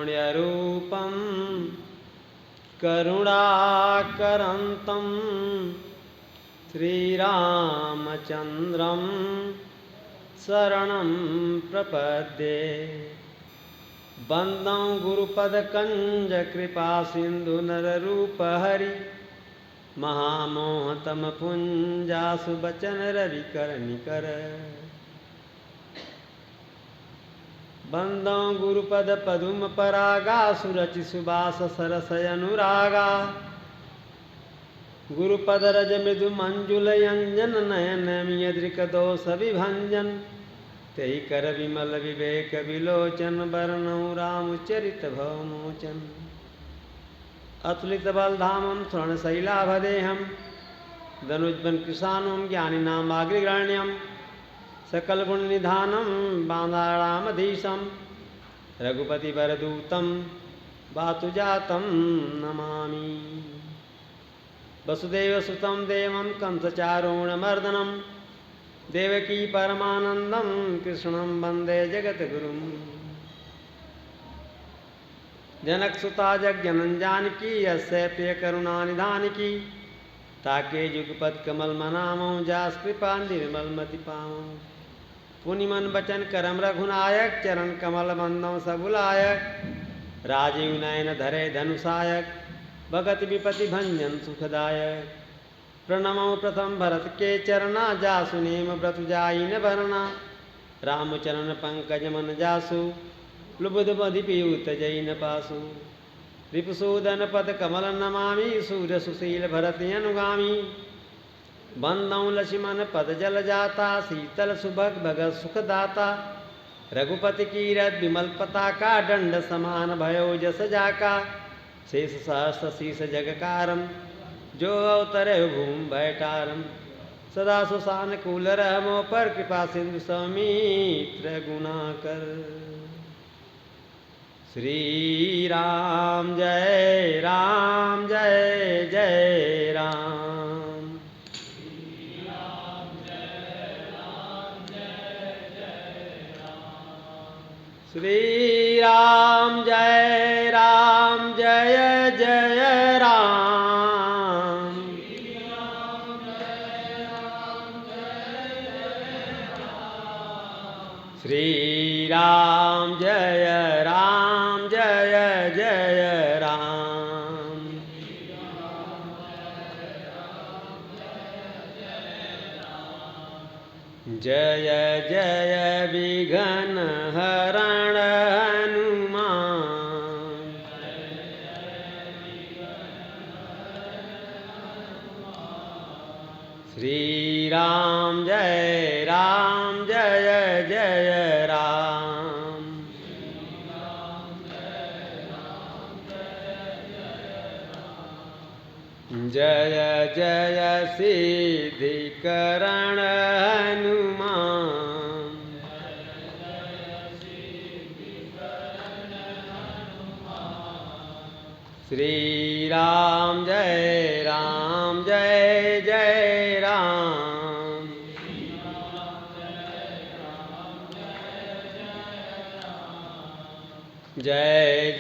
कारुण्यरूपं करुणाकरन्तं श्रीरामचन्द्रं शरणं प्रपद्ये। वन्दं गुरुपदकञ्जकृपासिन्धु नररूपहरि महामोहतमपुञ्जासु वचन रविकरनिकर। वन्दं गुरुपदपदुमपरागासुरचि सुबास सरसयनुरागा गुरुपदरजमृदुमञ्जुलयञ्जननयनमियदृकदोषविभञ्जन तेहि कर विमल विवेक विलोचन वर्णौ रामचरितभवमोचन। अतुलित बलधामं स्वर्णशैलाभदेहं धनुज्बन कृशानं ज्ञानिनामाग्रगण्यं सकल गुण निधानं बांधारामधीशं रघुपति वरदूतं वातुजातं नमामि। वसुदेवसुतं देवं कंसचारूणमर्दनं देवकी परमानन्दं कृष्णं वन्दे जगद्गुरुम्। जनकसुता जगजनन जानकी यस्य प्रिय करुणा निधानकी ताके जुगपत कमल मनामो जास कृपा निर्मल मति पामो। पुनिमन बचन करम रघुनायक चरण कमल बंदों सबुलायक राजीव नयन धरे धनुषायक भगत विपति भंजन सुखदायक। प्रणमो प्रथम भरत के चरना जासु नेम व्रत जाई न भरना रामचरण पंकज मन जासु लुबुध बधि पीयूत जई न पासु। रिपुसूदन पद कमल नमामि सूर्य सुशील भरत अनुगामी। वंदौ लक्ष्मण पद जल जाता शीतल सुभग भगत सुखदाता। रघुपति कीरत विमल पताका दंड समान भयो जस जाका। शेष सहस्र शीस जगकारम जो अवतरे भूम बैठारम। सदा सुशान कूल रहमो पर कृपा सिंधु सौमित्र गुणाकर। श्री राम जय जय राम। श्री राम जय राम। श्री राम जय जय राम। श्री राम जय जय राम। जय जय विघ्न हरण हनुमान। श्री राम जय जय राम। जय जय सिद्धिकरण हनुमान। श्री राम जय जय राम। जय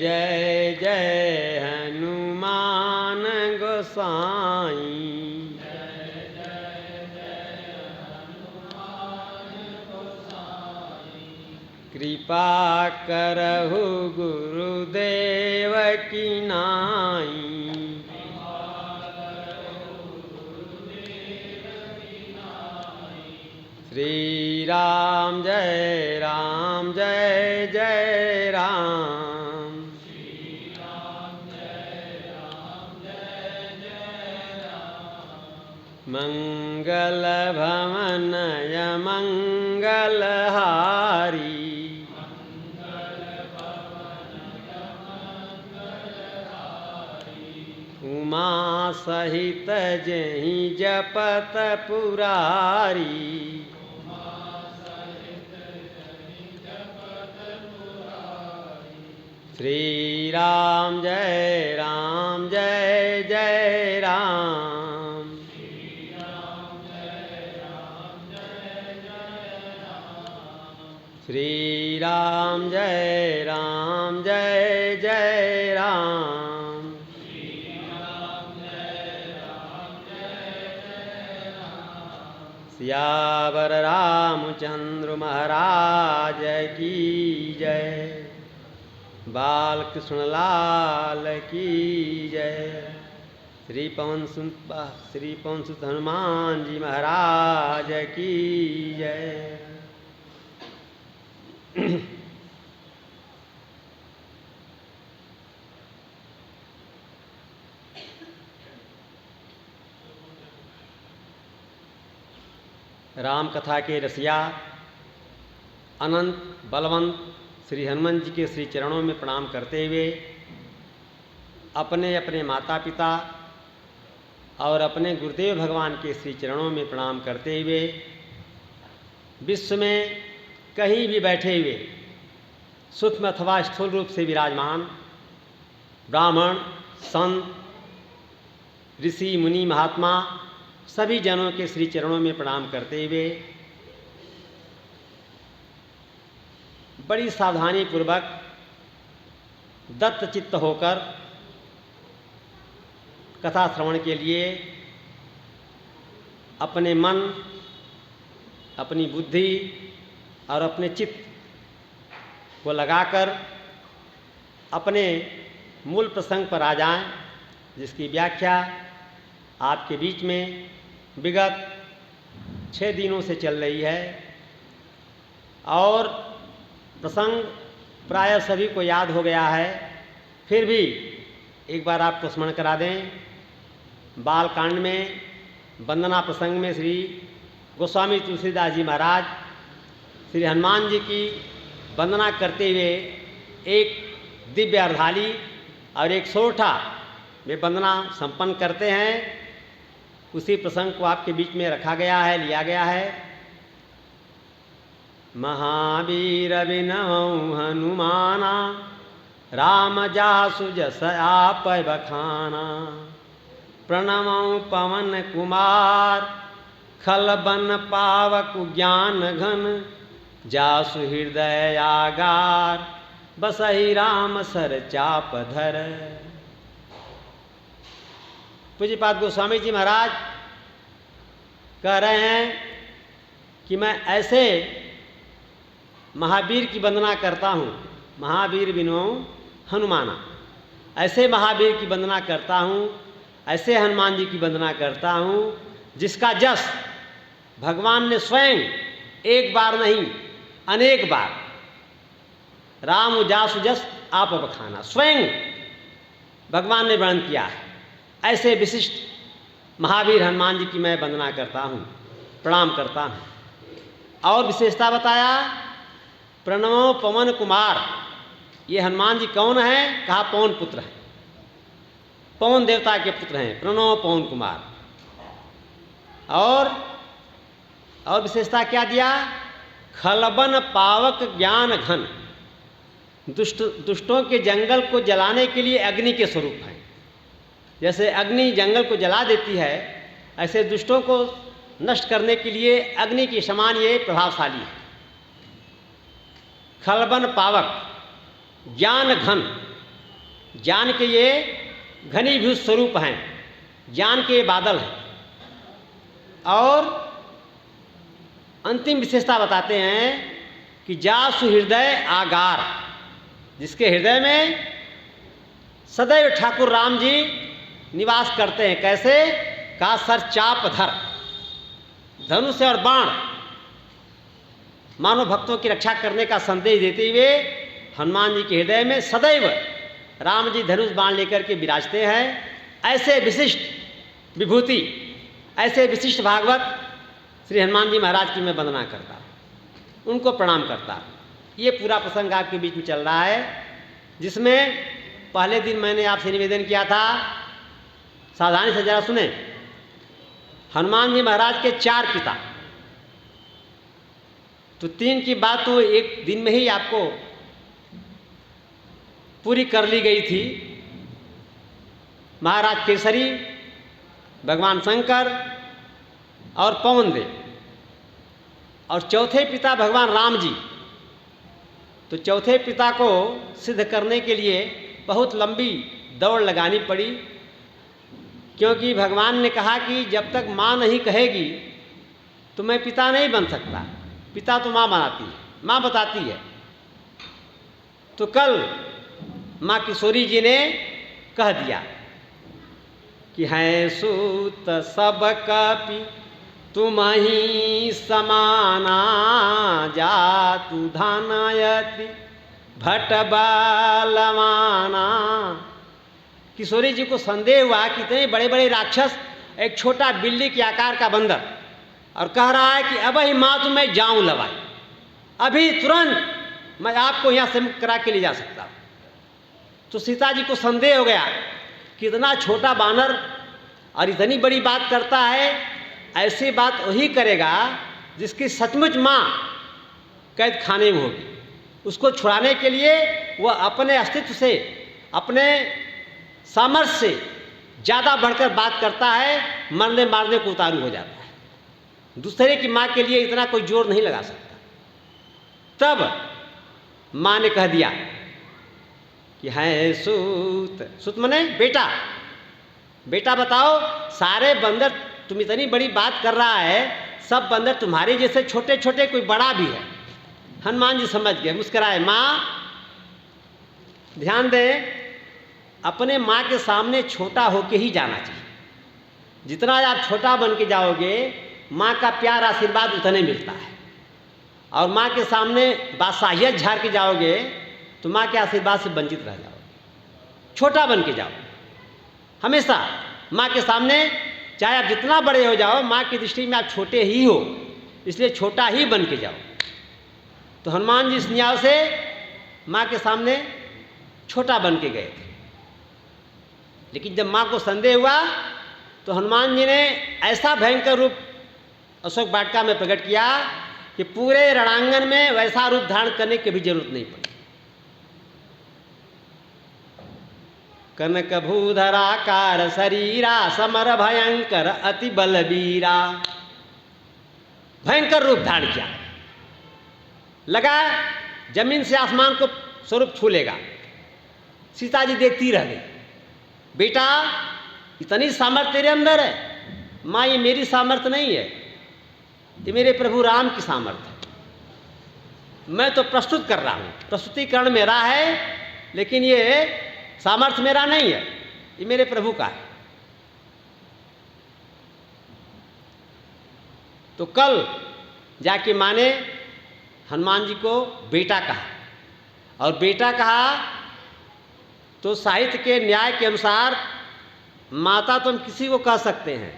जय हनुमान गोसाई। कृपा करहु गुरुदेव की नाई। श्री राम जय जय राम। मंगल भवनय मंगलहारी। उमा सहित जहि जपत पुरारी। श्री राम जय जय राम। श्री राम जय जय जय राम। सियावर रामचंद्र महाराज की जय। बाल कृष्ण लाल की जय। श्री पवन सुत हनुमान जी महाराज की जय। राम कथा के रसिया अनंत बलवंत श्री हनुमान जी के श्री चरणों में प्रणाम करते हुए अपने अपने माता पिता और अपने गुरुदेव भगवान के श्री चरणों में प्रणाम करते हुए विश्व में कहीं भी बैठे हुए सूक्ष्म अथवा स्थूल रूप से विराजमान ब्राह्मण, संत, ऋषि, मुनि, महात्मा सभी जनों के श्री चरणों में प्रणाम करते हुए बड़ी सावधानी पूर्वक दत्त चित्त होकर कथा श्रवण के लिए अपने मन, अपनी बुद्धि और अपने चित्त को लगाकर अपने मूल प्रसंग पर आ जाएं, जिसकी व्याख्या आपके बीच में विगत 6 दिनों से चल रही है और प्रसंग प्रायः सभी को याद हो गया है। फिर भी एक बार आपको स्मरण करा दें। बालकांड में वंदना प्रसंग में श्री गोस्वामी तुलसीदास जी महाराज श्री हनुमान जी की वंदना करते हुए एक दिव्य अर्धाली और एक सोरठा में वंदना संपन्न करते हैं। उसी प्रसंग को आपके बीच में रखा गया है, लिया गया है। महावीर विनमौ हनुमाना राम जासु जस आप बखाना। प्रणमौ पवन कुमार खल बन पावक ज्ञान घन। जासु हृदय आगार बसहि राम सर चाप धर। पूज्यपाद गोस्वामी जी महाराज कह रहे हैं कि मैं ऐसे महावीर की वंदना करता हूँ, महावीर विनो हनुमाना, ऐसे महावीर की वंदना करता हूँ, ऐसे हनुमान जी की वंदना करता हूँ जिसका जस भगवान ने स्वयं एक बार नहीं अनेक बार राम जासु जस आप बखाना स्वयं भगवान ने वर्णन किया है। ऐसे विशिष्ट महावीर हनुमान जी की मैं वंदना करता हूँ, प्रणाम करता हूँ। और विशेषता बताया प्रणमो पवन कुमार। ये हनुमान जी कौन है? कहा पवन पुत्र हैं, पवन देवता के पुत्र हैं, प्रणमो पवन कुमार। और विशेषता क्या दिया? खलबन पावक ज्ञान घन। दुष्टों के जंगल को जलाने के लिए अग्नि के स्वरूप हैं। जैसे अग्नि जंगल को जला देती है, ऐसे दुष्टों को नष्ट करने के लिए अग्नि के समान ये प्रभावशाली है। खलबन पावक ज्ञान घन, ज्ञान के ये घनीभूत स्वरूप हैं, ज्ञान के बादल हैं। और अंतिम विशेषता बताते हैं कि जासु हृदय आगार, जिसके हृदय में सदैव ठाकुर राम जी निवास करते हैं। कैसे? का सर चाप धर, धनुष और बाण मानव भक्तों की रक्षा करने का संदेश देते हुए हनुमान जी के हृदय में सदैव राम जी धनुष बाण लेकर के विराजते हैं। ऐसे विशिष्ट विभूति, ऐसे विशिष्ट भागवत श्री हनुमान जी महाराज की मैं वंदना करता, उनको प्रणाम करता। ये पूरा प्रसंग आपके बीच में चल रहा है, जिसमें पहले दिन मैंने आपसे निवेदन किया था, सावधानी से जरा सुने। हनुमान जी महाराज के 4 पिता, तो 3 की बात तो एक दिन में ही आपको पूरी कर ली गई थी। महाराज केसरी, भगवान शंकर और पवन देव। और चौथे पिता भगवान राम जी, तो चौथे पिता को सिद्ध करने के लिए बहुत लंबी दौड़ लगानी पड़ी, क्योंकि भगवान ने कहा कि जब तक माँ नहीं कहेगी तो मैं पिता नहीं बन सकता। पिता तो माँ बनाती है, माँ बताती है। तो कल माँ किशोरी जी ने कह दिया कि हैं सूत सब कपि तुम ही समाना, जातु धानयति भट बलवाना। किशोरी जी को संदेह हुआ कि इतने बड़े बड़े राक्षस, एक छोटा बिल्ली के आकार का बंदर, और कह रहा है कि अब ही माँ तो मैं जाऊं लवाई, अभी तुरंत मैं आपको यहाँ से मुक्त करा के ले जा सकता हूँ। तो सीता जी को संदेह हो गया कि इतना छोटा बानर और इतनी बड़ी बात करता है, ऐसी बात वही करेगा जिसकी सचमुच माँ कैद खाने में होगी। उसको छुड़ाने के लिए वह अपने अस्तित्व से, अपने सामर्थ्य से ज़्यादा बढ़कर बात करता है, मरने मारने को उतारू हो जाता है। दूसरे की माँ के लिए इतना कोई जोर नहीं लगा सकता। तब माँ ने कह दिया कि हैं सूत, सूत मने बेटा, बेटा बताओ, सारे बंदर, तुम इतनी बड़ी बात कर रहा है, सब बंदर तुम्हारे जैसे छोटे छोटे, कोई बड़ा भी है। हनुमान जी समझ गए, मुस्कुराए। माँ, ध्यान दें, अपने माँ के सामने छोटा होके ही जाना चाहिए। जितना आप छोटा बन के जाओगे, माँ का प्यार आशीर्वाद उतने मिलता है। और माँ के सामने बादशाहियत झाड़ के जाओगे तो माँ के आशीर्वाद से वंचित रह जाओगे। छोटा बन के जाओ हमेशा माँ के सामने, चाहे आप जितना बड़े हो जाओ, माँ की दृष्टि में आप छोटे ही हो, इसलिए छोटा ही बन के जाओ। तो हनुमान जी इस न्याय से माँ के सामने छोटा बन के गए थे। लेकिन जब माँ को संदेह हुआ तो हनुमान जी ने ऐसा भयंकर रूप अशोक वाटिका में प्रकट किया कि पूरे रणांगन में वैसा रूप धारण करने की भी जरूरत नहीं पड़ी। कनक भूधराकार शरीरा, समर भयंकर अति बलबीरा। भयंकर रूप धारण किया, लगा जमीन से आसमान को स्वरूप छू लेगा। सीता जी देखती रह गई। बेटा, इतनी सामर्थ्य तेरे अंदर है। माँ, ये मेरी सामर्थ्य नहीं है, ये मेरे प्रभु राम की सामर्थ्य है। मैं तो प्रस्तुत कर रहा हूँ, प्रस्तुतिकरण मेरा है, लेकिन ये सामर्थ्य मेरा नहीं है, ये मेरे प्रभु का है। तो कल जाके माँ ने हनुमान जी को बेटा कहा, और बेटा कहा तो साहित्य के न्याय के अनुसार माता तो हम किसी को कह सकते हैं,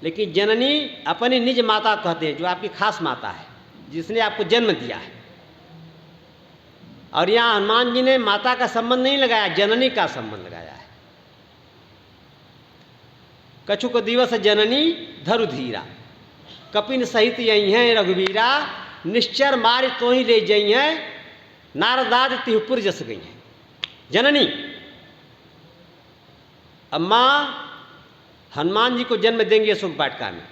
लेकिन जननी अपनी निज माता कहते हैं, जो आपकी खास माता है, जिसने आपको जन्म दिया है। और यहाँ हनुमान जी ने माता का संबंध नहीं लगाया, जननी का संबंध लगाया है। कछुक दिवस जननी धरु धीरा, कपिन सहित यही हैं रघुवीरा, निश्चर मार तो ही ले जई हैं, नारदाद तिहपुर जस गई हैं। जननी, अब माँ हनुमान जी को जन्म देंगे अशोक वाटिका में।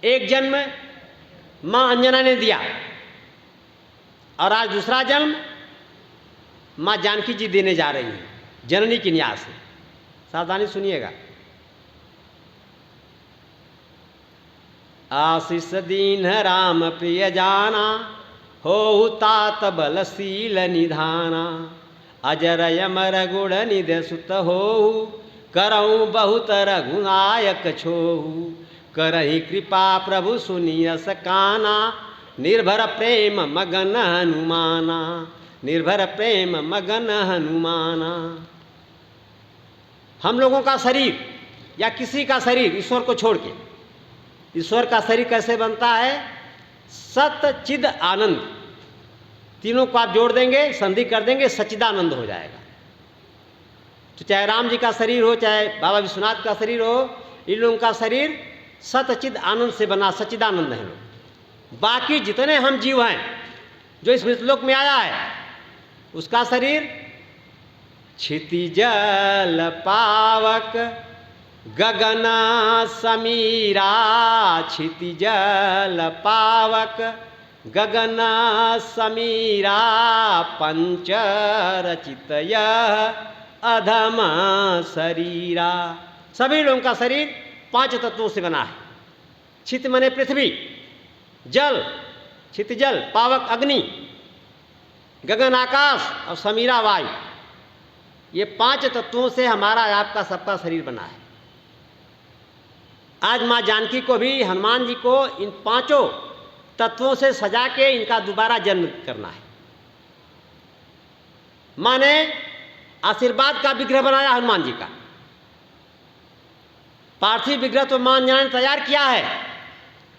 एक जन्म माँ अंजना ने दिया, और आज दूसरा जन्म माँ जानकी जी देने जा रही हैं, जननी की न्यास से। सावधानी सुनिएगा। आशीष दीन राम प्रिय जाना, हो तात बलशील निधाना, अजर अमर गुण निधि सुत हो, करऊँ बहुत रघुनायक छोहु, करहि कृपा प्रभु सुनिय सकाना, निर्भर प्रेम मगन हनुमाना, निर्भर प्रेम मगन हनुमाना। हम लोगों का शरीर या किसी का शरीर ईश्वर को छोड़ के, ईश्वर का शरीर कैसे बनता है? सत चिद आनंद, तीनों को आप जोड़ देंगे, संधि कर देंगे, सच्चिदानंद हो जाएगा। तो चाहे राम जी का शरीर हो, चाहे बाबा विश्वनाथ का शरीर हो, इन लोगों का शरीर सतचिद आनंद से बना, सच्चिदानंद है लोग। बाकी जितने हम जीव हैं, जो इस मृतलोक में आया है, उसका शरीर क्षितिजल पावक गगन समीरा, क्षितिजल पावक गगन समीरा पंच रचितय अधम शरीरा। सभी लोगों का शरीर 5 तत्वों से बना है। छित मने पृथ्वी, जल छित जल, पावक अग्नि, गगन आकाश और समीरा वायु, ये 5 तत्वों से हमारा आपका सबका शरीर बना है। आज माँ जानकी को भी, हनुमान जी को इन 5 तत्वों से सजा के इनका दोबारा जन्म करना है। माँ ने आशीर्वाद का विग्रह बनाया हनुमान जी का। पार्थिव विग्रह तो माँ ने तैयार किया है,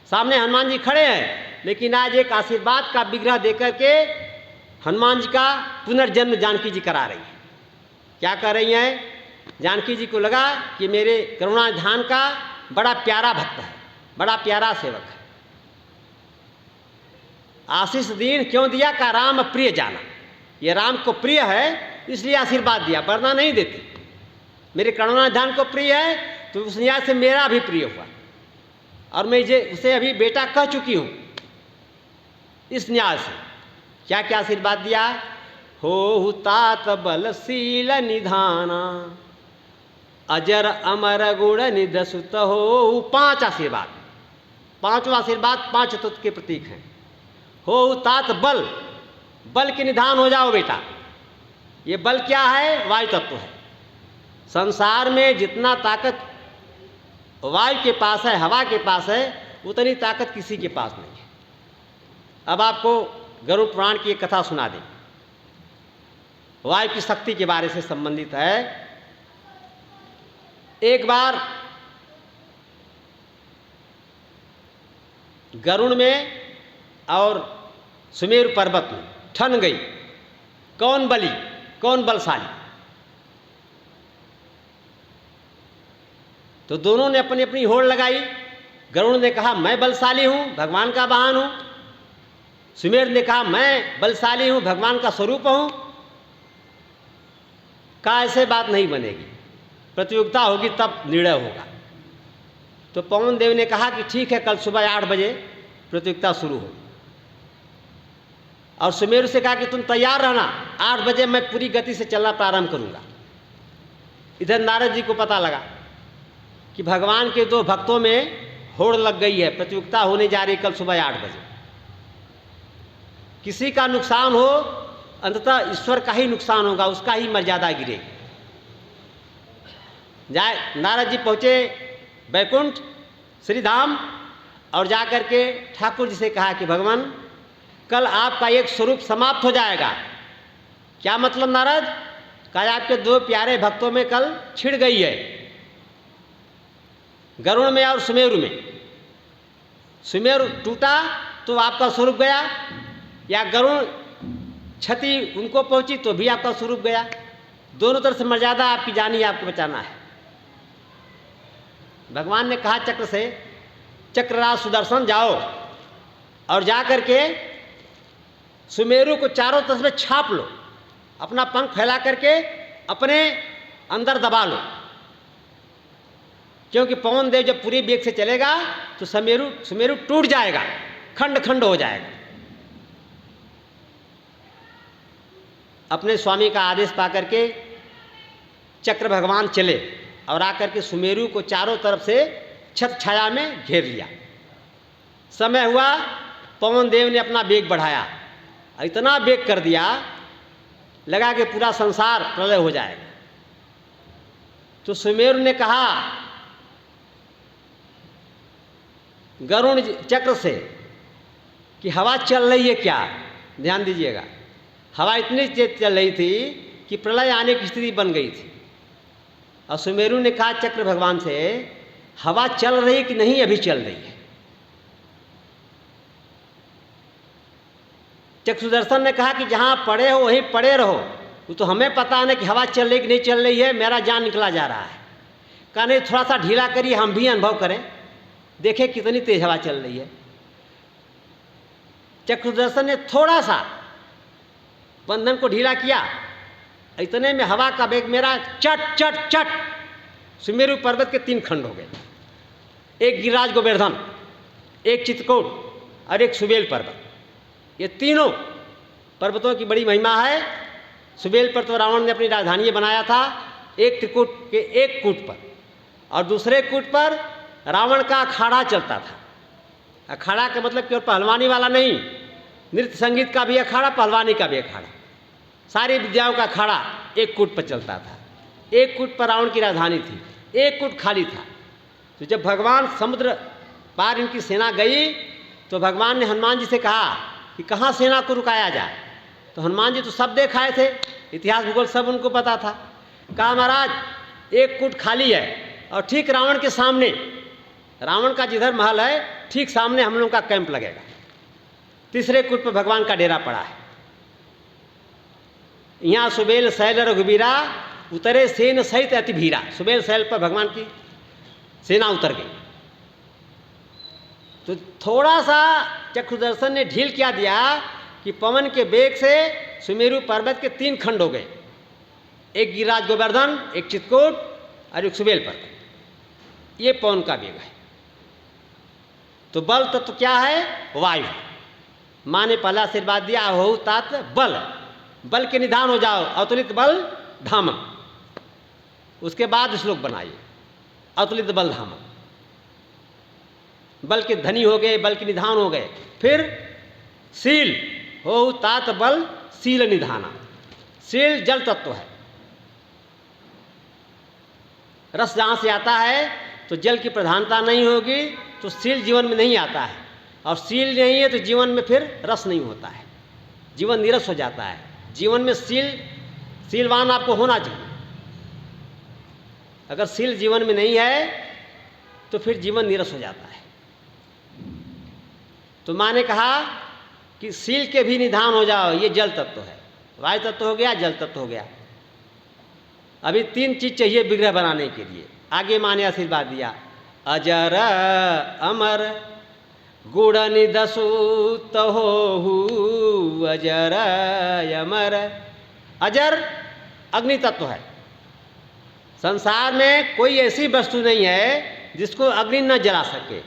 सामने हनुमान जी खड़े हैं, लेकिन आज एक आशीर्वाद का विग्रह देकर के हनुमान जी का पुनर्जन्म जानकी जी करा रही है। क्या कर रही हैं? जानकी जी को लगा कि मेरे करुणाधाम का बड़ा प्यारा भक्त है, बड़ा प्यारा सेवक है। आशीष दीन क्यों दिया? का राम प्रिय जाना, ये राम को प्रिय है इसलिए आशीर्वाद दिया, वरना नहीं देती। मेरे करुणाधाम को प्रिय है तो उस न्याय से मेरा भी प्रिय हुआ, और मैं उसे अभी बेटा कह चुकी हूँ। इस न्याय से क्या क्या आशीर्वाद दिया? हो तात बलशील निधाना, अजर अमर गुण निध सुत हो। 5 आशीर्वाद, 5वां आशीर्वाद 5 तत्व के प्रतीक हैं। हो तात बल, बल के निधान हो जाओ बेटा। ये बल क्या है? वायु तत्व है। संसार में जितना ताकत वायु के पास है, हवा के पास है, उतनी ताकत किसी के पास नहीं है। अब आपको गरुड़ पुराण की एक कथा सुना दें, वायु की शक्ति के बारे से संबंधित है। एक बार गरुड़ में और सुमेरु पर्वत में ठन गई, कौन बली कौन बलशाली। तो दोनों ने अपनी अपनी होड़ लगाई। गरुड़ ने कहा मैं बलशाली हूं, भगवान का वाहन हूं। सुमेर ने कहा मैं बलशाली हूं, भगवान का स्वरूप हूं। का ऐसे बात नहीं बनेगी, प्रतियोगिता होगी तब निर्णय होगा। तो पवन देव ने कहा कि ठीक है, कल सुबह 8 बजे प्रतियोगिता शुरू हो। और सुमेरु से कहा कि तुम तैयार रहना, 8 बजे मैं पूरी गति से चलना प्रारंभ करूंगा। इधर नारद जी को पता लगा कि भगवान के 2 भक्तों में होड़ लग गई है, प्रतियोगिता होने जा रही कल सुबह 8 बजे। किसी का नुकसान हो, अंततः ईश्वर का ही नुकसान होगा, उसका ही मर्यादा गिरेगी। जाए नारद जी पहुँचे बैकुंठ श्रीधाम और जाकर के ठाकुर जी से कहा कि भगवान कल आपका एक स्वरूप समाप्त हो जाएगा। क्या मतलब नारद? कहा आपके 2 प्यारे भक्तों में कल छिड़ गई है, गरुड़ में और सुमेरु में। सुमेरु टूटा तो आपका स्वरूप गया, या गरुड़ क्षति उनको पहुंची तो भी आपका स्वरूप गया। दोनों तरफ से मर्यादा आपकी जानी, आपको बचाना है। भगवान ने कहा चक्र से, चक्रराज सुदर्शन जाओ और जा करके सुमेरु को चारों तरफ से छाप लो, अपना पंख फैला करके अपने अंदर दबा लो, क्योंकि पवन देव जब पूरी वेग से चलेगा तो सुमेरु टूट जाएगा, खंड खंड हो जाएगा। अपने स्वामी का आदेश पाकर के चक्र भगवान चले और आकर के सुमेरु को चारों तरफ से छत छाया में घेर लिया। समय हुआ, पवन देव ने अपना वेग बढ़ाया, इतना वेग कर दिया लगा कि पूरा संसार प्रलय हो जाएगा। तो सुमेरु ने कहा गरुड़ चक्र से कि हवा चल रही है क्या? ध्यान दीजिएगा, हवा इतनी तेज चल रही थी कि प्रलय आने की स्थिति बन गई थी। और सुमेरु ने कहा चक्र भगवान से, हवा चल रही कि नहीं? अभी चल रही है। चक्र सुदर्शन ने कहा कि जहाँ पड़े हो वहीं पड़े रहो, वो तो हमें पता नहीं कि हवा चल रही कि नहीं चल रही है, मेरा जान निकला जा रहा है। कहा नहीं, थोड़ा सा ढीला करिए, हम भी अनुभव करें, देखें कितनी तेज हवा चल रही है। चक्र सुदर्शन ने थोड़ा सा बंधन को ढीला किया, इतने में हवा का वेग मेरा चट चट चट सुमेरु पर्वत के 3 खंड हो गए। एक गिरिराज गोवर्धन, एक चित्रकूट और एक सुबेल पर्वत। ये तीनों पर्वतों की बड़ी महिमा है। सुबेल पर तो रावण ने अपनी राजधानी बनाया था, एक त्रिकूट के एक कूट पर, और दूसरे कूट पर रावण का अखाड़ा चलता था। अखाड़ा का मतलब केवल पहलवानी वाला नहीं, नृत्य संगीत का भी अखाड़ा, पहलवानी का भी अखाड़ा, सारी विद्याओं का अखाड़ा एक कूट पर चलता था। एक कूट पर रावण की राजधानी थी, एक कूट खाली था। तो जब भगवान समुद्र पार इनकी सेना गई तो भगवान ने हनुमान जी से कहा कि कहाँ सेना को रुकाया जाए। तो हनुमान जी तो सब देख आए थे, इतिहास भूगोल सब उनको पता था। कहा महाराज एक कूट खाली है और ठीक रावण के सामने, रावण का जिधर महल है ठीक सामने हम लोगों का कैंप लगेगा। तीसरे कूट पर भगवान का डेरा पड़ा है। यहाँ सुबेल शैल रघुबीरा उतरे सेन सहित अति भीरा। सुबेल शैल पर भगवान की सेना उतर गई। तो थोड़ा सा चक्षुदर्शन ने ढील क्या दिया कि पवन के वेग से सुमेरु पर्वत के 3 खंड हो गए, एक गिरिराज गोवर्धन, एक चित्रकूट और एक सुबेल पर्वत। ये पवन का वेग है। तो बल तत्व तो क्या है? वायु। माँ ने पहला आशीर्वाद दिया हो तात बल, बल के निधान हो जाओ, अतुलित बल धामक। उसके बाद श्लोक बनाइए, अतुलित बल धामक, बल के धनी हो गए, बल के निधान हो गए। फिर शील हो तात बल शील निधाना। शील जल तत्व है, रस जहाँ से आता है तो जल की प्रधानता नहीं होगी तो शील जीवन में नहीं आता है, और शील नहीं है तो जीवन में फिर रस नहीं होता है, जीवन नीरस हो जाता है। जीवन में शीलवान आपको होना चाहिए। अगर शील जीवन में नहीं है तो फिर जीवन नीरस हो जाता है। तो माँ ने कहा कि शील के भी निधान हो जाओ, ये जल तत्व है। वायु तत्व हो गया, जल तत्व हो गया। अभी 3 चीज चाहिए विग्रह बनाने के लिए। आगे माँ ने आशीर्वाद दिया, अजर अमर गुण निदसु तहोहु अजर अमर। अजर अग्नि तत्व है। संसार में कोई ऐसी वस्तु नहीं है जिसको अग्नि न जला सके।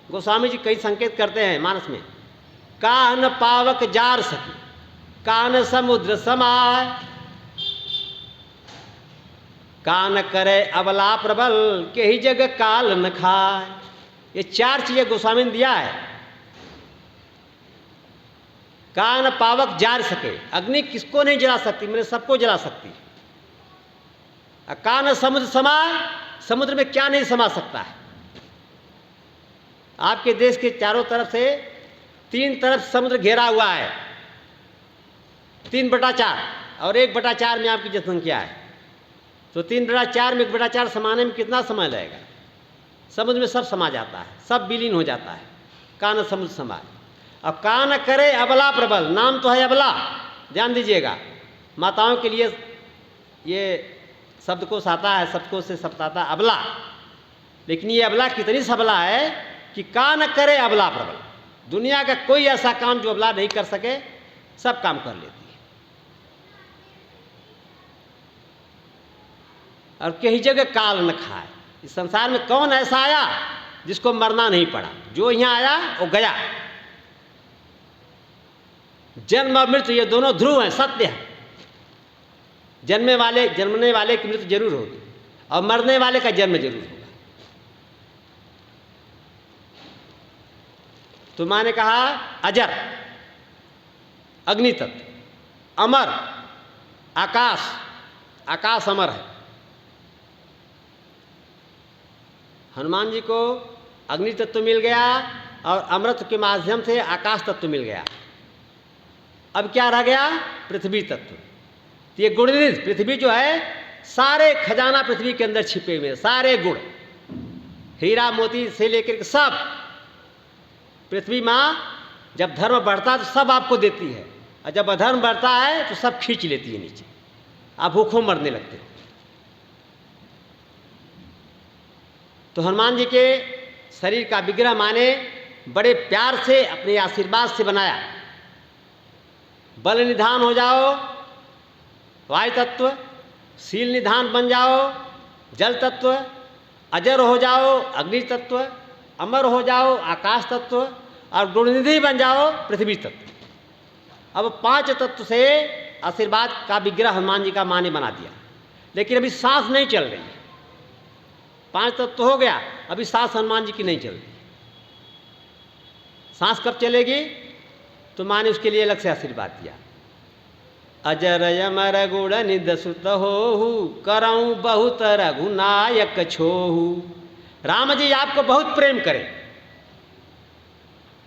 गोस्वामी जी कई संकेत करते हैं मानस में, कान पावक जार सके, कान समुद्र समाय, कान करे अबला प्रबल, के ही जग काल न खाए। ये 4 चीजें गोस्वामी ने दिया है। कान पावक जार सके, अग्नि किसको नहीं जला सकती, मैंने सबको जला सकती। कान समुद्र समाय, समुद्र में क्या नहीं समा सकता है। आपके देश के चारों तरफ से 3 तरफ समुद्र घेरा हुआ है, 3/4 और 1/4 में आपकी जनसंख्या है। तो 3/4 में 1/4 समाने में कितना समय लगेगा? समुद्र में सब समा जाता है, सब विलीन हो जाता है। कान समुद्र समाय। अब कान करे अबला प्रबल, नाम तो है अबला, ध्यान दीजिएगा। माताओं के लिए ये शब्दकोश आता है, शब्दकोश से शब्द आता है अबला, लेकिन ये अबला कितनी सबला है कि कान करे अबला प्रबल। दुनिया का कोई ऐसा काम जो अबला नहीं कर सके, सब काम कर लेती है। और कहीं जगह काल न खाए। इस संसार में कौन ऐसा आया जिसको मरना नहीं पड़ा? जो यहाँ आया वो गया। जन्म और मृत्यु ये दोनों ध्रुव हैं, सत्य है। जन्मने वाले की मृत्यु जरूर होगी और मरने वाले का जन्म जरूर होगा। तो माँ ने कहा अजर अग्नि तत्व, अमर आकाश, आकाश अमर है। हनुमान जी को अग्नि तत्व मिल गया और अमृत के माध्यम से आकाश तत्व मिल गया। अब क्या रह गया? पृथ्वी तत्व। ये गुणनिधि पृथ्वी जो है, सारे खजाना पृथ्वी के अंदर छिपे हुए हैं, सारे गुण, हीरा मोती से लेकर के सब। पृथ्वी माँ जब धर्म बढ़ता है तो सब आपको देती है, और जब अधर्म बढ़ता है तो सब खींच लेती है नीचे, आप भूखों मरने लगते हो। तो हनुमान जी के शरीर का विग्रह माने बड़े प्यार से अपने आशीर्वाद से बनाया। बल निधान हो जाओ वायु तत्व, शील निधान बन जाओ जल तत्व, अजर हो जाओ अग्नि तत्व, अमर हो जाओ आकाश तत्व, और गुणनिधि बन जाओ पृथ्वी तत्व। अब 5 तत्व से आशीर्वाद का विग्रह हनुमान जी का माँ ने बना दिया, लेकिन अभी सांस नहीं चल रही है। 5 तत्व हो गया, अभी सांस हनुमान जी की नहीं चल रही। सांस कब चलेगी? तो माँ ने उसके लिए अलग से आशीर्वाद दिया। अजर अमर गुण निध सुत होहु, करऊं बहुत रघुनायक छोहु। राम जी आपको बहुत प्रेम करें।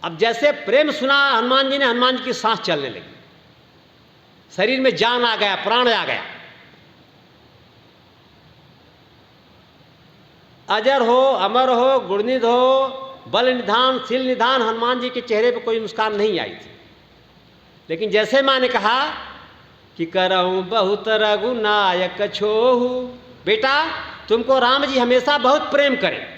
अब जैसे प्रेम सुना हनुमान जी ने, हनुमान जी की सांस चलने लगी, शरीर में जान आ गया, प्राण आ गया। अजर हो, अमर हो, गुणनिध हो, बल निधान, शील निधान, हनुमान जी के चेहरे पर कोई मुस्कान नहीं आई थी। लेकिन जैसे माँ ने कहा कि करऊं बहुत रघुनायक छोहु, बेटा तुमको राम जी हमेशा बहुत प्रेम करें,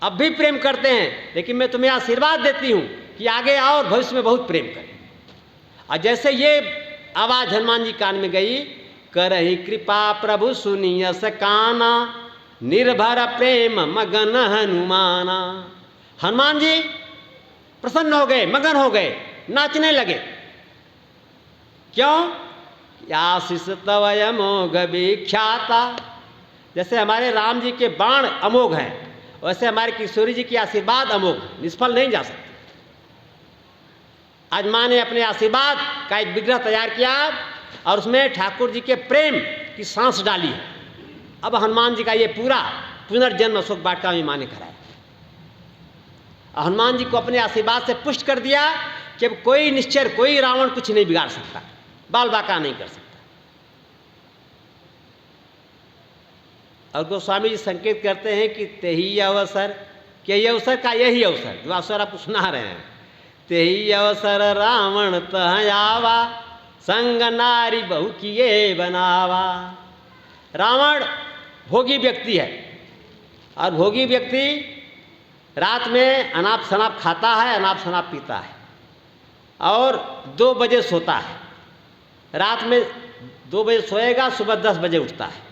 अब भी प्रेम करते हैं, लेकिन मैं तुम्हें आशीर्वाद देती हूं कि आगे आओ और भविष्य में बहुत प्रेम करें। और जैसे ये आवाज हनुमान जी कान में गई, करहि कृपा प्रभु सुनिय सकाना, निर्भर प्रेम मगन हनुमाना। हनुमान जी प्रसन्न हो गए, मगन हो गए, नाचने लगे। क्यों? आशीष तव अमोघ विख्याता। जैसे हमारे राम जी के बाण अमोघ हैं, वैसे हमारे किशोरी जी की आशीर्वाद अमोघ, निष्फल नहीं जा सकती। आज माँ ने अपने आशीर्वाद का एक विग्रह तैयार किया और उसमें ठाकुर जी के प्रेम की सांस डाली। अब हनुमान जी का ये पूरा पुनर्जन्म अशोक वाटिका में माँ ने कराया। हनुमान जी को अपने आशीर्वाद से पुष्ट कर दिया कि अब कोई निश्चर, कोई रावण कुछ नहीं बिगाड़ सकता, बाल बाका नहीं कर सकता। और गोस्वामी जी संकेत करते हैं कि तेही अवसर, कि यही अवसर का यही अवसर जो अवसर आप सुना रहे हैं, तेही अवसर रावण तह आवा, संग नारी बहु किए बनावा। रावण भोगी व्यक्ति है, और भोगी व्यक्ति रात में अनाप शनाप खाता है, अनाप शनाप पीता है, और 2 बजे सोता है। रात में 2 बजे सोएगा, सुबह 10 बजे उठता है।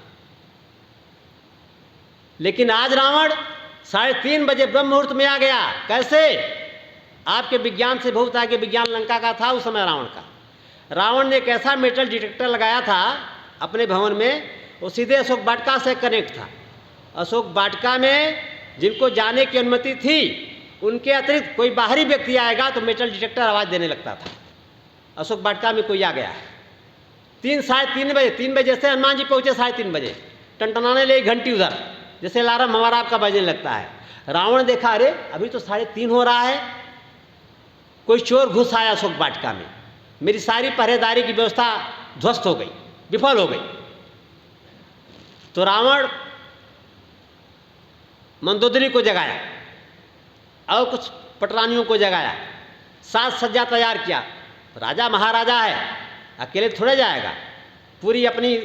लेकिन आज रावण 3:30 बजे ब्रह्म मुहूर्त में आ गया। कैसे? आपके विज्ञान से बहुत आगे विज्ञान लंका का था उस समय रावण का। रावण ने एक ऐसा मेटल डिटेक्टर लगाया था अपने भवन में, वो सीधे अशोक वाटिका से कनेक्ट था। अशोक वाटिका में जिनको जाने की अनुमति थी, उनके अतिरिक्त कोई बाहरी व्यक्ति आएगा तो मेटल डिटेक्टर आवाज़ देने लगता था। अशोक वाटिका में कोई आ गया है, 3-3:30 बजे, 3 बजे से हनुमान जी पहुँचे 3:30 बजे, टनटनाने लगी घंटी उधर, जैसे अलार्म हमारा आपका बजने लगता है। रावण देखा, अरे अभी तो 3:30 हो रहा है, कोई चोर घुस आया अशोक वाटिका में, मेरी सारी पहरेदारी की व्यवस्था ध्वस्त हो गई, विफल हो गई। तो रावण मंदोदरी को जगाया और कुछ पटरानियों को जगाया, साज सज्जा तैयार किया। राजा महाराजा है, अकेले थोड़े जाएगा, पूरी अपनी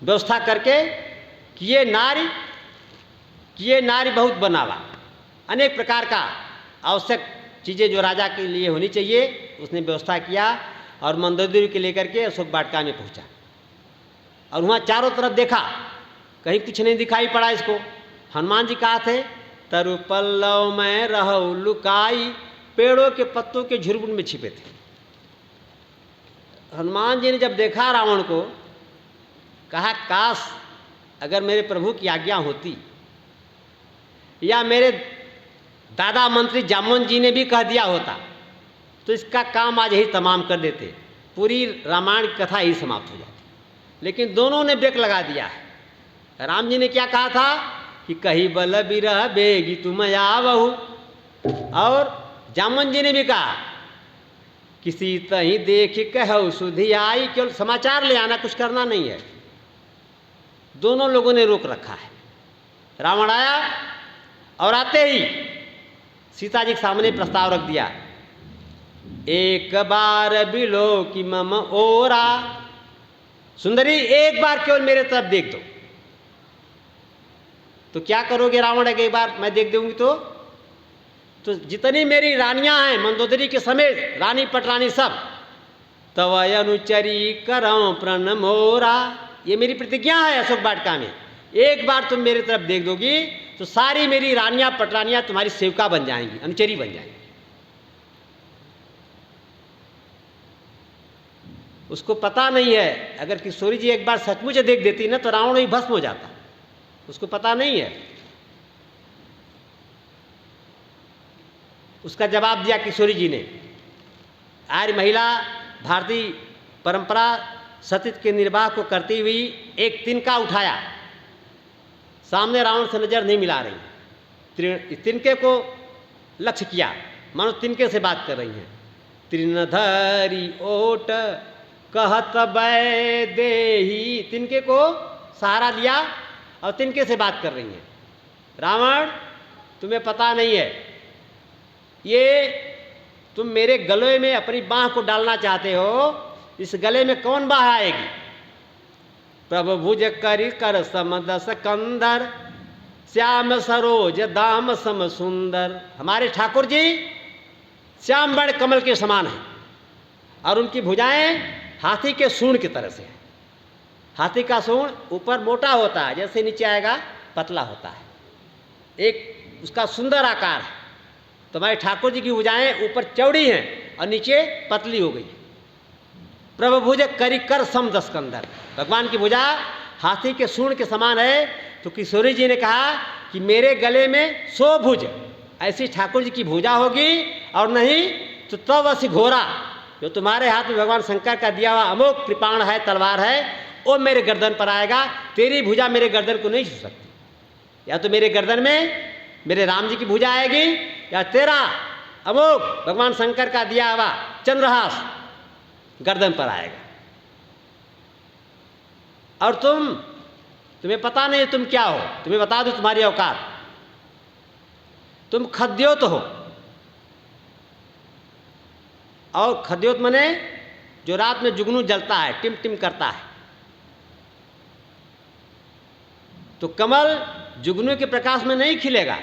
व्यवस्था करके किए नारी बहुत बनावा। अनेक प्रकार का आवश्यक चीज़ें जो राजा के लिए होनी चाहिए उसने व्यवस्था किया, और मंदोदरी के लेकर के अशोक वाटिका में पहुंचा। और वहाँ चारों तरफ देखा, कहीं कुछ नहीं दिखाई पड़ा इसको। हनुमान जी कहा थे, तरु पल्लव में रहु लुकाई, पेड़ों के पत्तों के झुरमुट में छिपे थे। हनुमान जी ने जब देखा रावण को, कहा काश अगर मेरे प्रभु की आज्ञा होती, या मेरे दादा मंत्री जामवंत जी ने भी कह दिया होता, तो इसका काम आज ही तमाम कर देते, पूरी रामायण की कथा ही समाप्त हो जाती। लेकिन दोनों ने ब्रेक लगा दिया है। राम जी ने क्या कहा था कि कही बल बिरह बेगी तुम आवहु, और जामवंत जी ने भी कहा किसी तही देख कहु सुधि आई, केवल समाचार ले आना, कुछ करना नहीं है। दोनों लोगों ने रोक रखा है। रावण आया और आते ही सीता जी के सामने प्रस्ताव रख दिया, एक बार बिलो कि मम ओरा, सुंदरी एक बार केवल मेरे तरफ देख दो। तो क्या करोगे रावण, एक बार मैं देख दूंगी तो जितनी मेरी रानियां हैं मंदोदरी के समेत, रानी पटरानी सब, तव अनुचरी करऊं प्रण मोरा, ये मेरी प्रतिज्ञा है अशोक वाटिका में। एक बार तुम मेरी तरफ देख दोगी तो सारी मेरी रानियां पटरानियां तुम्हारी सेवका बन जाएंगी, अनुचरी बन जाएंगी। उसको पता नहीं है। अगर किशोरी जी एक बार सचमुच देख देती ना तो रावण ही भस्म हो जाता, उसको पता नहीं है। उसका जवाब दिया किशोरी जी ने। आर्य महिला भारतीय परंपरा सतीत्व के निर्वाह को करती हुई एक तिनका उठाया, सामने रावण से नजर नहीं मिला रही, तिनके को लक्ष्य किया, मानो तिनके से बात कर रही हैं। तृणधरी ओट कहत बै देही, तिनके को सहारा दिया और तिनके से बात कर रही हैं। रावण, तुम्हें पता नहीं है, ये तुम मेरे गले में अपनी बाँह को डालना चाहते हो, इस गले में कौन बाँह आएगी? प्रभु भुज करी कर समदस कंदर, श्याम सरोज दाम सम सुंदर। हमारे ठाकुर जी श्याम बड़ कमल के समान हैं और उनकी भुजाएं हाथी के सूंड की तरह से है। हाथी का सूंड ऊपर मोटा होता है, जैसे नीचे आएगा पतला होता है, एक उसका सुंदर आकार है। तो हमारे ठाकुर जी की भुजाएं ऊपर चौड़ी हैं और नीचे पतली हो गई। प्रभु भुज करी कर सम दस कंदर, भगवान की भुजा हाथी के सूंड के समान है। तो किशोरी जी ने कहा कि मेरे गले में 100 भुज ऐसी ठाकुर जी की भुजा होगी, और नहीं तो तब ऐसी घोड़ा जो तुम्हारे हाथ में भगवान शंकर का दिया हुआ अमोघ कृपाण है, तलवार है, वो मेरे गर्दन पर आएगा। तेरी भुजा मेरे गर्दन को नहीं छू सकती। या तो मेरे गर्दन में मेरे राम जी की भुजा आएगी, या तेरा अमोघ भगवान शंकर का दिया हुआ चंद्रहास गर्दन पर आएगा। और तुम्हें पता नहीं तुम क्या हो। तुम्हें बता दो तुम्हारी औकात, तुम खद्योत हो। और खद्योत मने जो रात में जुगनू जलता है, टिम टिम करता है। तो कमल जुगनू के प्रकाश में नहीं खिलेगा,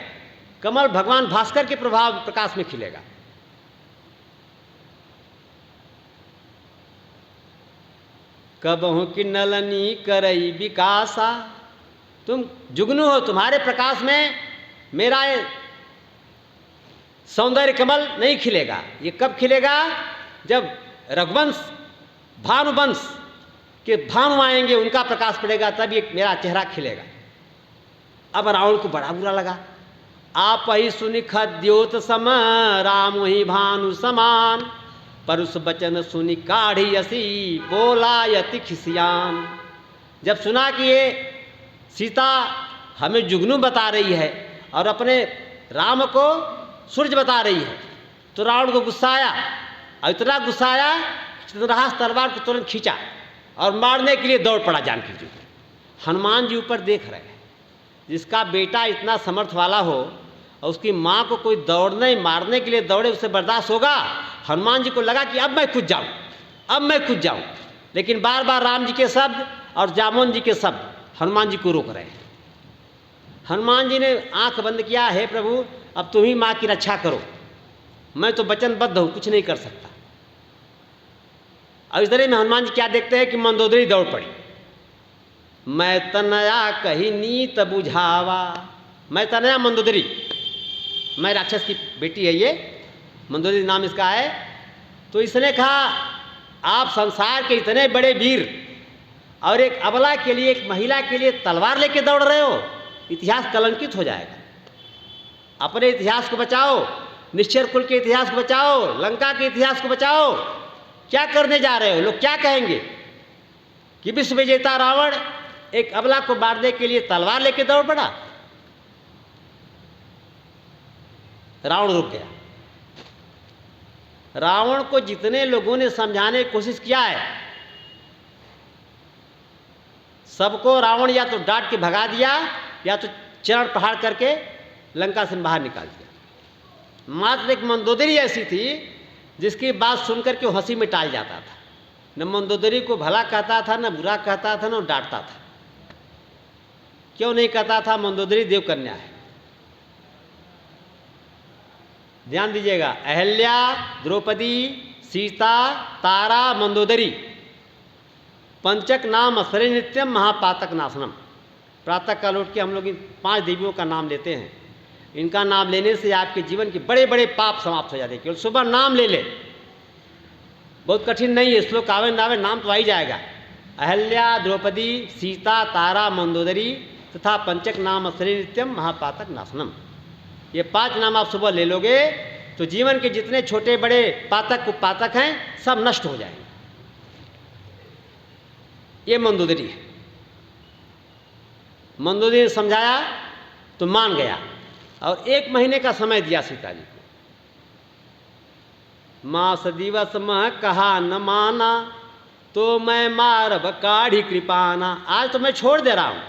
कमल भगवान भास्कर के प्रभाव प्रकाश में खिलेगा। कबहू की नलनी करई विकासा, तुम जुगनू हो, तुम्हारे प्रकाश में मेरा सौंदर्य कमल नहीं खिलेगा। ये कब खिलेगा? जब रघुवंश भानुवंश के भानु आएंगे, उनका प्रकाश पड़ेगा, तब ये मेरा चेहरा खिलेगा। अब रावण को बड़ा बुरा लगा। आप ही सुनि खद्योत सम राम ही भानु समान, परुष बचन सुनि काढ़ी असी बोला यति खिसियान। जब सुना कि ये सीता हमें जुगनू बता रही है और अपने राम को सूरज बता रही है, तो रावण को गुस्सा आया। और इतना गुस्सा आया, चंद्रहास तलवार को तुरंत खींचा और मारने के लिए दौड़ पड़ा जानकी जी। हनुमान जी ऊपर देख रहे हैं। जिसका बेटा इतना समर्थ वाला हो और उसकी माँ को कोई दौड़ने मारने के लिए दौड़े, उसे बर्दाश्त होगा? हनुमान जी को लगा कि अब मैं कूद जाऊं, अब मैं कूद जाऊं। लेकिन बार बार राम जी के शब्द और जामुन जी के शब्द हनुमान जी को रोक रहे हैं। हनुमान जी ने आंख बंद किया, हे प्रभु अब तुम ही माँ की रक्षा करो, मैं तो वचनबद्ध हूं, कुछ नहीं कर सकता। और इस तरह में हनुमान जी क्या देखते हैं कि मंदोदरी दौड़ पड़ी। मैं तनया कही नीत बुझावा, मैं तनया मंदोदरी, मैं राक्षस की बेटी है, ये मंदोदरी नाम इसका है। तो इसने कहा आप संसार के इतने बड़े वीर और एक अबला के लिए, एक महिला के लिए तलवार लेके दौड़ रहे हो, इतिहास कलंकित हो जाएगा। अपने इतिहास को बचाओ, निश्चर कुल के इतिहास को बचाओ, लंका के इतिहास को बचाओ। क्या करने जा रहे हो? लोग क्या कहेंगे कि विश्व विजेता रावण एक अबला को मारने के लिए तलवार लेके दौड़ पड़ा। रावण रुक गया। रावण को जितने लोगों ने समझाने की कोशिश किया है, सबको रावण या तो डांट के भगा दिया या तो चरण प्रहार करके लंका से बाहर निकाल दिया। मात्र एक मंदोदरी ऐसी थी जिसकी बात सुनकर के वो हंसी में टाल जाता था। न मंदोदरी को भला कहता था, न बुरा कहता था, न डांटता था। क्यों नहीं कहता था? मंदोदरी देव कन्या है। ध्यान दीजिएगा, अहल्या, द्रौपदी, सीता, तारा, मंदोदरी, पंचक नाम असरे नित्यम महापातक नाशनम। प्रातः काल उठ के हम लोग इन 5 देवियों का नाम लेते हैं। इनका नाम लेने से आपके जीवन के बड़े बड़े पाप समाप्त हो जाते हैं। केवल सुबह नाम ले ले बहुत कठिन नहीं है, श्लोक आवे नावे नाम तो आ ही जाएगा। अहल्या, द्रौपदी, सीता, तारा, मंदोदरी तथा पंचक नाम श्री नित्यम महापातक नाशनम। ये 5 नाम आप सुबह ले लोगे तो जीवन के जितने छोटे बड़े पातक कुपातक हैं सब नष्ट हो जाएंगे। ये मंदोदरी है। मंदोदरी ने समझाया तो मान गया और 1 महीने का समय दिया सीता जी को। मास दिवस मह कहा न माना तो मैं मारब काढ़ी कृपाना। आज तो मैं छोड़ दे रहा हूं,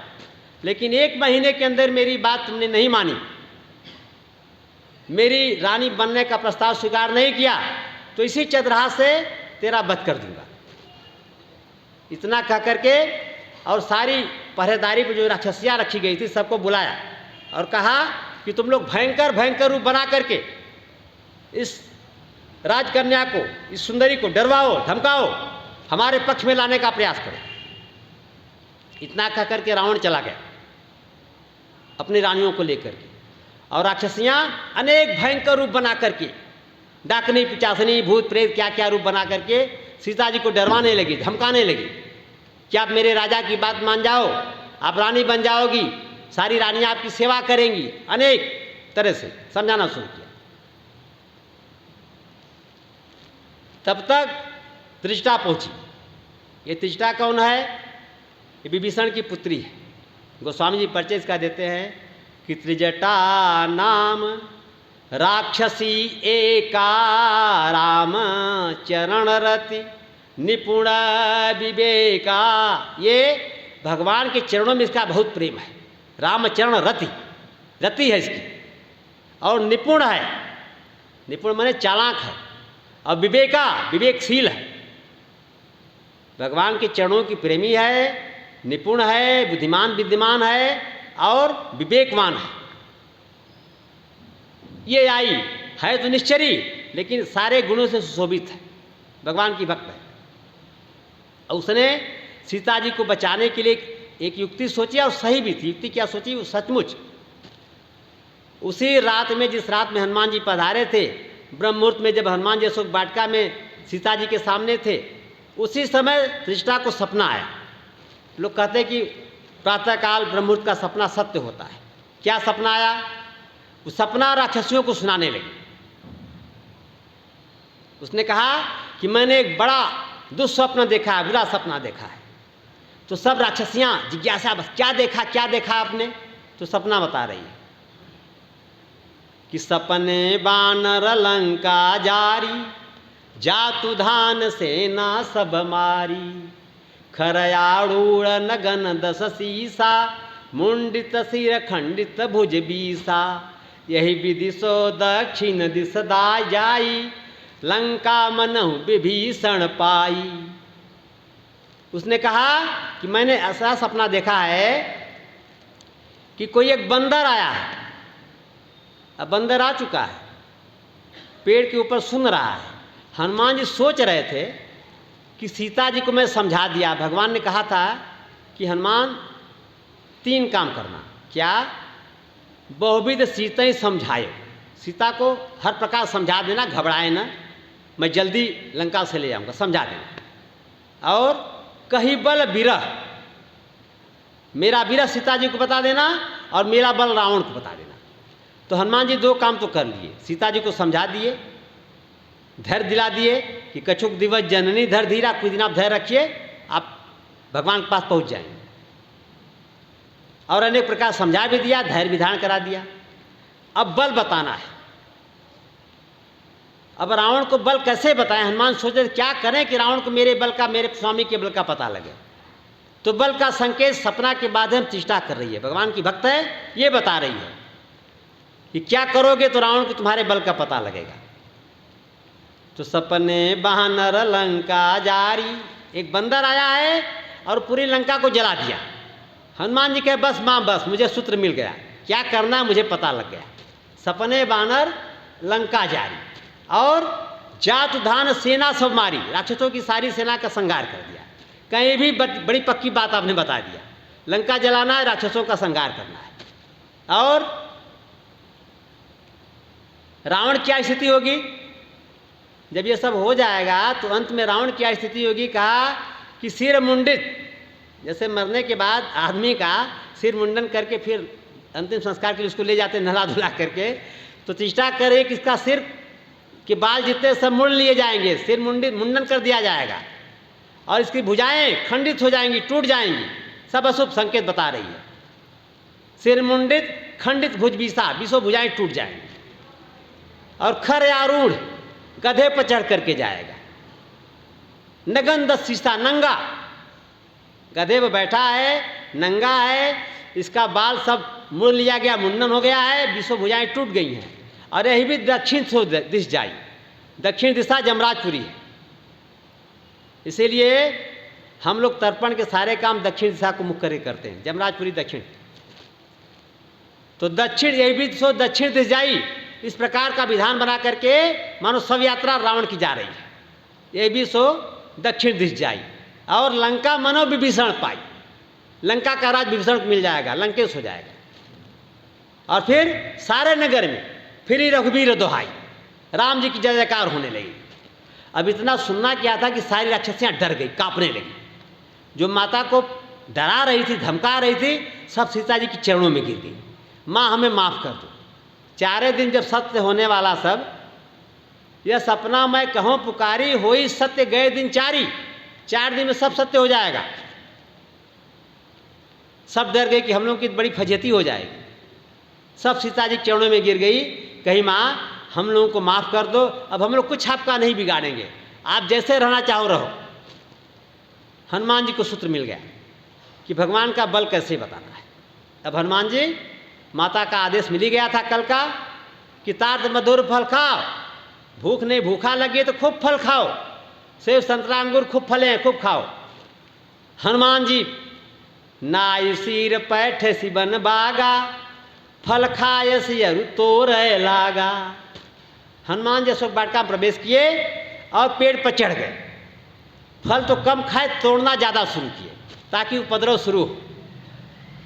लेकिन 1 महीने के अंदर मेरी बात तुमने नहीं मानी, मेरी रानी बनने का प्रस्ताव स्वीकार नहीं किया, तो इसी चतुराह से तेरा वध कर दूंगा। इतना कह करके और सारी पहरेदारी पर जो राक्षसियाँ रखी गई थी सबको बुलाया और कहा कि तुम लोग भयंकर भयंकर रूप बना करके इस राजकन्या को, इस सुंदरी को डरवाओ, धमकाओ, हमारे पक्ष में लाने का प्रयास करो। इतना कह करके रावण चला गया अपनी रानियों को लेकर के, और राक्षसियाँ अनेक भयंकर रूप बना करके, डाकनी, पिचासनी, भूत प्रेत, क्या क्या रूप बना करके सीता जी को डरवाने लगी, धमकाने लगी कि आप मेरे राजा की बात मान जाओ, आप रानी बन जाओगी, सारी रानियाँ आपकी सेवा करेंगी। अनेक तरह से समझाना शुरू किया। तब तक त्रिजटा पहुंची। ये त्रिजटा कौन है? ये विभीषण की पुत्री है। गोस्वामी जी परिचय इसका देते हैं कि त्रिजटा नाम राक्षसी एका राम चरण रति निपुण विवेका। ये भगवान के चरणों में इसका बहुत प्रेम है। रामचरण रति, रति है इसकी, और निपुण है, निपुण माने चालाक है, और विवेका, विवेकशील है। भगवान के चरणों की प्रेमी है, निपुण है, बुद्धिमान विद्यमान है और विवेकवान है। ये आई है तो निश्चरी, लेकिन सारे गुणों से सुशोभित है, भगवान की भक्त है। और उसने सीता जी को बचाने के लिए एक युक्ति सोची, और सही भी थी। युक्ति क्या सोची? वो सचमुच उसी रात में, जिस रात में हनुमान जी पधारे थे, ब्रह्म मुहूर्त में जब हनुमान जी अशोक वाटिका में सीता जी के सामने थे, उसी समय त्रिजटा को सपना आया। लोग कहते हैं कि प्रातःकाल ब्रह्म मुहूर्त का सपना सत्य होता है। क्या सपना आया? वो सपना राक्षसियों को सुनाने लगी। उसने कहा कि मैंने एक बड़ा दुस्वप्न देखा है, बुरा सपना देखा है। तो सब राक्षसियां जिज्ञासा, बस क्या देखा आपने? तो सपना बता रही है कि सपने बानर लंका जारी, जातु धान सेना सब मारी, खरयाड़ूड़ नगन 10 सीसा, मुंडित सिर खंडित भुज बीसा, यही विधि सो दक्षिण दिस दाय जाई, लंका मनहु विभीषण पाई। उसने कहा कि मैंने ऐसा सपना देखा है कि कोई एक बंदर आया है। अब बंदर आ चुका है, पेड़ के ऊपर सुन रहा है। हनुमान जी सोच रहे थे कि सीता जी को मैं समझा दिया। भगवान ने कहा था कि हनुमान 3 काम करना। क्या? बहुविध सीता ही समझाए। सीता को हर प्रकार समझा देना, घबराए ना, मैं जल्दी लंका से ले जाऊंगा, समझा देना। और कहीं बल विरह, मेरा विरह सीता जी को बता देना और मेरा बल रावण को बता देना। तो हनुमान जी 2 काम तो कर लिए। सीता जी को समझा दिए, धैर्य दिला दिए कि कछुक दिवस जननी धर धीरा, कुछ दिन आप धैर्य रखिए, आप भगवान के पास पहुंच जाएंगे। और अनेक प्रकार समझा भी दिया, धैर्य विधान करा दिया। अब बल बताना है। अब रावण को बल कैसे बताएं? हनुमान सोचे क्या करें कि रावण को मेरे बल का, मेरे स्वामी के बल का पता लगे। तो बल का संकेत सपना के बाद हम चेष्टा कर रही है। भगवान की भक्त है, ये बता रही है कि क्या करोगे तो रावण को तुम्हारे बल का पता लगेगा। तो सपने बानर लंका जारी, एक बंदर आया है और पूरी लंका को जला दिया। हनुमान जी कहे बस माँ, बस मुझे सूत्र मिल गया, क्या करना है मुझे पता लग गया। सपने बानर लंका जारी, और जात धान सेना सब मारी, राक्षसों की सारी सेना का संहार कर दिया। कहीं भी बड़ी पक्की बात आपने बता दिया, लंका जलाना है, राक्षसों का संहार करना है। और रावण क्या स्थिति होगी? जब ये सब हो जाएगा तो अंत में रावण की क्या स्थिति होगी, कहा कि सिर मुंडित, जैसे मरने के बाद आदमी का सिर मुंडन करके फिर अंतिम संस्कार के लिए उसको ले जाते हैं नहला धुला करके, तो चेष्टा करे कि इसका सिर के बाल जितने सब मुड़ लिए जाएंगे, सिर मुंडन कर दिया जाएगा और इसकी भुजाएं खंडित हो जाएंगी, टूट जाएंगी, सब अशुभ संकेत बता रही है। सिर मुंडित खंडित भुज बीसा, 20 भुजाएं टूट जाएंगी और खर आरूढ़ गधे पर चढ़ करके जाएगा। नगंध शीशा, नंगा, गधे पर बैठा है, नंगा है, इसका बाल सब मुड़ लिया गया, मुंडन हो गया है, 20 भुजाएं टूट गई हैं और यही भी दक्षिण से दिश जाई। दक्षिण दिशा जमराजपुरी है, इसीलिए हम लोग तर्पण के सारे काम दक्षिण दिशा को मुख करके करते हैं। जमराजपुरी दक्षिण, तो दक्षिण यही भी सो दक्षिण दिश जाई, इस प्रकार का विधान बना करके मानो शव यात्रा रावण की जा रही है। ये भी सो दक्षिण दिश जाई और लंका मनो विभीषण पाई, लंका का राज विभीषण को मिल जाएगा, लंकेश हो जाएगा और फिर सारे नगर में फिर ही रघुवीर दोहाई, राम जी की जय जयकार होने लगी। अब इतना सुनना क्या था कि सारी राक्षसियाँ डर गई, कांपने लगी। जो माता को डरा रही थी, धमका रही थी, सब सीता जी के चरणों में गिर गई, माँ हमें माफ़ कर दो। 4 दिन जब सत्य होने वाला सब, यह सपना मैं कहूँ पुकारी होई सत्य गए दिन 4 दिन में सब सत्य हो जाएगा। सब डर गए कि हम लोग की बड़ी फजेती हो जाएगी। सब सीता जी चरणों में गिर गई, कही माँ हम लोगों को माफ़ कर दो, अब हम लोग कुछ आपका नहीं बिगाड़ेंगे, आप जैसे रहना चाहो रहो। हनुमान जी को सूत्र मिल गया कि भगवान का बल कैसे बताना है। अब हनुमान जी, माता का आदेश मिल ही गया था कल का कि तार्त मधुर फल खाओ, भूख नहीं, भूखा लगे तो खूब फल खाओ, सेब संतरा अंगूर खूब फले हैं, खूब खाओ। हनुमान जी नाय सिर पैठ सिबन बागा, फल खाय सियरु तोर लागा। हनुमान जी अशोक वाटिका में प्रवेश किए और पेड़ पर चढ़ गए। फल तो कम खाए, तोड़ना ज़्यादा शुरू किए ताकि उपद्रव शुरू हो।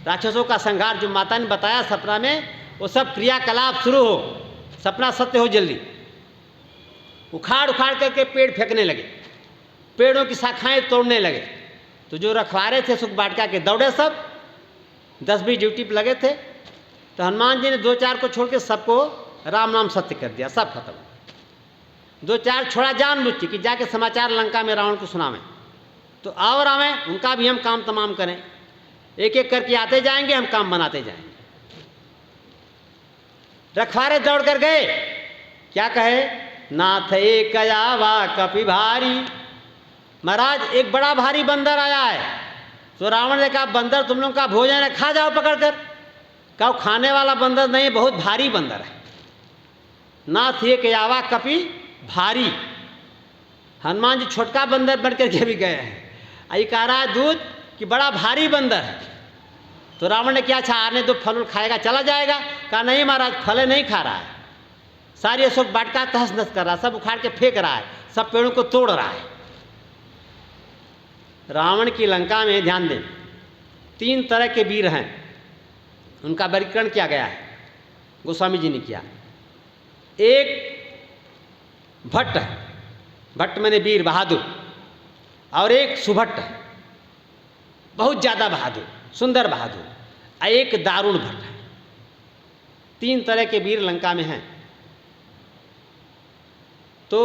राक्षसों का संहार जो माता ने बताया सपना में, वो सब क्रियाकलाप शुरू हो, सपना सत्य हो जल्दी। उखाड़ उखाड़ करके पेड़ फेंकने लगे, पेड़ों की शाखाएं तोड़ने लगे। तो जो रखवारे थे सुख वाटिका के दौड़े सब, 10-20 ड्यूटी पर लगे थे। तो हनुमान जी ने 2-4 को छोड़ के सबको राम नाम सत्य कर दिया, सब खत्म। 2-4 छोड़ा जानबूझ के कि जाके समाचार लंका में रावण को सुनावें, तो और आवें, उनका भी हम काम तमाम करें। एक एक करके आते जाएंगे, हम काम बनाते जाएंगे। रखवारे दौड़ कर गए, क्या कहे, नाथ एक आवा कपि भारी। महाराज एक बड़ा भारी बंदर आया है। तो रावण ने कहा बंदर तुम लोग का भोजन है, खा जाओ पकड़ कर। कहो खाने वाला बंदर नहीं, बहुत भारी बंदर है। नाथ एक आवा कपि भारी। हनुमान जी छोटका बंदर बन करके भी गए हैं, आई कह रहा है दूध कि बड़ा भारी बंदर है। तो रावण ने क्या, अच्छा आने दो, फल खाएगा चला जाएगा। कहा नहीं महाराज, फल नहीं खा रहा है, सारी अशोक वाटिका तहस नहस कर रहा है, सब उखाड़ के फेंक रहा है, सब पेड़ों को तोड़ रहा है। रावण की लंका में ध्यान दें, 3 तरह के वीर हैं, उनका वर्गीकरण किया गया है, गोस्वामी जी ने किया। एक भट्ट है, भट्ट मैंने वीर बहादुर, और एक सुभट्ट है, बहुत ज़्यादा बहादुर, सुंदर बहादुर, और एक दारुण भट्ट है। 3 तरह के वीर लंका में हैं। तो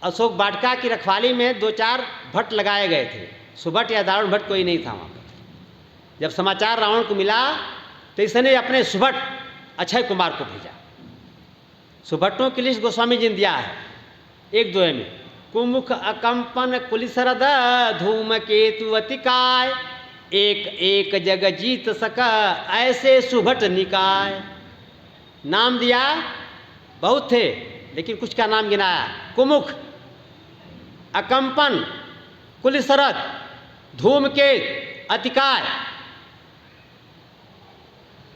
अशोक वाटिका की रखवाली में 2-4 भट्ट लगाए गए थे, सुभट्ट या दारुण भट्ट कोई नहीं था वहाँ पर। जब समाचार रावण को मिला तो इसने अपने सुभट्ट अक्षय कुमार को भेजा। सुभट्टों की लिस्ट गोस्वामी जी ने दिया है 1-2 में। कुमुख अकंपन कुलिसरद धूम केतु अतिकाय, एक एक जग जीत सका ऐसे सुभट निकाय। नाम दिया, बहुत थे लेकिन कुछ का नाम गिनाया। कुमुख, अकंपन, कुलिसरद, धूमकेत, अतिकाय।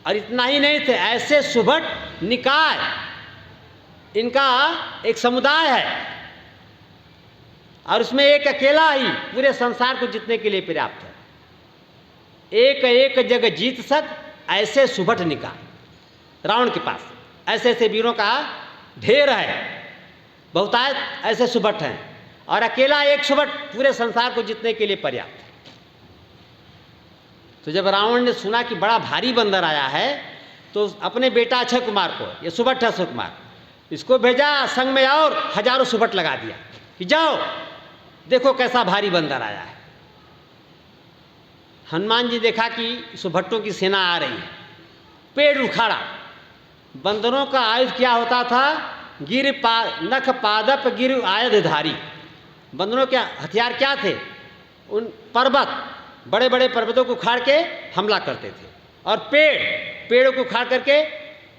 और इतना ही नहीं थे, ऐसे सुभट निकाय, इनका एक समुदाय है और उसमें एक अकेला ही पूरे संसार को जीतने के लिए पर्याप्त है। एक एक जग जीत सक ऐसे सुभट निकाय। रावण के पास ऐसे ऐसे वीरों का ढेर है। बहुतायत ऐसे सुबट हैं, और अकेला एक सुबट पूरे संसार को जीतने के लिए पर्याप्त है। तो जब रावण ने सुना कि बड़ा भारी बंदर आया है, तो अपने बेटा अक्षय कुमार को, ये सुबट है अक्षय कुमार, इसको भेजा संग में, और हजारों सुबट लगा दिया कि जाओ देखो कैसा भारी बंदर आया है। हनुमान जी देखा कि सुबट्टों की सेना आ रही है, पेड़ उखाड़ा। बंदरों का आयुध क्या होता था? नख पादप गिर आयुधधारी। बंदरों के हथियार क्या थे? उन पर्वत, बड़े बड़े पर्वतों को उखाड़ के हमला करते थे, और पेड़ों को उखाड़ करके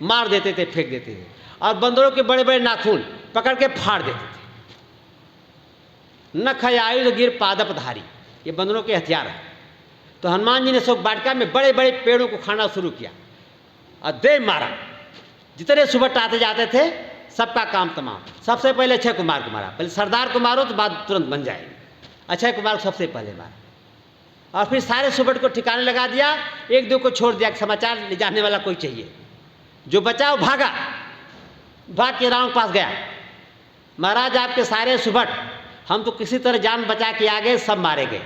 मार देते थे, फेंक देते थे, और बंदरों के बड़े बड़े नाखून पकड़ के फाड़ देते थे। नख आयुध गिर पादपधारी, ये बंदरों के हथियार है। तो हनुमान जी ने शोक वाटिका में बड़े बड़े पेड़ों को खाना शुरू किया और दे मारा। जितने सुबट आते जाते थे सबका काम तमाम। सबसे पहले अक्षय कुमार को मारा। पहले सरदार को मारो तो बात तुरंत बन जाएगी। अक्षय कुमार को सबसे पहले मारा, और फिर सारे सुबट को ठिकाने लगा दिया। एक दो को छोड़ दिया, समाचार ले जाने वाला कोई चाहिए। जो बचा वो भागा, भाग के रावण के पास गया। महाराज आपके सारे सुबट हम तो किसी तरह जान बचा के आ गए, सब मारे गए।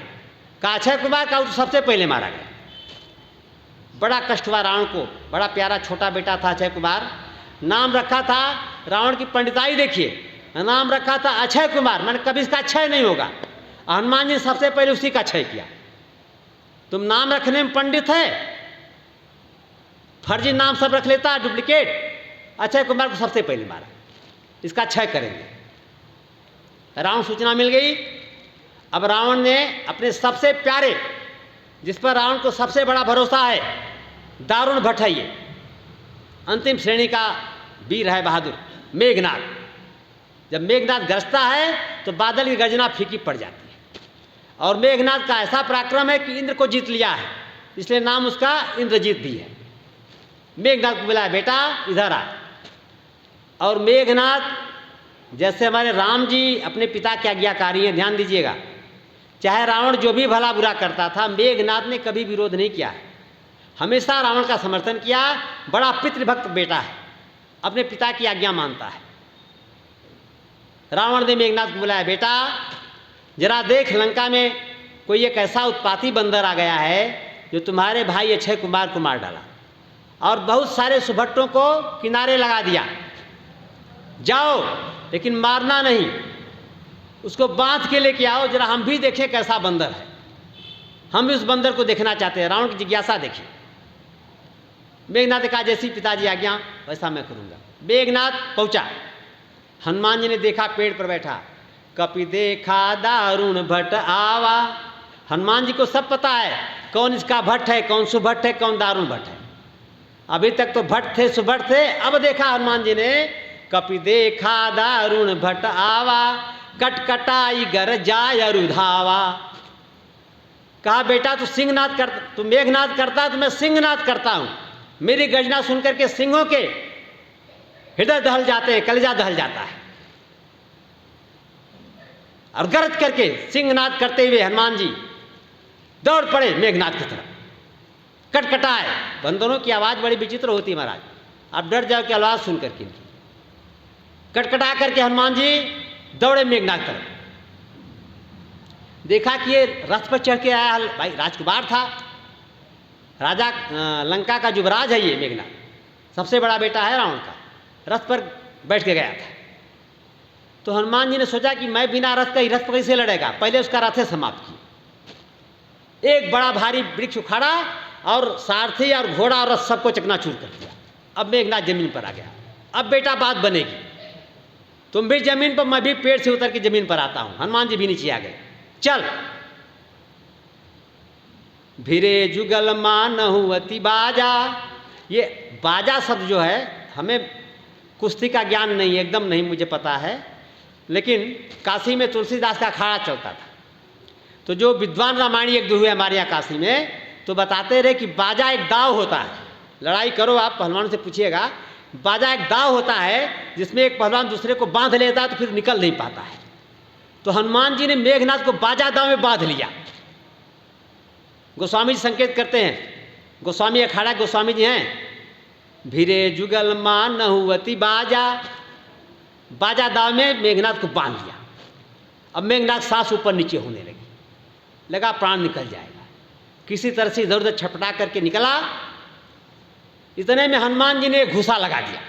कहा अक्षय कुमार का तो सबसे पहले मारा गया। बड़ा कष्ट हुआ रावण को। बड़ा प्यारा छोटा बेटा था अक्षय कुमार। नाम रखा था, रावण की पंडिताई देखिए, नाम रखा था अक्षय कुमार, मैंने कभी इसका अक्षय नहीं होगा। हनुमान जी ने सबसे पहले उसी का अक्षय किया। तुम नाम रखने में पंडित है, फर्जी नाम सब रख लेता, डुप्लीकेट। अक्षय कुमार को सबसे पहले मारा, इसका अक्षय करेंगे। रावण सूचना मिल गई। अब रावण ने अपने सबसे प्यारे, जिस पर रावण को सबसे बड़ा भरोसा है, दारुण भट्ट है, ये अंतिम श्रेणी का वीर है, बहादुर मेघनाद। जब मेघनाद गरजता है तो बादल की गर्जना फीकी पड़ जाती है। और मेघनाद का ऐसा पराक्रम है कि इंद्र को जीत लिया है, इसलिए नाम उसका इंद्रजीत भी है। मेघनाद को बुलाया, बेटा इधर आ। और मेघनाद जैसे हमारे राम जी अपने पिता के आज्ञाकारी हैं, ध्यान दीजिएगा। चाहे रावण जो भी भला बुरा करता था, मेघनाद ने कभी विरोध नहीं किया, हमेशा रावण का समर्थन किया। बड़ा पितृभक्त बेटा है, अपने पिता की आज्ञा मानता है। रावण ने मेघनाद को बुलाया, बेटा जरा देख, लंका में कोई एक ऐसा उत्पाती बंदर आ गया है जो तुम्हारे भाई अक्षय कुमार को मार डाला, और बहुत सारे सुभट्टों को किनारे लगा दिया। जाओ, लेकिन मारना नहीं, उसको बांध के लेके आओ, जरा हम भी देखें कैसा बंदर है। हम भी उस बंदर को देखना चाहते हैं, रावण की जिज्ञासा देखिए। मेघनाथ ने कहा, जैसी पिताजी आज्ञा वैसा मैं करूंगा। मेघनाथ पहुंचा। हनुमान जी ने देखा पेड़ पर बैठा, कपि देखा दारुण भट्ट आवा। हनुमान जी को सब पता है कौन इसका भट्ट है, कौन सुभट्ट है, कौन दारुण भट्ट है। अभी तक तो भट्ट थे, सुभट्ट थे, अब देखा हनुमान जी ने, कपि देखा दारुण भट्ट आवा, कटकटाई गर जाय अरुधावा। कहा, बेटा तू सिंहनाद कर, तू मेघनाद करता तो मैं सिंहनाद करता हूं। मेरी गर्जना सुनकर के सिंहों के हृदय दहल जाते हैं, कलेजा दहल जाता है। और गरज करके सिंहनाद करते हुए हनुमान जी दौड़ पड़े मेघनाद की तरफ। कटकटाए, बंदरों की आवाज बड़ी विचित्र होती है महाराज, आप डर जाओ कि आवाज सुन करके। कटकटा करके हनुमान जी दौड़े मेघनाद तरफ। देखा कि ये रथ पर चढ़ के आया, भाई राजकुमार था, राजा लंका का युवराज है ये मेघनाद, सबसे बड़ा बेटा है रावण का। रथ पर बैठ के गया था। तो हनुमान जी ने सोचा कि मैं बिना रथ का ही रथ पर कैसे लड़ेगा, पहले उसका रथ समाप्त की। एक बड़ा भारी वृक्ष उखाड़ा और सारथी और घोड़ा और रथ सबको चकनाचूर कर दिया। अब मेघनाद जमीन पर आ गया। अब बेटा बात बनेगी, तुम भी जमीन पर, मैं भी पेड़ से उतर के जमीन पर आता हूं। हनुमान जी भी नीचे आ गए। चल। भिरे जुगल मानहु अति बाजा। ये बाजा शब्द जो है, हमें कुश्ती का ज्ञान नहीं, एकदम नहीं मुझे पता है, लेकिन काशी में तुलसीदास का अखाड़ा चलता था। तो जो विद्वान रामायणी एक दो हुए हमारे यहाँ काशी में, तो बताते रहे कि बाजा एक दाव होता है। लड़ाई करो, आप पहलवान से पूछिएगा, बाजा एक दाव होता है जिसमें एक पहलवान दूसरे को बांध लेता है तो फिर निकल नहीं पाता है। तो हनुमान जी ने मेघनाद को बाजा दाव में बांध लिया। गोस्वामी जी संकेत करते हैं, गोस्वामी अखाड़ा गोस्वामी जी हैं, भिरे जुगल मानहु अति बाजा। बाजा दाव में मेघनाद को बांध लिया। अब मेघनाद सांस ऊपर नीचे होने लगी, लगा प्राण निकल जाएगा। किसी तरह से इधर उधर छटपटा करके निकला। इतने में हनुमान जी ने घूसा लगा दिया।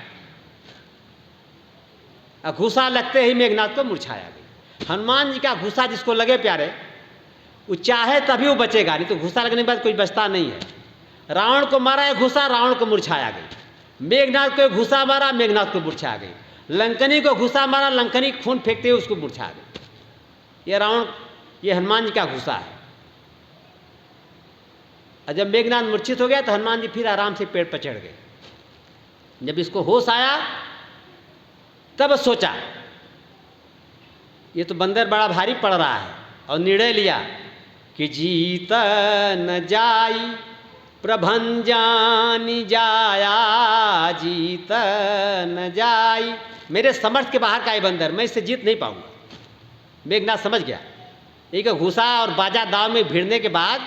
अब घूसा लगते ही मेघनाद को मूर्छाया गई। हनुमान जी का घूसा जिसको लगे प्यारे, वो चाहे तभी वो बचेगा, नहीं तो घूसा लगने के बाद कोई बचता नहीं है। रावण को मारा है घूसा, रावण को मूर्छाया गई। मेघनाद को घूसा मारा, मेघनाद को मूर्छा गई। लंकनी को घूसा मारा, लंकनी खून फेंकते हुए उसको मूर्छा गई। ये रावण, ये हनुमान जी का घूसा है। और जब मेघनाद मूर्छित हो गया तो हनुमान जी फिर आराम से पेड़ पर चढ़ गए। जब इसको होश आया तब सोचा ये तो बंदर बड़ा भारी पड़ रहा है, और निर्णय लिया कि जीत न जाई प्रभंजानी जाया, जीत न जाई, मेरे समर्थ के बाहर का ये बंदर, मैं इससे जीत नहीं पाऊंगा। मेघनाद समझ गया, एक घूसा और बाजा दाव में भिड़ने के बाद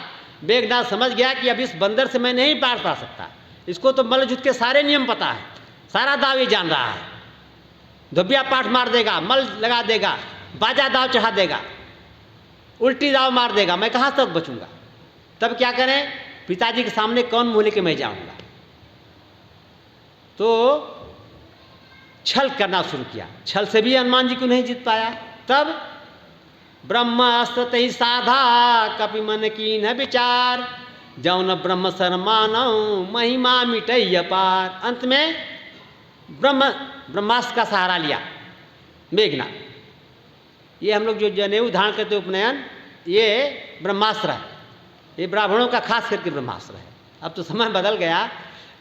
मेघनाद समझ गया कि अब इस बंदर से मैं नहीं पार पा सकता। इसको तो मल्लयुद्ध के सारे नियम पता है, सारा दाव ये जान रहा है। धोबिया पाठ मार देगा, मल लगा देगा, बाजा दाव चढ़ा देगा, उल्टी दाव मार देगा, मैं कहाँ तक बचूंगा। तब क्या करें, पिताजी के सामने कौन मुँह लेके मैं जाऊंगा। तो छल करना शुरू किया। छल से भी हनुमान जी को नहीं जीत पाया। तब ब्रह्मास्त्र तहि साधा कपि मन कीन्ह विचार, जौन ब्रह्म शर्मानौ महिमा मिटई अपार। अंत में ब्रह्मास्त्र का सहारा लिया मेघनाद। ये हम लोग जो जनेऊ धारण करते उपनयन, ये ब्रह्मास्त्र है। ये ब्राह्मणों का खास करके ब्रह्मास्त्र है। अब तो समय बदल गया।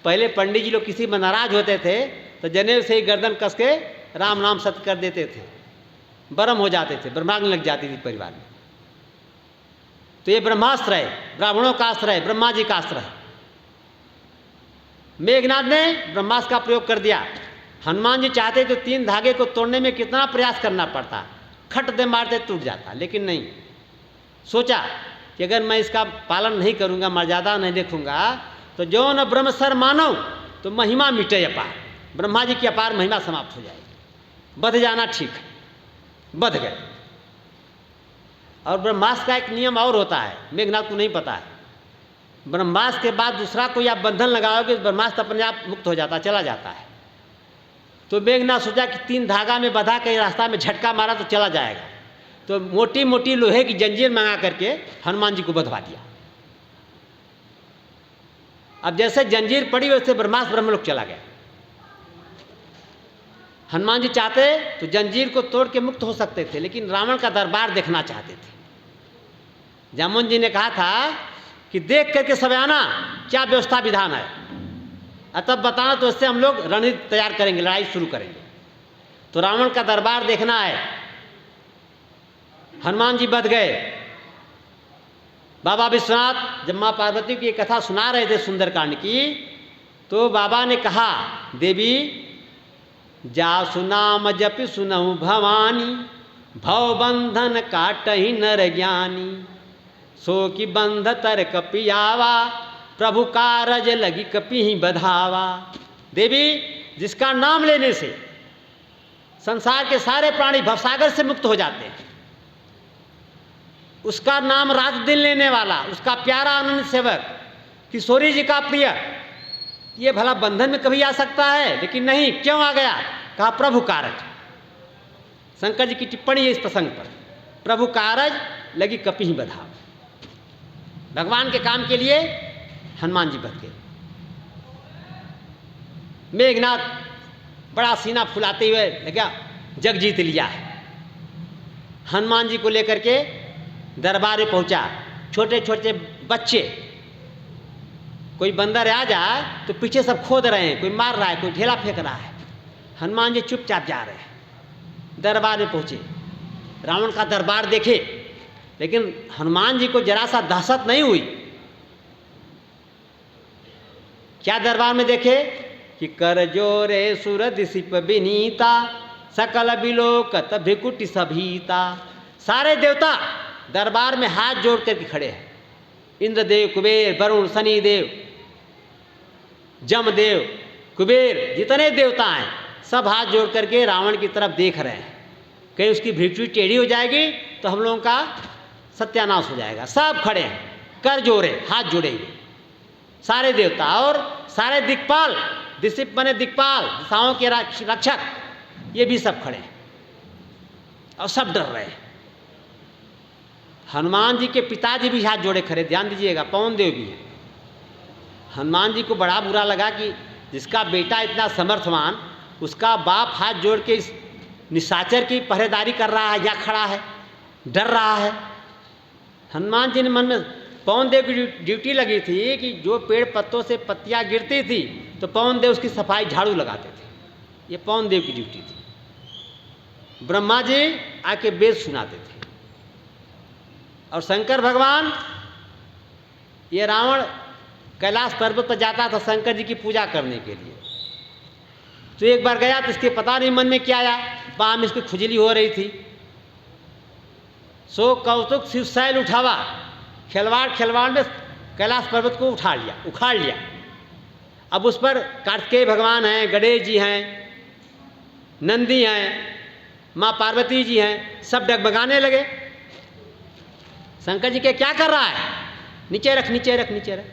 पहले पंडित जी लोग किसी में नाराज होते थे तो जनेऊ से ही गर्दन कस के राम नाम सत्य कर देते थे, बरम हो जाते थे, ब्रह्माग्नि लग जाती थी परिवार में। तो ये ब्रह्मास्त्र है, ब्राह्मणों का अस्त्र है, ब्रह्मा जी का अस्त्र है। मेघनाद ने ब्रह्मास्त्र का प्रयोग कर दिया। हनुमान जी चाहते तो 3 धागे को तोड़ने में कितना प्रयास करना पड़ता, खट दे मारते टूट जाता, लेकिन नहीं। सोचा कि अगर मैं इसका पालन नहीं करूंगा, मर्यादा नहीं देखूंगा, तो जो न ब्रह्म सर मानो तो महिमा मिटे अपार, ब्रह्मा जी की अपार महिमा समाप्त हो जाएगी। बध जाना ठीक है, बध गए। और ब्रह्मास्त्र का एक नियम और होता है, मेघनाद को नहीं पता है। ब्रह्मास्त्र के बाद दूसरा कोई आप बंधन लगाओगे, ब्रह्मास्त्र अपने आप मुक्त हो जाता, चला जाता है। तो मेघनाद सोचा कि 3 धागा में बधा के रास्ता में झटका मारा तो चला जाएगा। तो मोटी मोटी लोहे की जंजीर मंगा करके हनुमान जी को बंधवा दिया। अब जैसे जंजीर पड़ी वैसे ब्रह्मास्त्र ब्रह्मलोक चला गया। हनुमान जी चाहते तो जंजीर को तोड़ के मुक्त हो सकते थे, लेकिन रावण का दरबार देखना चाहते थे। जामुन जी ने कहा था कि देख करके सब आना क्या व्यवस्था विधान है, तब बताना, तो इससे हम लोग रणनीति तैयार करेंगे, लड़ाई शुरू करेंगे। तो रावण का दरबार देखना है। हनुमान जी बध गए। बाबा विश्वनाथ जब माँ पार्वती की कथा सुना रहे थे सुंदरकांड की, तो बाबा ने कहा, देवी जा सुनाम जपि सुनहु भवानी, भव बंधन काटहि नर ज्ञानी, सो कि बंध तर कपि आवा, प्रभु कारज लगी कपि ही बधावा। देवी, जिसका नाम लेने से संसार के सारे प्राणी भवसागर से मुक्त हो जाते हैं, उसका नाम रात दिन लेने वाला, उसका प्यारा आनंद सेवक, किशोरी जी का प्रिय, ये भला बंधन में कभी आ सकता है? लेकिन नहीं, क्यों आ गया? कहा प्रभु कारज। शंकर जी की टिप्पणी है इस प्रसंग पर, प्रभु कारज लगी कपि ही बधावा। भगवान के काम के लिए हनुमान जी बच गए। मेघनाद बड़ा सीना फुलाते हुए लगा, जग जीत लिया है। हनुमान जी को लेकर के दरबार में पहुंचा। छोटे छोटे बच्चे, कोई बंदर आ जाए तो पीछे सब खोद रहे हैं, कोई मार रहा है, कोई ढेला फेंक रहा है। हनुमान जी चुपचाप जा रहे हैं। दरबार में पहुंचे, रावण का दरबार देखे, लेकिन हनुमान जी को जरा सा दहशत नहीं हुई। क्या दरबार में देखे कि कर जोरे सुर दिसिप विनीता, सकल बिलोकत भिकुटि सभीता। सारे देवता दरबार में हाथ जोड़ करके खड़े हैं। इंद्रदेव, कुबेर, वरुण, शनिदेव, जमदेव, कुबेर, जितने देवता हैं सब हाथ जोड़ करके रावण की तरफ देख रहे हैं, कहीं उसकी भृगु टेढ़ी हो जाएगी तो हम लोगों का सत्यानाश हो जाएगा। सब खड़े हैं, कर जोड़े, हाथ जोड़े हुए सारे देवता और सारे दिक्पाल, दिसिप बने दिक्पाल, दिशाओं के रक्षक, ये भी सब खड़े हैं और सब डर रहे हैं। हनुमान जी के पिताजी भी हाथ जोड़े खड़े, ध्यान दीजिएगा, पवन देव भी है। हनुमान जी को बड़ा बुरा लगा कि जिसका बेटा इतना समर्थवान, उसका बाप हाथ जोड़ के इस निशाचर की पहरेदारी कर रहा है, या खड़ा है, डर रहा है। हनुमान जी ने मन में, पवन देव की ड्यूटी लगी थी कि जो पेड़ पत्तों से पत्तियां गिरती थी तो पवन देव उसकी सफाई झाड़ू लगाते थे, ये पवन देव की ड्यूटी थी। ब्रह्मा जी आके वेद सुनाते थे और शंकर भगवान, ये रावण कैलाश पर्वत पर जाता था शंकर जी की पूजा करने के लिए। तो एक बार गया तो इसके पता नहीं मन में क्या आया, बाम इसकी खुजली हो रही थी। सो कौतुक शिवशैल उठावा, खिलवाड़ में कैलाश पर्वत को उखाड़ लिया। अब उस पर कार्तिकेय भगवान हैं, गणेश जी हैं, नंदी हैं, माँ पार्वती जी हैं, सब डगमगाने लगे। शंकर जी के क्या कर रहा है, नीचे रख नीचे रख नीचे रख।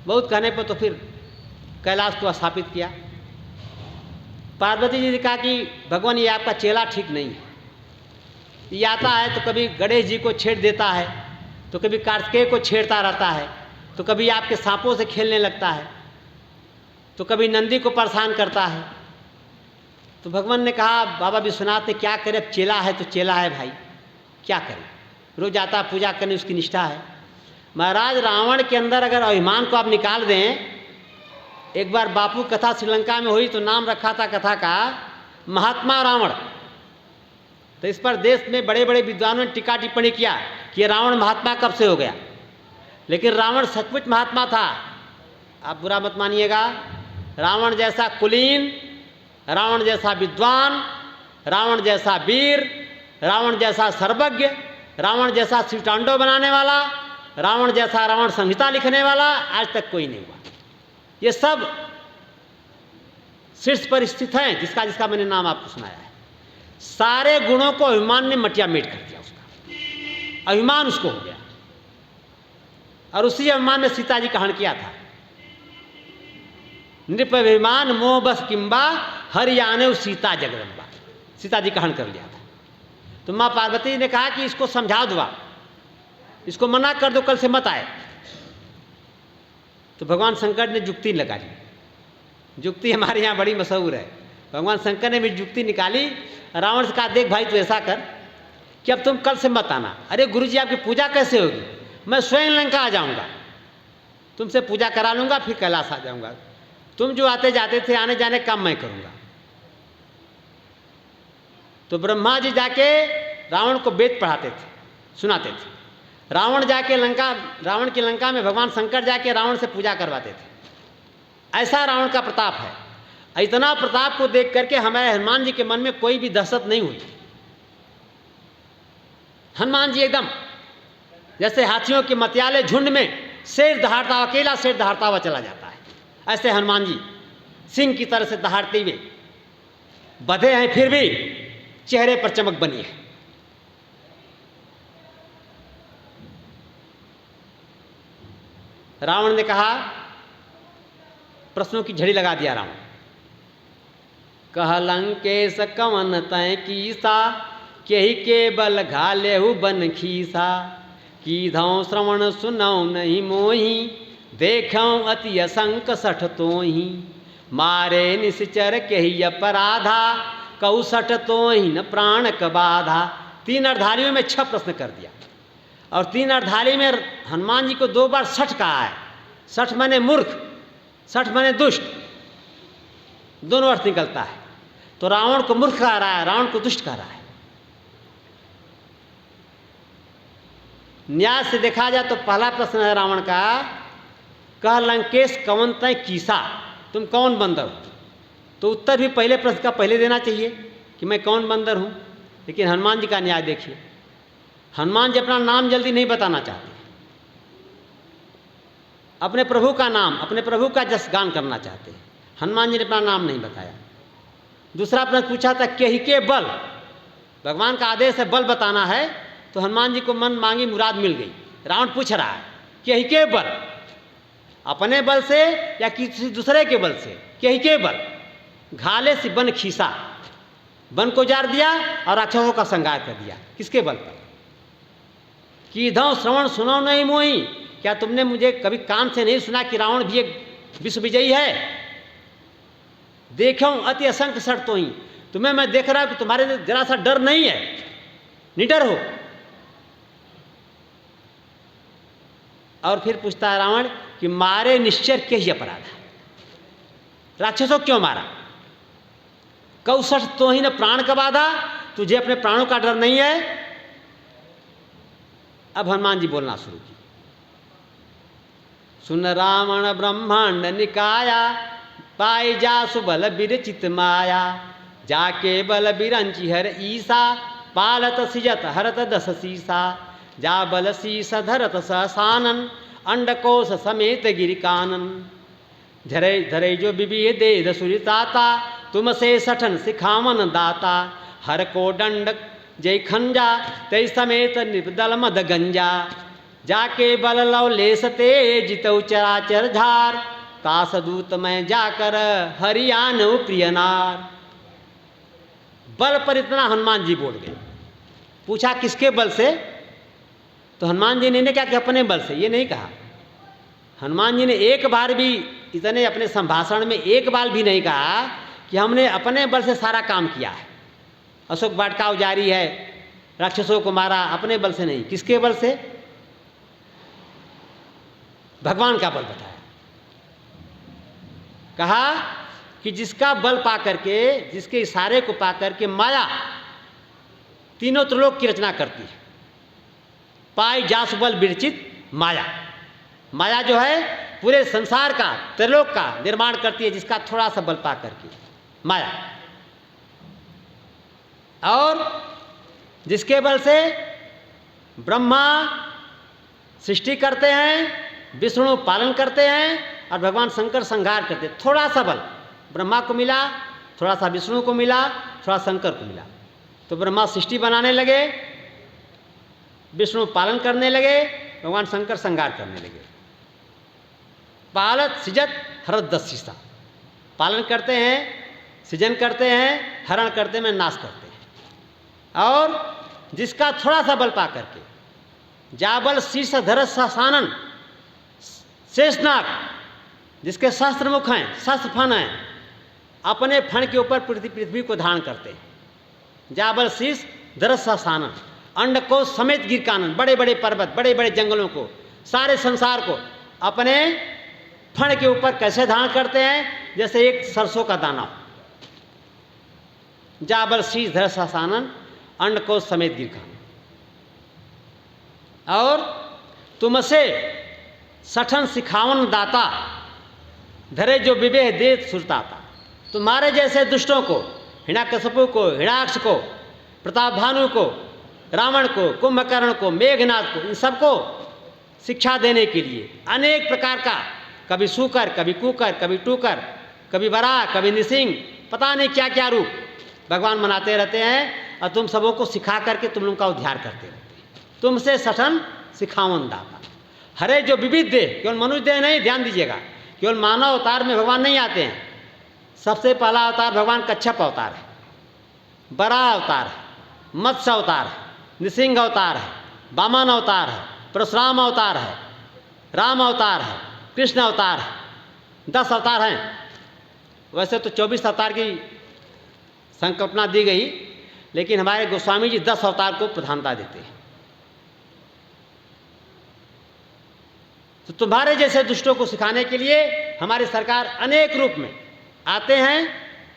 बहुत कहने पर तो फिर कैलाश को स्थापित किया। पार्वती जी ने कहा कि भगवान ये आपका चेला ठीक नहीं है, ये आता है तो कभी गणेश जी को छेड़ देता है, तो कभी कार्तिकेय को छेड़ता रहता है, तो कभी आपके सांपों से खेलने लगता है, तो कभी नंदी को परेशान करता है। तो भगवान ने कहा, बाबा विश्वनाथ ने, क्या करे, अब चेला है तो चेला है भाई, क्या करें, रोज आता पूजा करने, उसकी निष्ठा है। महाराज रावण के अंदर अगर अभिमान को आप निकाल दें, एक बार बापू कथा श्रीलंका में हुई तो नाम रखा था कथा का महात्मा रावण। तो इस पर देश में बड़े बड़े विद्वानों ने टीका टिप्पणी किया कि रावण महात्मा कब से हो गया, लेकिन रावण सचमुच महात्मा था। आप बुरा मत मानिएगा, रावण जैसा कुलीन, रावण जैसा विद्वान, रावण जैसा वीर, रावण जैसा सर्वज्ञ, रावण जैसा शिवतांडव बनाने वाला, रावण जैसा रावण संहिता लिखने वाला आज तक कोई नहीं हुआ। ये सब शीर्ष पर स्थित हैं, जिसका जिसका मैंने नाम आपको सुनाया है। सारे गुणों को अभिमान ने मटिया मेट कर दिया, उसका अभिमान उसको हो गया। और उसी अभिमान में सीता जी का हरण किया था। नृपाभिमान मोह बस किंबा हरियाणे सीता जगदम्बा, सीता जी का हरण कर लिया था। तो माँ पार्वती ने कहा कि इसको समझा दो, इसको मना कर दो, कल से मत आए। तो भगवान शंकर ने जुक्ति लगा ली। जुक्ति हमारे यहाँ बड़ी मशहूर है। भगवान शंकर ने भी जुक्ति निकाली। रावण से कहा, देख भाई तू ऐसा कर कि अब तुम कल से मत आना। अरे गुरुजी आपकी पूजा कैसे होगी, मैं स्वयं लंका आ जाऊंगा, तुमसे पूजा करा लूंगा, फिर कैलाश आ जाऊंगा। तुम जो आते जाते थे, आने जाने काम मैं करूंगा। तो ब्रह्मा जी जाके रावण को वेद पढ़ाते थे, सुनाते थे। रावण की लंका में भगवान शंकर जाके रावण से पूजा करवाते थे। ऐसा रावण का प्रताप है। इतना प्रताप को देख करके हमारे हनुमान जी के मन में कोई भी दहशत नहीं हुई। हनुमान जी एकदम जैसे हाथियों के मतियाले झुंड में शेर दहाड़ता, अकेला शेर दहाड़ता हुआ चला जाता है, ऐसे हनुमान जी सिंह की तरह से दहाड़ते हुए बधे हैं, फिर भी चेहरे पर चमक बनी है। रावण ने कहा, प्रश्नों की झड़ी लगा दिया रावण। कह लंकेश कवन तय कीसा, केहि के बल घालेहु बन खीसा। कीधौ श्रवण सुनौ नहीं मोही, देखौ अति असंक सठ तोही। मारे निश्चर केहि अपराधा, कहु सठ तोही न प्राण क बाधा। 3 अर्धालियों में 6 प्रश्न कर दिया। और 3 अर्धाली में हनुमान जी को 2 बार सठ कहा है। सठ माने मूर्ख, सठ माने दुष्ट, दोनों अर्थ निकलता है। तो रावण को मूर्ख कह रहा है, रावण को दुष्ट कह रहा है। न्याय से देखा जाए तो पहला प्रश्न है रावण का, कह लंकेश कवन तय कीसा, तुम कौन बंदर हो। तो उत्तर भी पहले प्रश्न का पहले देना चाहिए कि मैं कौन बंदर हूं। लेकिन हनुमान जी का न्याय देखिए, हनुमान जी अपना नाम जल्दी नहीं बताना चाहते, अपने प्रभु का नाम, अपने प्रभु का जस गान करना चाहते हैं। हनुमान जी ने अपना नाम नहीं बताया। दूसरा प्रश्न पूछा था कही के बल, भगवान का आदेश है बल बताना है, तो हनुमान जी को मन मांगी मुराद मिल गई। रावण पूछ रहा है कही के बल, अपने बल से या किसी दूसरे के बल से? कही के बल, घाले से बन खीसा, वन को जार दिया और राक्षसों का संहार कर दिया। किसके बल पर? कीधौ श्रवण सुनो नहीं मोही, क्या तुमने मुझे कभी कान से नहीं सुना कि रावण भी एक विश्व विजयी है? देखो अति असंख्य शर्तों ही, तुम्हें मैं देख रहा हूं कि तुम्हारे जरा सा डर नहीं है, निडर हो। और फिर पूछता है रावण कि मारे निश्चय के ही अपराध, राक्षसों क्यों मारा? कौशट तो ही न प्राण का बाधा, तुझे अपने प्राणों का डर नहीं है? अब हनुमान जी बोलना शुरू की। सुन रावण ब्रह्मांड निकाया, पाई जासु बल विरचित माया, जाके बल बिरंची हर ईसा, पालत सिजत हरत दस सीसा, जा बल शीस धरत सहसानन, अंडकोश समेत गिरिकानन, धरे धरे जो बिबी दे सुरिताता, तुमसे सठन सिखावन दाता, हर को दंड जय खंजा, तय समेत निर्दल मद गंजा, जाके बल लव लेसते जितौ चराचर झार, तास दूत में जाकर हरियाण प्रियनार। बल पर इतना हनुमान जी बोल गए। पूछा किसके बल से? तो हनुमान जी ने क्या कि अपने बल से, ये नहीं कहा। हनुमान जी ने एक बार भी इतने अपने संभाषण में एक बार भी नहीं कहा कि हमने अपने बल से सारा काम किया है, अशोक वाटिका उजारी है, राक्षसों को मारा, अपने बल से नहीं। किसके बल से? भगवान का बल बताया। कहा कि जिसका बल पा करके, जिसके इशारे को पा करके माया तीनों त्रिलोक की रचना करती है। पाई जासु बल विरचित माया, माया जो है पूरे संसार का, त्रिलोक का निर्माण करती है, जिसका थोड़ा सा बल पा करके माया। और जिसके बल से ब्रह्मा सृष्टि करते हैं, विष्णु पालन करते हैं और भगवान शंकर संहार करते हैं। थोड़ा सा बल ब्रह्मा को मिला, थोड़ा सा विष्णु को मिला, थोड़ा शंकर को मिला। तो ब्रह्मा सृष्टि बनाने लगे, विष्णु पालन करने लगे, भगवान शंकर संहार करने लगे। पालत सिजत हरत दस सीसा, पालन करते हैं, सृजन करते हैं, हरण करते हैं, नाश करते हैं। और जिसका थोड़ा सा बल पा करके, जाबल शीर्ष धरत सानन, शेषनाग, जिसके सहस्त्र मुख हैं, सहस्त्र फन हैं, अपने फण के ऊपर पृथ्वी को धारण करते हैं। जाबल शीर्ष धरत सानन, अंड को समेत गिरकानन, बड़े बड़े पर्वत, बड़े बड़े जंगलों को, सारे संसार को अपने फण के ऊपर कैसे धारण करते हैं? जैसे एक सरसों का दाना। जाबल शीर्ष धरत सानन, अंड को समेत गिरकानन। और तुमसे सठन सिखावन दाता, धरे जो विवेह दे सुरताता। तुम्हारे जैसे दुष्टों को, हिरण्यकशिपु को, हिरण्याक्ष को, प्रतापभानु को, रावण को, कुंभकर्ण को, मेघनाथ को, इन सबको शिक्षा देने के लिए अनेक प्रकार का, कभी सूकर, कभी कुकर, कभी टूकर, कभी बराह, कभी निसिंग, पता नहीं क्या क्या रूप भगवान बनाते रहते हैं। और तुम सबों को सिखा करके तुम लोगों का उद्धार करते रहते हैं। तुमसे सठन सिखावन दाता, हरे जो विविध देह, केवल मनुष्य देह नहीं, ध्यान दीजिएगा, केवल मानव अवतार में भगवान नहीं आते हैं। सबसे पहला अवतार भगवान कच्छप अवतार है, बराह अवतार है, मत्स्य अवतार है, नृसिंह अवतार है, वामन अवतार है, परशुराम अवतार है, राम अवतार है, कृष्ण अवतार है। 10 अवतार हैं। वैसे तो 24 अवतार की संकल्पना दी गई, लेकिन हमारे गोस्वामी जी 10 अवतार को प्रधानता देते हैं। तो तुम्हारे जैसे दुष्टों को सिखाने के लिए हमारी सरकार अनेक रूप में आते हैं,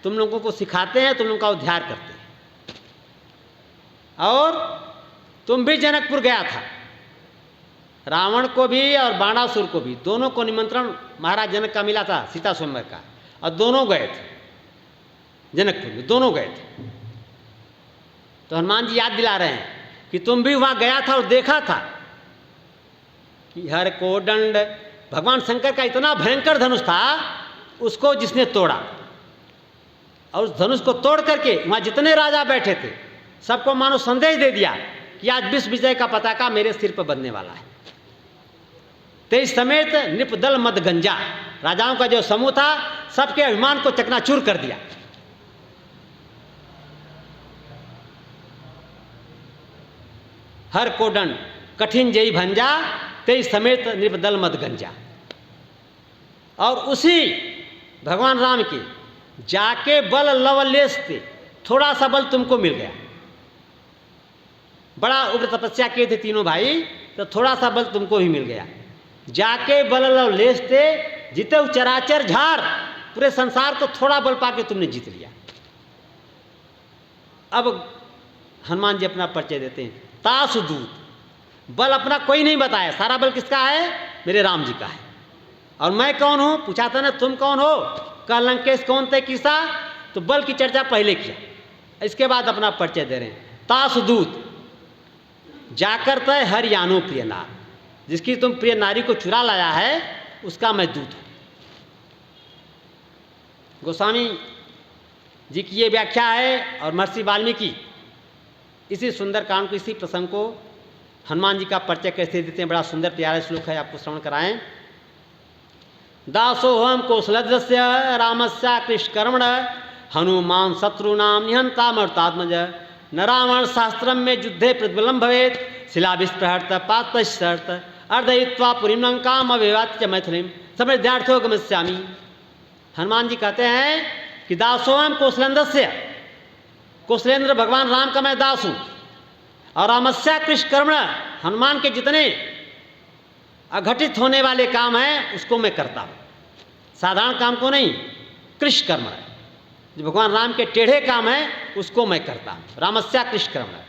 तुम लोगों को सिखाते हैं, तुम लोगों का उद्धार करते हैं। और तुम भी जनकपुर गया था, रावण को भी और बाणासुर को भी, दोनों को निमंत्रण महाराज जनक का मिला था, सीता स्वयंवर का, और दोनों गए थे जनकपुर में, दोनों गए थे। तो हनुमान जी याद दिला रहे हैं कि तुम भी वहां गया था और देखा था कि हर को दंड, भगवान शंकर का इतना भयंकर धनुष था, उसको जिसने तोड़ा, और उस धनुष को तोड़ करके वहाँ जितने राजा बैठे थे सबको मानो संदेश दे दिया कि आज विश्व विजय का पताका मेरे सिर पर बंधने वाला है। तेज समेत नृपदल मद गंजा, राजाओं का जो समूह था सबके अभिमान को चकनाचूर कर दिया। हर कोडन कठिन जयी भंजा, तेज समेत नृपदल मद गंजा। और उसी भगवान राम के जाके बल लवलेश थे, थोड़ा सा बल तुमको मिल गया। बड़ा उग्र तपस्या किए थे तीनों भाई, तो थोड़ा सा बल तुमको ही मिल गया। जाके बल लवलेश थे, जीते चराचर झार, पूरे संसार को थोड़ा बल पाके तुमने जीत लिया। अब हनुमान जी अपना परिचय देते हैं, तासु दूत। बल अपना कोई नहीं बताया, सारा बल किसका है? मेरे राम जी का है। और मैं कौन हूं? पूछा था ना तुम कौन हो? कल लंकेश कौन थे किसा? तो बल की चर्चा पहले किया, इसके बाद अपना परिचय दे रहे हैं। तासु दूत जाकर तय हर यानो प्रिय नार, जिसकी तुम प्रिय नारी को चुरा लाया है उसका मैं दूत हूं। गोस्वामी जी की ये व्याख्या है। और महर्षि वाल्मीकि इसी सुंदर कांड को, इसी प्रसंग को हनुमान जी का परिचय कैसे देते हैं, बड़ा सुंदर प्यारा श्लोक है, आपको श्रवण कराएं। दासोहम कौशलस्य रामस्य कृष्णकर्मण, हनुमान शत्रुनाम निहंता मर्तात्मज, न रावण शास्त्रम में युद्धे प्रतिबलम भवेत, शिलाभिस्प्रहर्त पातशर्त अर्धयित्वा पुरीं लंकाम अभिवाच्य मैथिलीं समृद्धार्थो गमिष्यामि। हनुमान जी कहते हैं कि दासोहम कौशलेन्द्रस्य, कौशलेंद्र भगवान राम का मैं दास हूँ। और रामस्या कृष्णकर्मण, हनुमान के जितने अघटित होने वाले काम हैं उसको मैं करता हूँ, साधारण काम को नहीं। कृष्णकर्मण, जो भगवान राम के टेढ़े काम हैं उसको मैं करता हूँ, रामस्या कृष्णकर्मण।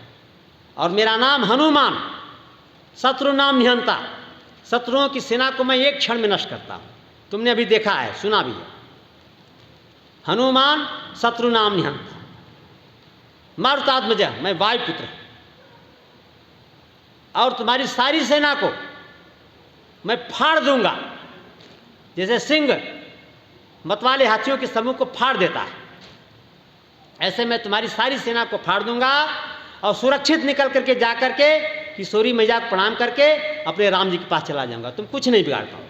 और मेरा नाम हनुमान, शत्रु नाम निहंता, शत्रुओं की सेना को मैं एक क्षण में नष्ट करता हूँ। तुमने अभी देखा है, सुना भी है। हनुमान शत्रु नाम निहंता, मारुतात्मज, मैं वायुपुत्र। और तुम्हारी सारी सेना को मैं फाड़ दूंगा, जैसे सिंह मतवाले हाथियों के समूह को फाड़ देता है, ऐसे मैं तुम्हारी सारी सेना को फाड़ दूंगा। और सुरक्षित निकल करके जा करके किशोरी मैया को प्रणाम करके अपने राम जी के पास चला जाऊंगा, तुम कुछ नहीं बिगाड़ पाओ।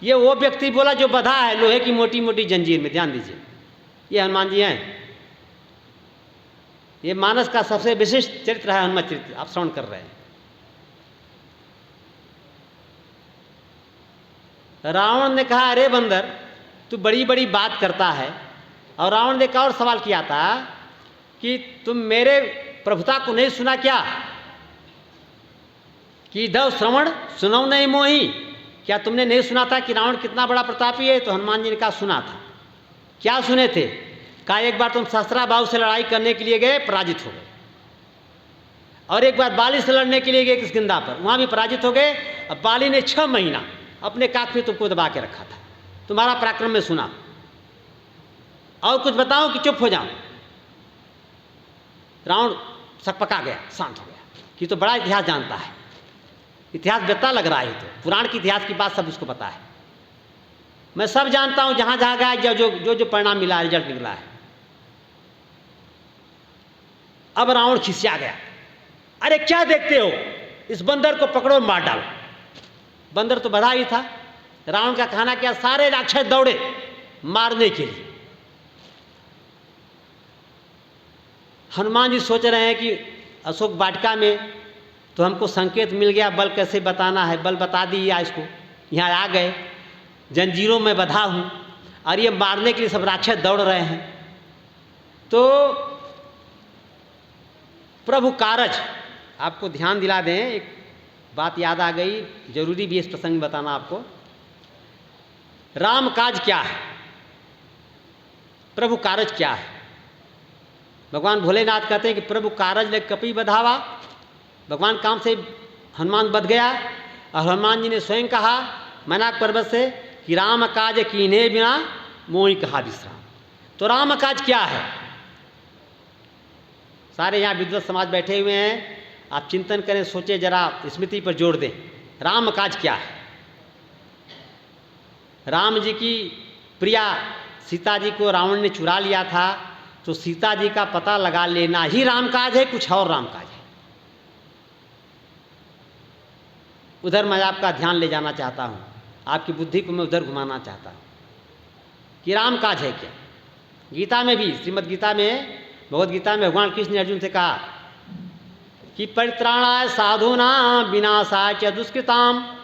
ये वो व्यक्ति बोला जो बधा है लोहे की मोटी मोटी जंजीर में। ध्यान दीजिए, ये हनुमान जी हैं। ये मानस का सबसे विशिष्ट चरित्र है हनुमान चरित्र, आप श्रवण कर रहे हैं। रावण ने कहा, अरे बंदर तू बड़ी बड़ी बात करता है। और रावण ने एक और सवाल किया था कि तुम मेरे प्रभुता को नहीं सुना क्या? कि दव श्रवण सुनौ नहीं मोही, क्या तुमने नहीं सुना था कि रावण कितना बड़ा प्रतापी है? तो हनुमान जी ने कहा, सुना था। क्या सुने थे? कहा, एक बार तुम सहस्त्राबाहु से लड़ाई करने के लिए गए, पराजित हो गए। और एक बार बाली से लड़ने के लिए गए किष्किंधा पर, वहाँ भी पराजित हो गए। अब बाली ने 6 महीना अपने काख में तुमको दबा के रखा था, तुम्हारा पराक्रम में सुना। और कुछ बताओ कि चुप हो जाऊं? रावण सकपका गया, शांत हो गया कि तो बड़ा इतिहास जानता है, इतिहास बेता लग रहा है। तो पुराण की इतिहास की बात सब उसको पता है। मैं सब जानता हूं, जहां जहां गया जो जो परिणाम मिला, रिजल्ट निकला है। अब रावण खिसिया गया, अरे क्या देखते हो, इस बंदर को पकड़ो मार डालो। बंदर तो बधा ही था। रावण का कहना क्या, सारे राक्षस दौड़े मारने के लिए। हनुमान जी सोच रहे हैं कि अशोक वाटिका में तो हमको संकेत मिल गया, बल कैसे बताना है, बल बता दिया इसको। यहाँ आ गए, जंजीरों में बधा हूँ और ये मारने के लिए सब राक्षस दौड़ रहे हैं। तो प्रभु कारज, आपको ध्यान दिला दें, एक बात याद आ गई, जरूरी भी इस प्रसंग में बताना आपको। राम काज क्या है, प्रभु कारज क्या है? भगवान भोलेनाथ कहते हैं कि प्रभु कारज ले कपि बधावा। भगवान काम से हनुमान बध गया और हनुमान जी ने स्वयं कहा मैनाक पर्वत से कि राम काज कीन्हे बिना मोहि कहा विश्राम। तो राम काज क्या है? सारे यहाँ विद्वत समाज बैठे हुए हैं, आप चिंतन करें, सोचे, जरा स्मृति पर जोड़ दें। राम काज क्या है? राम जी की प्रिया सीता जी को रावण ने चुरा लिया था, तो सीता जी का पता लगा लेना ही रामकाज है, कुछ और रामकाज है। उधर मैं आपका ध्यान ले जाना चाहता हूँ, आपकी बुद्धि को मैं उधर घुमाना चाहता हूँ कि रामकाज है क्या। गीता में भी, श्रीमद् गीता में, भगवद गीता में भगवान कृष्ण ने अर्जुन से कहा कि परित्राणाय साधूनां विनाशाय च दुष्कृताम,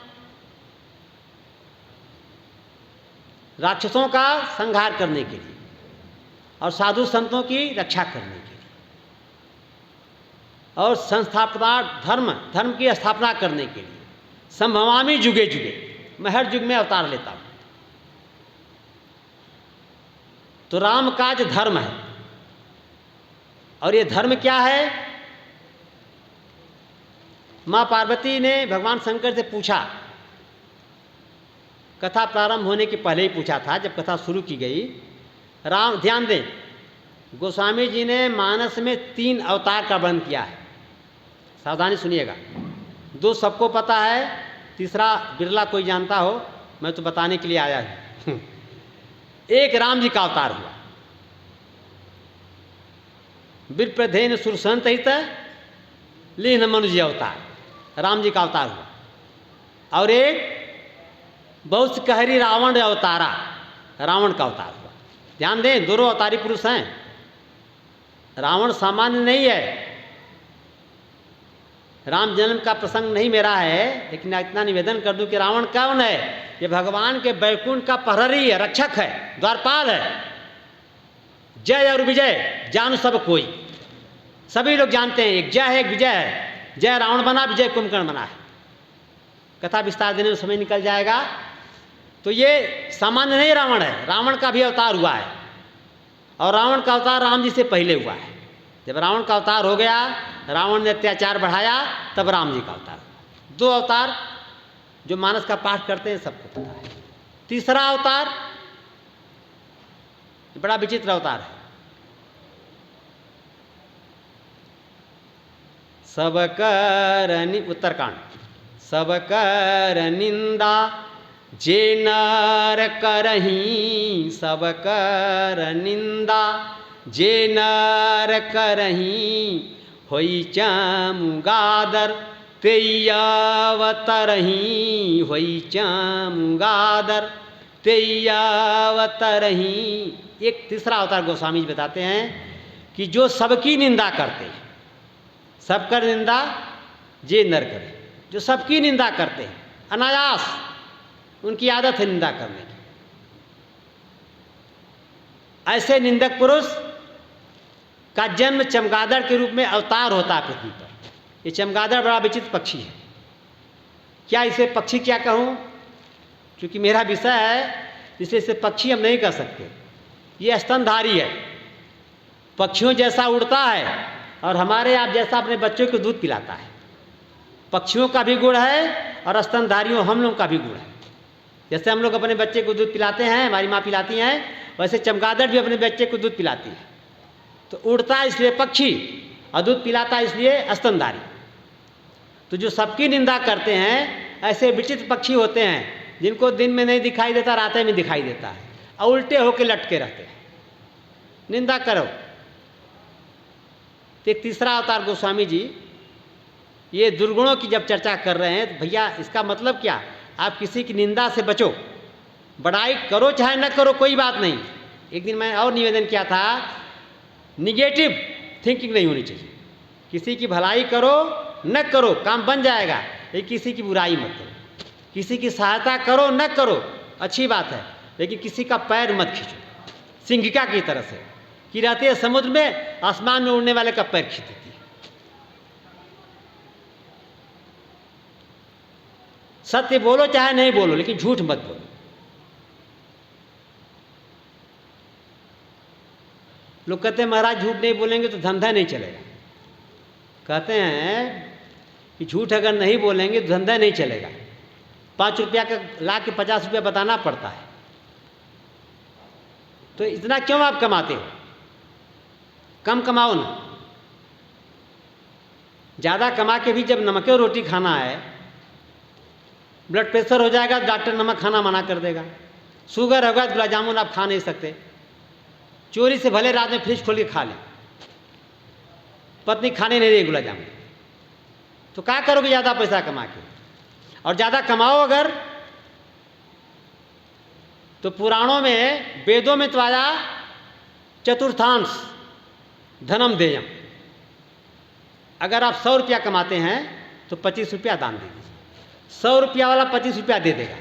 राक्षसों का संहार करने के लिए और साधु संतों की रक्षा करने के लिए और संस्थापना धर्म की स्थापना करने के लिए संभवामि जुगे जुगे, मैं हर युग में अवतार लेता हूं। तो राम काज धर्म है। और ये धर्म क्या है? मां पार्वती ने भगवान शंकर से पूछा, कथा प्रारंभ होने के पहले ही पूछा था, जब कथा शुरू की गई। राम, ध्यान दें, गोस्वामी जी ने मानस में 3 अवतार का वर्णन किया है। सावधानी सुनिएगा। 2 सबको पता है, तीसरा बिरला कोई जानता हो, मैं तो बताने के लिए आया हूं। एक राम जी का अवतार हुआ, विप्रधेन सुरसंत हित लीन मनुष्य अवतार, राम जी का अवतार हुआ। और एक बहुत कहरी रावण अवतारा, रावण का अवतार हुआ। ध्यान दें, दोनों अवतारी पुरुष हैं। रावण सामान्य नहीं है। राम जन्म का प्रसंग नहीं मेरा है, लेकिन इतना निवेदन कर दूं कि रावण कौन है? ये भगवान के बैकुंठ का प्रहरी है, रक्षक है, द्वारपाल है। जय और विजय जान सब कोई, सभी लोग जानते हैं, एक जय है, एक विजय है। जय रावण बना, विजय कुंभकर्ण बना है। कथा विस्तार देने में समय निकल जाएगा। तो ये सामान्य नहीं रावण है, रावण का भी अवतार हुआ है। और रावण का अवतार राम जी से पहले हुआ है। जब रावण का अवतार हो गया, रावण ने अत्याचार बढ़ाया, तब राम जी का अवतार हुआ। 2 अवतार जो मानस का पाठ करते हैं सबको पता है। तीसरा अवतार बड़ा विचित्र अवतार है। सब कर उत्तरकांड, सब कर निंदा जे नर करहीं, सब कर निंदा जे नर करहीं, होई चमुगादर तेयवतरहीं, होई चमुगादर तेयवतरहीं। एक तीसरा अवतार गोस्वामी जी बताते हैं कि जो सबकी निंदा करते हैं, सबकर निंदा जे नर करे, जो सबकी निंदा करते हैं अनायास, उनकी आदत है निंदा करने की। ऐसे निंदक पुरुष का जन्म चमगादड़ के रूप में अवतार होता है पृथ्वी पर। ये चमगादड़ बड़ा विचित्र पक्षी है। क्या इसे पक्षी क्या कहूँ? क्योंकि मेरा विषय है, इसलिए इसे पक्षी हम नहीं कह सकते। ये स्तनधारी है, पक्षियों जैसा उड़ता है और हमारे आप जैसा अपने बच्चों को दूध पिलाता है। पक्षियों का भी गुण है और स्तनधारियों हम लोगों का भी गुण है। जैसे हम लोग अपने बच्चे को दूध पिलाते हैं, हमारी माँ पिलाती हैं, वैसे चमगादड़ भी अपने बच्चे को दूध पिलाती है। तो उड़ता है इसलिए पक्षी और दूध पिलाता है इसलिए स्तनधारी। तो जो सबकी निंदा करते हैं, ऐसे विचित्र पक्षी होते हैं जिनको दिन में नहीं दिखाई देता, रात में दिखाई देता है और उल्टे होकर लटके रहते हैं। निंदा करो। तो एक तीसरा अवतार गोस्वामी जी ये दुर्गुणों की जब चर्चा कर रहे हैं, तो भैया इसका मतलब क्या? आप किसी की निंदा से बचो, बड़ाई करो चाहे न करो, कोई बात नहीं। एक दिन मैं और निवेदन किया था, निगेटिव थिंकिंग नहीं होनी चाहिए। किसी की भलाई करो न करो, काम बन जाएगा, लेकिन किसी की बुराई मत करो। किसी की सहायता करो न करो, अच्छी बात है, लेकिन किसी का पैर मत खींचो। सिंहिका की तरह से कि रहती है समुद्र में, आसमान में उड़ने वाले का पैर खींच देती है। सत्य बोलो चाहे नहीं बोलो, लेकिन झूठ मत बोलो। लोग कहते हैं महाराज झूठ नहीं बोलेंगे तो धंधा नहीं चलेगा। कहते हैं कि झूठ अगर नहीं बोलेंगे तो धंधा नहीं चलेगा। 5 रुपया का ला के 50 रुपया बताना पड़ता है। तो इतना क्यों आप कमाते हो? कम कमाओ ना। ज़्यादा कमा के भी जब नमक रोटी खाना है, ब्लड प्रेशर हो जाएगा, डॉक्टर नमक खाना मना कर देगा। शुगर होगा तो गुलाब जामुन आप खा नहीं सकते, चोरी से भले रात में फ्रिज खोल के खा लें, पत्नी खाने नहीं देगी गुलाब जामुन, तो क्या करोगे ज़्यादा पैसा कमा के? और ज़्यादा कमाओ अगर, तो पुराणों में, वेदों में तो आया चतुर्थांश धनम देयम। अगर आप 100 रुपया कमाते हैं तो 25 रुपया दान दे दीजिए। 100 रुपया वाला 25 रुपया दे देगा,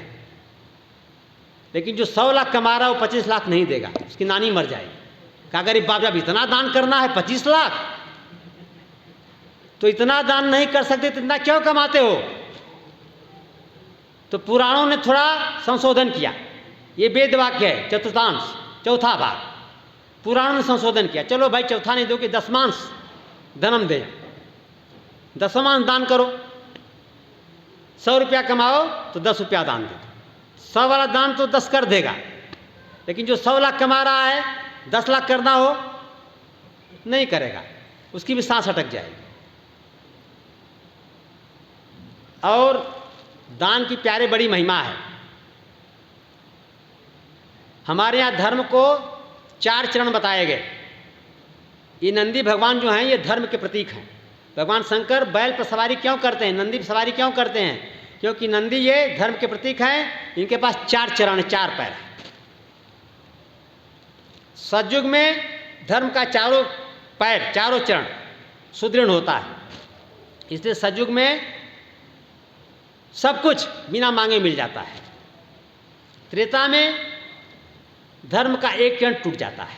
लेकिन जो 100 लाख कमा रहा है वो 25 लाख नहीं देगा, उसकी नानी मर जाएगी। कहा गरीब बाप, जब इतना दान करना है 25 लाख, तो इतना दान नहीं कर सकते तो इतना क्यों कमाते हो? तो पुराणों ने थोड़ा संशोधन किया, ये वेद वाक्य है, चतुर्थांश चौथा भाग, पुराणों ने संशोधन किया। चलो भाई चौथा नहीं दो कि दशमांश धनम दे, दशमांश दान करो। 100 रुपया कमाओ तो 10 रुपया दान दे, 100 वाला दान तो 10 कर देगा, लेकिन जो 100 लाख कमा रहा है 10 लाख करना हो नहीं करेगा, उसकी भी सांस अटक जाएगी। और दान की प्यारे बड़ी महिमा है। हमारे यहाँ धर्म को 4 चरण बताए गए। ये नंदी भगवान जो हैं ये धर्म के प्रतीक हैं। भगवान शंकर बैल पर सवारी क्यों करते हैं, नंदी पर सवारी क्यों करते हैं? क्योंकि नंदी ये धर्म के प्रतीक हैं, इनके पास 4 चरण, 4 पैर हैं। सतयुग में धर्म का चारों पैर, चारों चरण सुदृढ़ होता है, इसलिए सतयुग में सब कुछ बिना मांगे मिल जाता है। त्रेता में धर्म का 1 चरण टूट जाता है,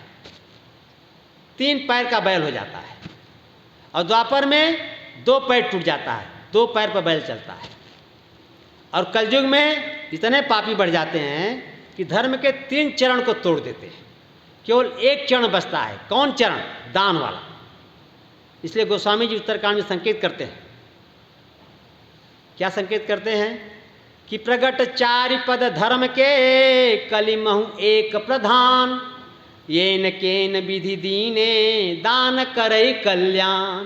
3 पैर का बैल हो जाता है, और द्वापर में 2 पैर टूट जाता है, 2 पैर पर बैल चलता है। और कलयुग में इतने पापी बढ़ जाते हैं कि धर्म के 3 चरण को तोड़ देते हैं, केवल 1 चरण बचता है। कौन चरण? दान वाला। इसलिए गोस्वामी जी उत्तरकांड में संकेत करते हैं। क्या संकेत करते हैं? कि प्रगट 4 पद धर्म के, कलिमहु एक प्रधान, येन केन विधि दीने दान करे कल्याण।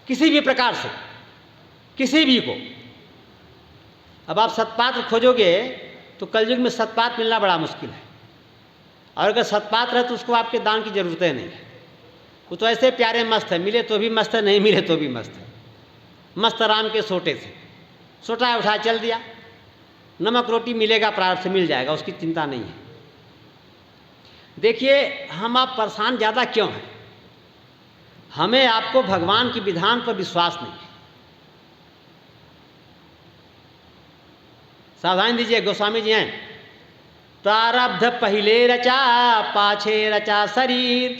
किसी भी प्रकार से, किसी भी को। अब आप सत्पात्र खोजोगे तो कलयुग में सत्पात्र मिलना बड़ा मुश्किल है, और अगर सत्पात्र है तो उसको आपके दान की जरूरत नहीं है। वो तो ऐसे प्यारे मस्त है, मिले तो भी मस्त है, नहीं मिले तो भी मस्त है। मस्त राम के सोटे से, सोटा उठा चल दिया। नमक रोटी मिलेगा, प्रारब्ध से मिल जाएगा, उसकी चिंता नहीं है। देखिए हम आप परेशान ज़्यादा क्यों हैं? हमें आपको भगवान के विधान पर विश्वास नहीं है। सावधान दीजिए, गोस्वामी जी हैं, प्रारब्ध पहले रचा पाछे रचा शरीर,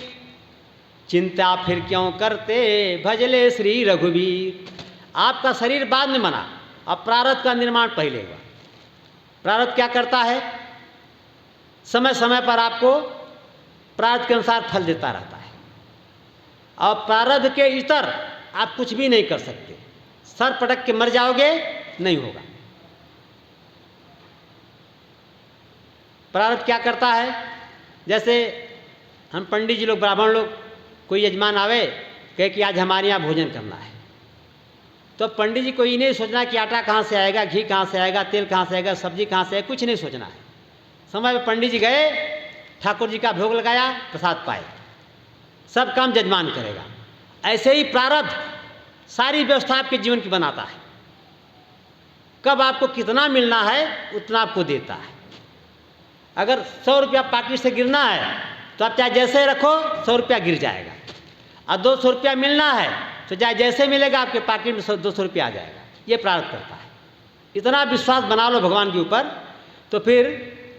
चिंता फिर क्यों करते भजले श्री रघुवीर। आपका शरीर बाद में बना, अब प्रारब्ध का निर्माण पहले हुआ। प्रारब्ध क्या करता है? समय समय पर आपको प्रारब्ध के अनुसार फल देता रहता है, और प्रारब्ध के इतर आप कुछ भी नहीं कर सकते। सर पटक के मर जाओगे, नहीं होगा। प्रारब्ध क्या करता है? जैसे हम पंडित जी लोग, ब्राह्मण लोग, कोई यजमान आवे कहे कि आज हमारे यहाँ भोजन करना है, तो पंडित जी को ये नहीं सोचना कि आटा कहाँ से आएगा, घी कहाँ से आएगा, तेल कहाँ से आएगा, सब्जी कहाँ से आएगा, कुछ नहीं सोचना है। समय में पंडित जी गए, ठाकुर जी का भोग लगाया, प्रसाद पाए, सब काम जजमान करेगा। ऐसे ही प्रारब्ध सारी व्यवस्था आपके जीवन की बनाता है। कब आपको कितना मिलना है उतना आपको देता है। अगर 100 रुपया पॉकेट से गिरना है तो आप चाहे जैसे रखो 100 रुपया गिर जाएगा, और 200 रुपया मिलना है तो चाहे जैसे मिलेगा आपके पॉकेट में 200 रुपया आ जाएगा। ये प्रारब्ध करता है। इतना विश्वास बना लो भगवान के ऊपर, तो फिर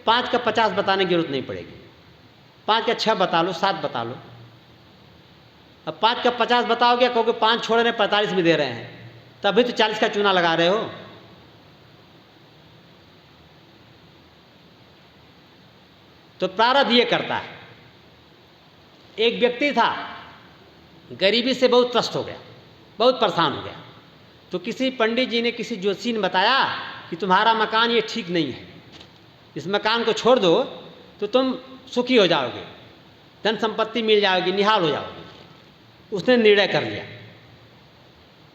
5 का 50 बताने की जरूरत नहीं पड़ेगी। 5 का 6 बता लो, 7 बता लो। अब 5 का 50 बताओगे, कहोगे 5 छोड़ रहे हैं 45 में दे रहे हैं, तभी तो 40 का चूना लगा रहे हो। तो प्रारब्ध ये करता है। एक व्यक्ति था, गरीबी से बहुत त्रस्त हो गया, बहुत परेशान हो गया। तो किसी पंडित जी ने, किसी ज्योतिषी ने बताया कि तुम्हारा मकान ये ठीक नहीं है, इस मकान को छोड़ दो तो तुम सुखी हो जाओगे, धन संपत्ति मिल जाएगी, निहाल हो जाओगे। उसने निर्णय कर लिया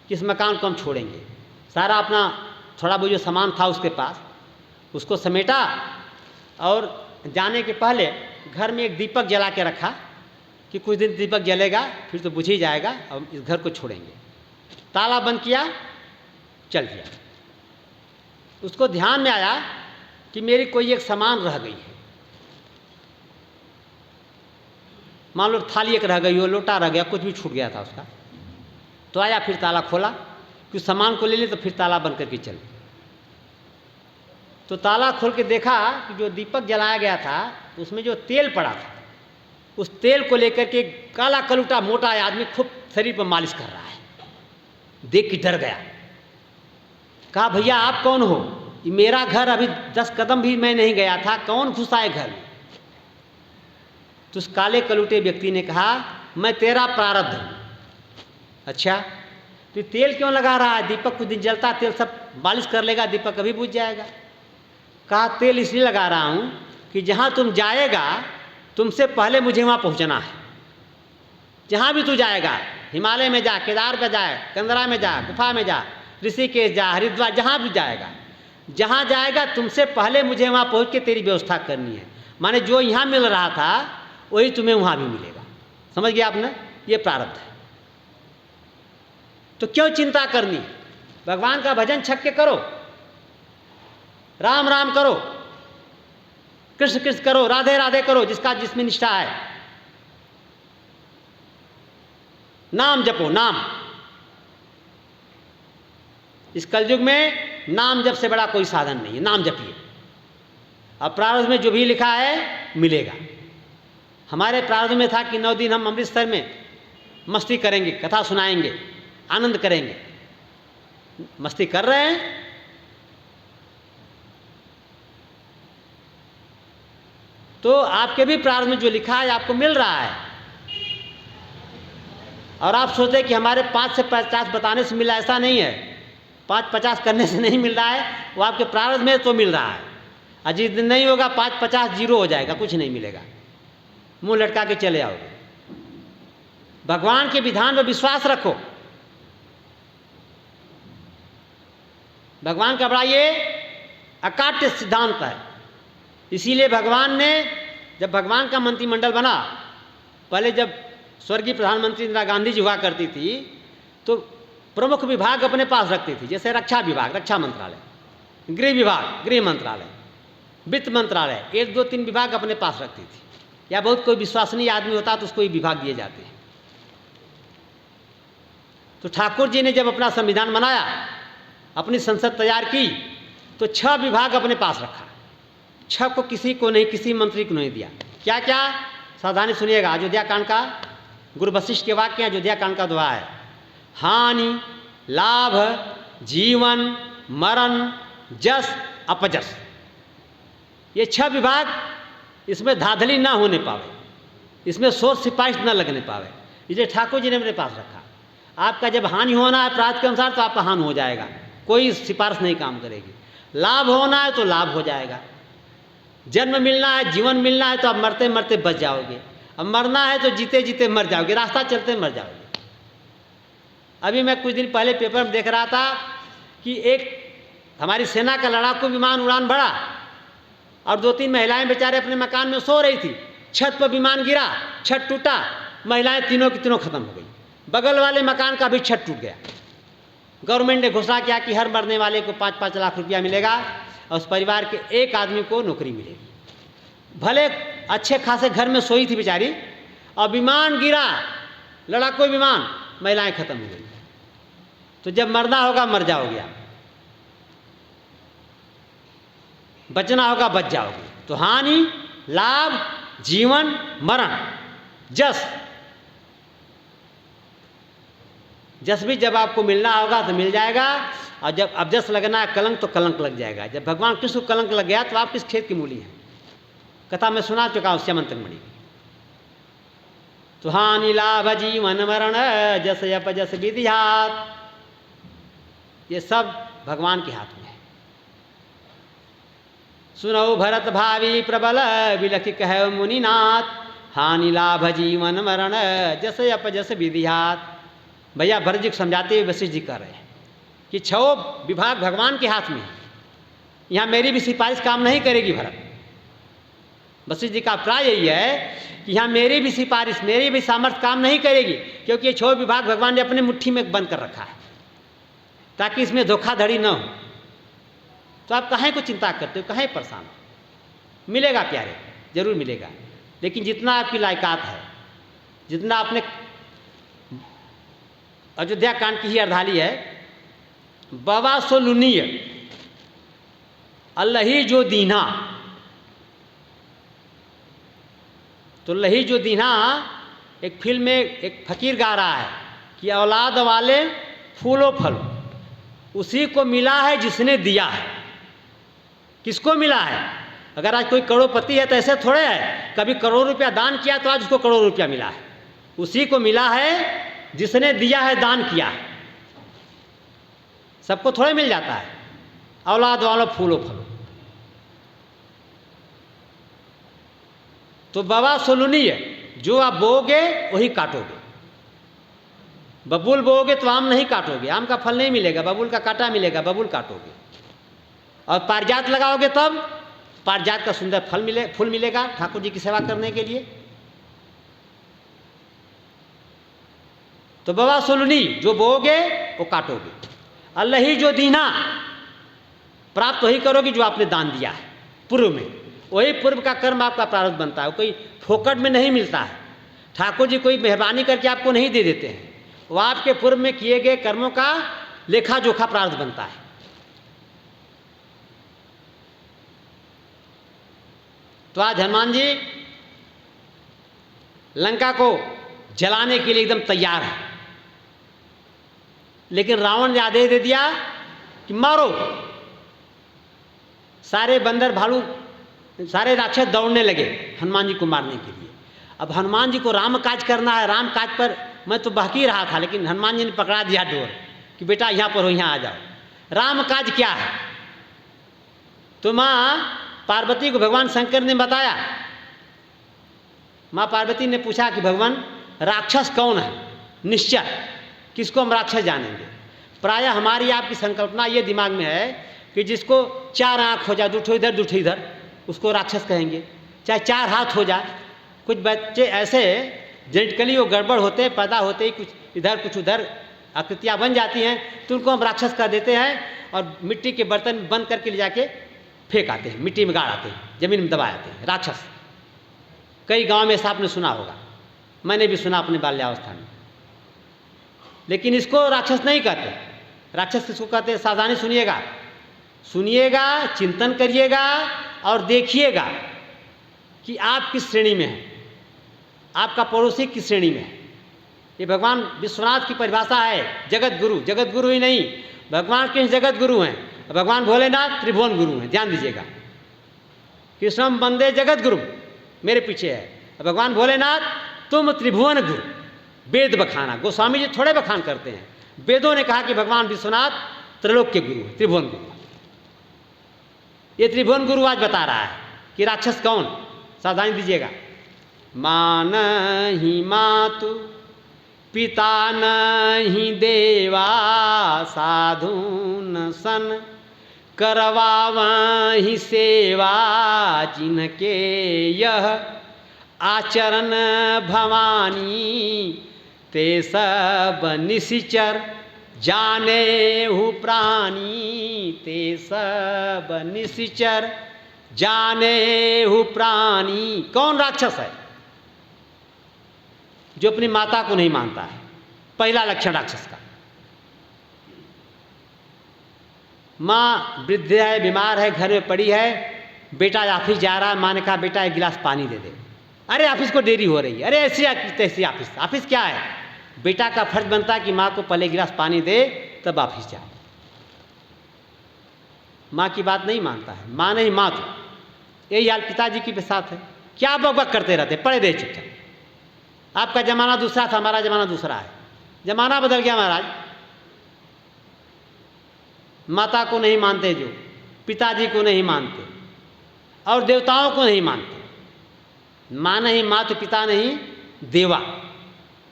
कि इस मकान को हम छोड़ेंगे। सारा अपना थोड़ा बहुत जो सामान था उसके पास, उसको समेटा और जाने के पहले घर में एक दीपक जला के रखा कि कुछ दिन दीपक जलेगा, फिर तो बुझ ही जाएगा, अब इस घर को छोड़ेंगे। ताला बंद किया, चल दिया। उसको ध्यान में आया कि मेरी कोई एक सामान रह गई है, मान लो थाली एक रह गई हो, लोटा रह गया, कुछ भी छूट गया था उसका। तो आया, फिर ताला खोला, कि सामान को ले ले, तो फिर ताला बंद करके चले। तो ताला खोल के देखा कि जो दीपक जलाया गया था उसमें जो तेल पड़ा था, उस तेल को लेकर के काला कलूटा मोटा आदमी खूब शरीर पर मालिश कर रहा है। देख के डर गया, कहा भैया आप कौन हो? ये मेरा घर, अभी 10 कदम भी मैं नहीं गया था, कौन घुसा है घर में? तो उस काले कलूटे व्यक्ति ने कहा मैं तेरा प्रारब्ध हूं। अच्छा, तो तेल क्यों लगा रहा है? दीपक कुछ दिन जलता, तेल सब मालिश कर लेगा, दीपक कभी बुझ जाएगा। कहा तेल इसलिए लगा रहा हूं कि जहां तुम जाएगा तुमसे पहले मुझे वहां पहुंचना है। जहां भी तू जाएगा, हिमालय में जा, केदार पे जा, कंदरा में जा, गुफा में जा, ऋषिकेश जा, हरिद्वार, जहां भी जाएगा, जहां जाएगा तुमसे पहले मुझे वहां पहुंच के तेरी व्यवस्था करनी है। माने जो यहां मिल रहा था वही तुम्हें वहां भी मिलेगा। समझ गया आपने? ये प्रारब्ध है। तो क्यों चिंता करनी? भगवान का भजन छक के करो, राम राम करो, कृष्ण कृष्ण करो, राधे राधे करो, जिसका जिसमें निष्ठा है। नाम जपो, नाम। इस कलयुग में नाम जप से बड़ा कोई साधन नहीं है, नाम जपिए। अब प्रारब्ध में जो भी लिखा है मिलेगा। हमारे प्रारब्ध में था कि 9 दिन हम अमृतसर में मस्ती करेंगे, कथा सुनाएंगे, आनंद करेंगे। मस्ती कर रहे हैं। तो आपके भी प्रारब्ध में जो लिखा है आपको मिल रहा है। और आप सोचते कि हमारे 5 से 50 बताने से मिला, ऐसा नहीं है। 5-50 करने से नहीं मिल रहा है, वो आपके प्रारब्ध में तो मिल रहा है। और जिस दिन नहीं होगा 5-50 जीरो हो जाएगा, कुछ नहीं मिलेगा, मुंह लटका के चले आओगे। भगवान के विधान पर विश्वास रखो। भगवान का बड़ा ये अकाट्य सिद्धांत है। इसीलिए भगवान ने, जब भगवान का मंत्रिमंडल बना, पहले जब स्वर्गीय प्रधानमंत्री इंदिरा गांधी जी हुआ करती थी तो प्रमुख विभाग अपने पास रखती थी, जैसे रक्षा विभाग, रक्षा मंत्रालय, गृह विभाग, गृह मंत्रालय, वित्त मंत्रालय, 1, 2, 3 विभाग अपने पास रखती थी। या बहुत कोई विश्वसनीय आदमी होता तो उसको ये विभाग दिए जाते हैं। तो ठाकुर जी ने जब अपना संविधान बनाया, अपनी संसद तैयार की, तो 6 विभाग अपने पास रखा। 6 को किसी को नहीं, किसी मंत्री को नहीं दिया। क्या क्या? सावधानी सुनिएगा। अयोध्या कांड का, गुरु वशिष्ठ के वाक्य अयोध्या कांड का दोहा है। हानि, लाभ, जीवन, मरण, जस, अपजस, ये 6 विभाग, इसमें धांधली ना होने पावे, इसमें सोच सिपाही न लगने पावे, इसे ठाकुर जी ने अपने पास रखा। आपका जब हानि होना है प्रारब्ध के अनुसार तो आपका हानि हो जाएगा, कोई सिफारिश नहीं काम करेगी। लाभ होना है तो लाभ हो जाएगा। जन्म मिलना है, जीवन मिलना है तो आप मरते मरते बच जाओगे। अब मरना है तो जीते जीते मर जाओगे, रास्ता चलते मर जाओगे। अभी मैं कुछ दिन पहले पेपर में देख रहा था कि एक हमारी सेना का लड़ाकू विमान उड़ान भरा और 2-3 महिलाएं बेचारे अपने मकान में सो रही थी। छत पर विमान गिरा, छत टूटा, महिलाएं तीनों की तीनों खत्म हो गई। बगल वाले मकान का भी छत टूट गया। गवर्नमेंट ने घोषणा किया कि हर मरने वाले को 5-5 लाख रुपया मिलेगा और उस परिवार के एक आदमी को नौकरी मिलेगी। भले अच्छे खासे घर में सोई थी बेचारी, और विमान गिरा, लड़ाकू विमान, महिलाएं खत्म हो गई। तो जब मरना होगा मर जाओगे आप, बचना होगा बच जाओगे। तो हानि, लाभ, जीवन, मरण, जस, जस भी जब आपको मिलना होगा तो मिल जाएगा। और जब अबजस लगना है, कलंक, तो कलंक लग जाएगा। जब भगवान कृष्ण को कलंक लग गया तो आप किस खेत की मूली हैं? कथा में सुना चुका हूं श्यामंतक मणि। तो हानि, लाभ, जीवन, मरण, जस अपजस विधिहात, ये सब भगवान के हाथ में है। सुनो भरत भावी प्रबल, विलखि कह मुनिनाथ, हानि, लाभ, जीवन, मरण, जस अपजस विधिहात। भैया भरत जी को समझाते हुए वशिष्ठ जी कह रहे हैं कि 6 विभाग भगवान के हाथ में है। यहाँ मेरी भी सिफारिश काम नहीं करेगी भरत। वशिष्ठ जी का अभिप्राय यही है कि यहाँ मेरी भी सिफारिश, मेरी भी सामर्थ्य काम नहीं करेगी, क्योंकि ये 6 विभाग भगवान ने अपनी मुट्ठी में बंद कर रखा है ताकि इसमें धोखाधड़ी न हो। तो आप काहे को चिंता करते हो, काहे परेशान हो? मिलेगा प्यारे, जरूर मिलेगा, लेकिन जितना आपकी लायकात है, जितना आपने अयोध्या कांड की ही अर्धाली है, बाबा सोलुनीय अल्लाही जो दीना, तो लही जो दीना एक फिल्म में एक फकीर गा रहा है कि औलाद वाले फूलो फलो, उसी को मिला है जिसने दिया है। किसको मिला है? अगर आज कोई करोड़पति है तो ऐसे थोड़े है, कभी करोड़ रुपया दान किया तो आज उसको करोड़ रुपया मिला है। उसी को मिला है जिसने दिया है, दान किया है। सबको थोड़े मिल जाता है। औलाद वालों फूलो फलो। तो बाबा सोलुनीय, जो आप बोओगे वही काटोगे। बबूल बोओगे तो आम नहीं काटोगे, आम का फल नहीं मिलेगा, बबूल का कांटा मिलेगा, बबूल काटोगे। और पारिजात लगाओगे तब पारिजात का सुंदर फूल मिलेगा ठाकुर जी की सेवा करने के लिए। तो बाबा सोलुनी, जो बोओगे वो काटोगे। अल्लाह ही जो दीना, प्राप्त वही करोगे जो आपने दान दिया है पूर्व में। वही पूर्व का कर्म आपका प्रारब्ध बनता है, कोई फोकट में नहीं मिलता है। ठाकुर जी कोई मेहरबानी करके आपको नहीं दे देते हैं, वो आपके पूर्व में किए गए कर्मों का लेखा जोखा प्रारब्ध बनता है। तो आज हनुमान जी लंका को जलाने के लिए एकदम तैयार है, लेकिन रावण ने आदेश दे दिया कि मारो। सारे बंदर भालू, सारे राक्षस दौड़ने लगे हनुमान जी को मारने के लिए। अब हनुमान जी को राम काज करना है, राम काज पर मैं तो बहकी रहा था, लेकिन हनुमान जी ने पकड़ा दिया डोर कि बेटा यहाँ पर हो, यहाँ आ जाओ। राम काज क्या है? तो माँ पार्वती को भगवान शंकर ने बताया। माँ पार्वती ने पूछा कि भगवान राक्षस कौन है? निश्चय किसको हम राक्षस जानेंगे? प्रायः हमारी आपकी संकल्पना ये दिमाग में है कि जिसको 4 आँख हो जाए, दूठो इधर दूठो इधर, उसको राक्षस कहेंगे। चाहे 4 हाथ हो जाए। कुछ बच्चे ऐसे जेनेटिकली वो गड़बड़ होते हैं, पैदा होते ही कुछ इधर कुछ उधर आकृतियाँ बन जाती हैं, तो उनको हम राक्षस कह देते हैं और मिट्टी के बर्तन बंद करके ले जाके फेंक आते हैं, मिट्टी में गाड़ आते हैं, जमीन में दबा आते हैं। राक्षस कई गांव में ऐसा आपने सुना होगा, मैंने भी सुना अपने बाल्यावस्था में। लेकिन इसको राक्षस नहीं कहते। राक्षस किसको कहते हैं? सावधानी सुनिएगा, सुनिएगा, चिंतन करिएगा और देखिएगा कि आप किस श्रेणी में हैं, आपका पड़ोसी किस श्रेणी में है। ये भगवान विश्वनाथ की परिभाषा है, जगत गुरु। जगत गुरु ही नहीं, भगवान के जगत गुरु हैं। भगवान भोलेनाथ त्रिभुवन गुरु हैं, ध्यान दीजिएगा। कृष्णम वंदे जगत गुरु मेरे पीछे है। भगवान भोलेनाथ तुम त्रिभुवन गुरु। वेद बखाना, गोस्वामी जी थोड़े बखान करते हैं। वेदों ने कहा कि भगवान विश्वनाथ त्रिलोक के गुरु हैं, त्रिभुवन गुरु। ये त्रिभुवन गुरु आज बता रहा है कि राक्षस कौन। सावधानी दीजिएगा। मां नहीं मातु पिता नहीं देवा, साधु न सन करवावहि सेवा, जिनके यह आचरण भवानी, ते सब निशिचर जाने हु प्राणी, ते सब निशिचर जाने हु प्राणी। कौन राक्षस है? जो अपनी माता को नहीं मानता है, पहला लक्षण राक्षस का। माँ वृद्ध है, बीमार है, घर में पड़ी है, बेटा ऑफिस जा रहा है, माँ ने कहा बेटा 1 गिलास पानी दे दे। अरे ऑफिस को देरी हो रही है, अरे ऐसी तैसी ऑफिस। ऑफिस क्या है? बेटा का फर्ज बनता है कि माँ को पहले 1 गिलास पानी दे तब ऑफिस जाए। माँ की बात नहीं मानता है, माँ नहीं माँ तो। यही हाल पिताजी के साथ है। क्या बकबक करते रहते, पढ़े दे चुपचाप। आपका जमाना दूसरा था, हमारा जमाना दूसरा है। जमाना बदल गया महाराज। माता को नहीं मानते, जो पिताजी को नहीं मानते और देवताओं को नहीं मानते। माँ नहीं मातु, पिता नहीं देवा।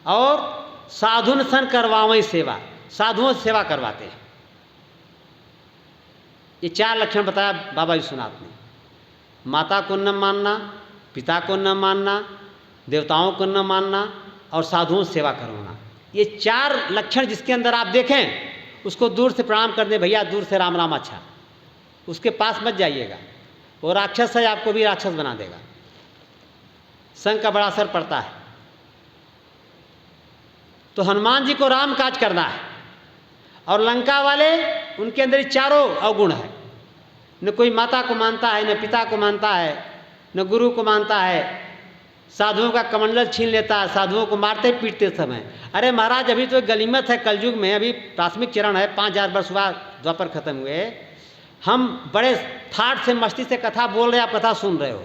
और साधुन सन करवावें सेवा, साधुओं से सेवा करवाते हैं। ये 4 लक्षण बताया बाबा विश्वनाथ ने। माता को न मानना, पिता को न मानना, देवताओं को न मानना और साधुओं से सेवा करवाना। ये 4 लक्षण जिसके अंदर आप देखें, उसको दूर से प्रणाम कर दे, भैया दूर से राम राम, अच्छा, उसके पास मत जाइएगा, वो राक्षस है, आपको भी राक्षस बना देगा। संग का बड़ा असर पड़ता है। तो हनुमान जी को राम काज करना है, और लंका वाले, उनके अंदर 4 अवगुण है। न कोई माता को मानता है, न पिता को मानता है, न गुरु को मानता है, साधुओं का कमंडल छीन लेता है, साधुओं को मारते पीटते समय। अरे महाराज, अभी तो गनीमत है, कलयुग में अभी प्राथमिक चरण है, 5000 वर्ष हुआ द्वापर खत्म हुए, हम बड़े ठाठ से मस्ती से कथा बोल रहे, आप कथा सुन रहे हो।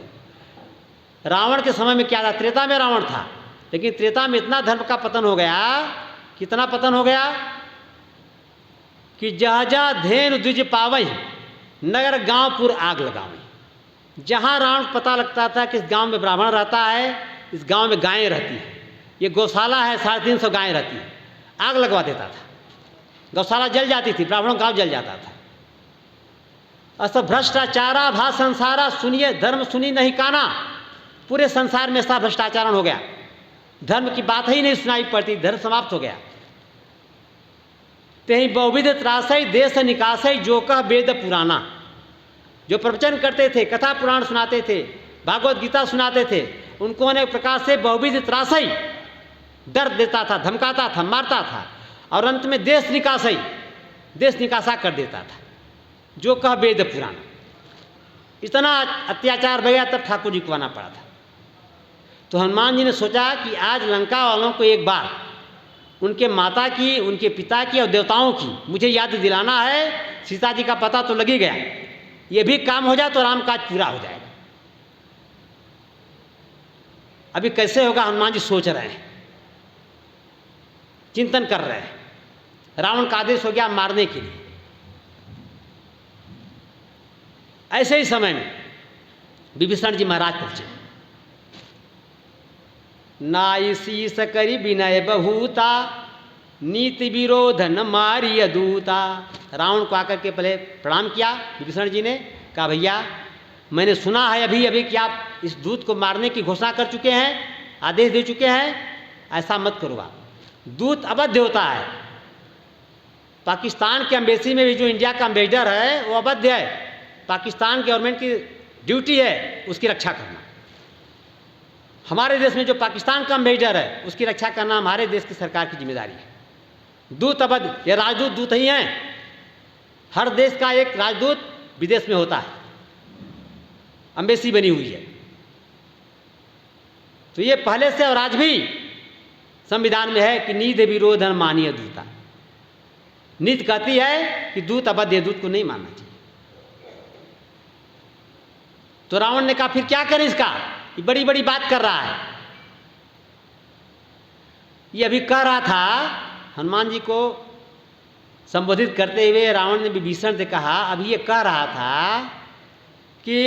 रावण के समय में क्या था? त्रेता में रावण था, लेकिन त्रेता में इतना धर्म का पतन हो गया, कितना पतन हो गया कि जहाजा धेनु द्विज पावई, नगर गांवपुर आग लगावई। जहाँ रावण पता लगता था कि इस गांव में ब्राह्मण रहता है, इस गांव में गायें रहती हैं, ये गौशाला है, 350 गायें रहती हैं, आग लगवा देता था। गौशाला जल जाती थी, ब्राह्मणों गांव जल जाता था। अस भ्रष्टाचारा भा संसारा, सुनिए धर्म सुनी नहीं काना। पूरे संसार में ऐसा भ्रष्टाचारण हो गया, धर्म की बात ही नहीं सुनाई पड़ती, धर्म समाप्त हो गया। तेहि बहुविध त्रासई देश निकासई, जो कह वेद पुराना। जो प्रवचन करते थे, कथा पुराण सुनाते थे, भागवत गीता सुनाते थे, उनको अनेक प्रकार से बहुविध त्रासई, डर देता था, धमकाता था, मारता था, और अंत में देश निकासई, देश निकासा कर देता था, जो कह वेद पुराण। इतना अत्याचार भैया, तब ठाकुर जी को आना पड़ा था। तो हनुमान जी ने सोचा कि आज लंका वालों को एक बार उनके माता की, उनके पिता की और देवताओं की मुझे याद दिलाना है। सीता जी का पता तो लग ही गया, ये भी काम हो जाए तो राम काज पूरा हो जाएगा। अभी कैसे होगा? हनुमान जी सोच रहे हैं, चिंतन कर रहे हैं। रावण का आदेश हो गया मारने के लिए। ऐसे ही समय में विभीषण जी महाराज पहुंचे। नाई शीस करी विनय बहुता, नीति विरोध न मारिय दूता। रावण को आकर के पहले प्रणाम किया विभीषण जी ने, कहा भैया मैंने सुना है अभी अभी कि आप इस दूत को मारने की घोषणा कर चुके हैं, आदेश दे चुके हैं, ऐसा मत करो आप। दूत अवध्य होता है। पाकिस्तान के एम्बेसी में भी जो इंडिया का एम्बेसडर है वो अवध्य है। पाकिस्तान गवर्नमेंट की ड्यूटी है उसकी रक्षा करना। हमारे देश में जो पाकिस्तान का एम्बेसडर है उसकी रक्षा करना हमारे देश की सरकार की जिम्मेदारी है। दूत अवध, ये राजदूत दूत ही हैं। हर देश का एक राजदूत विदेश में होता है, एम्बेसी बनी हुई है। तो ये पहले से और आज भी संविधान में है कि नीति विरोध न मानिय दूता। नीति कहती है कि दूत अवध, दूत को नहीं मानना चाहिए। तो रावण ने कहा फिर क्या करें इसका, ये बड़ी बड़ी बात कर रहा है। ये अभी कह रहा था, हनुमान जी को संबोधित करते हुए रावण ने विभीषण से कहा, अभी ये कह रहा था कि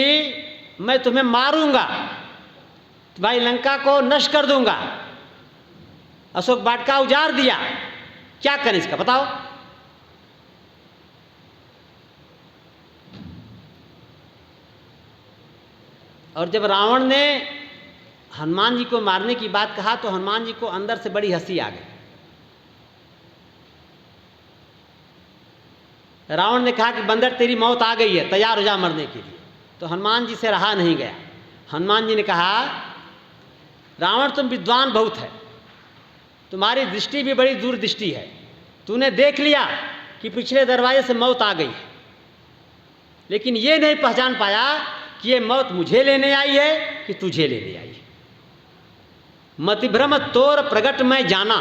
मैं तुम्हें मारूंगा, तुम्हारी लंका को नष्ट कर दूंगा, अशोक वाटिका उजाड़ दिया, क्या करें इसका बताओ। और जब रावण ने हनुमान जी को मारने की बात कहा तो हनुमान जी को अंदर से बड़ी हंसी आ गई। रावण ने कहा कि बंदर तेरी मौत आ गई है, तैयार हो जा मरने के लिए। तो हनुमान जी से रहा नहीं गया। हनुमान जी ने कहा, रावण तुम विद्वान बहुत है, तुम्हारी दृष्टि भी बड़ी दूरदृष्टि है, तूने देख लिया कि पिछले दरवाजे से मौत आ गई है, लेकिन ये नहीं पहचान पाया कि ये मौत मुझे लेने आई है कि तुझे लेने आई है। मति भ्रम तोर प्रगट में जाना,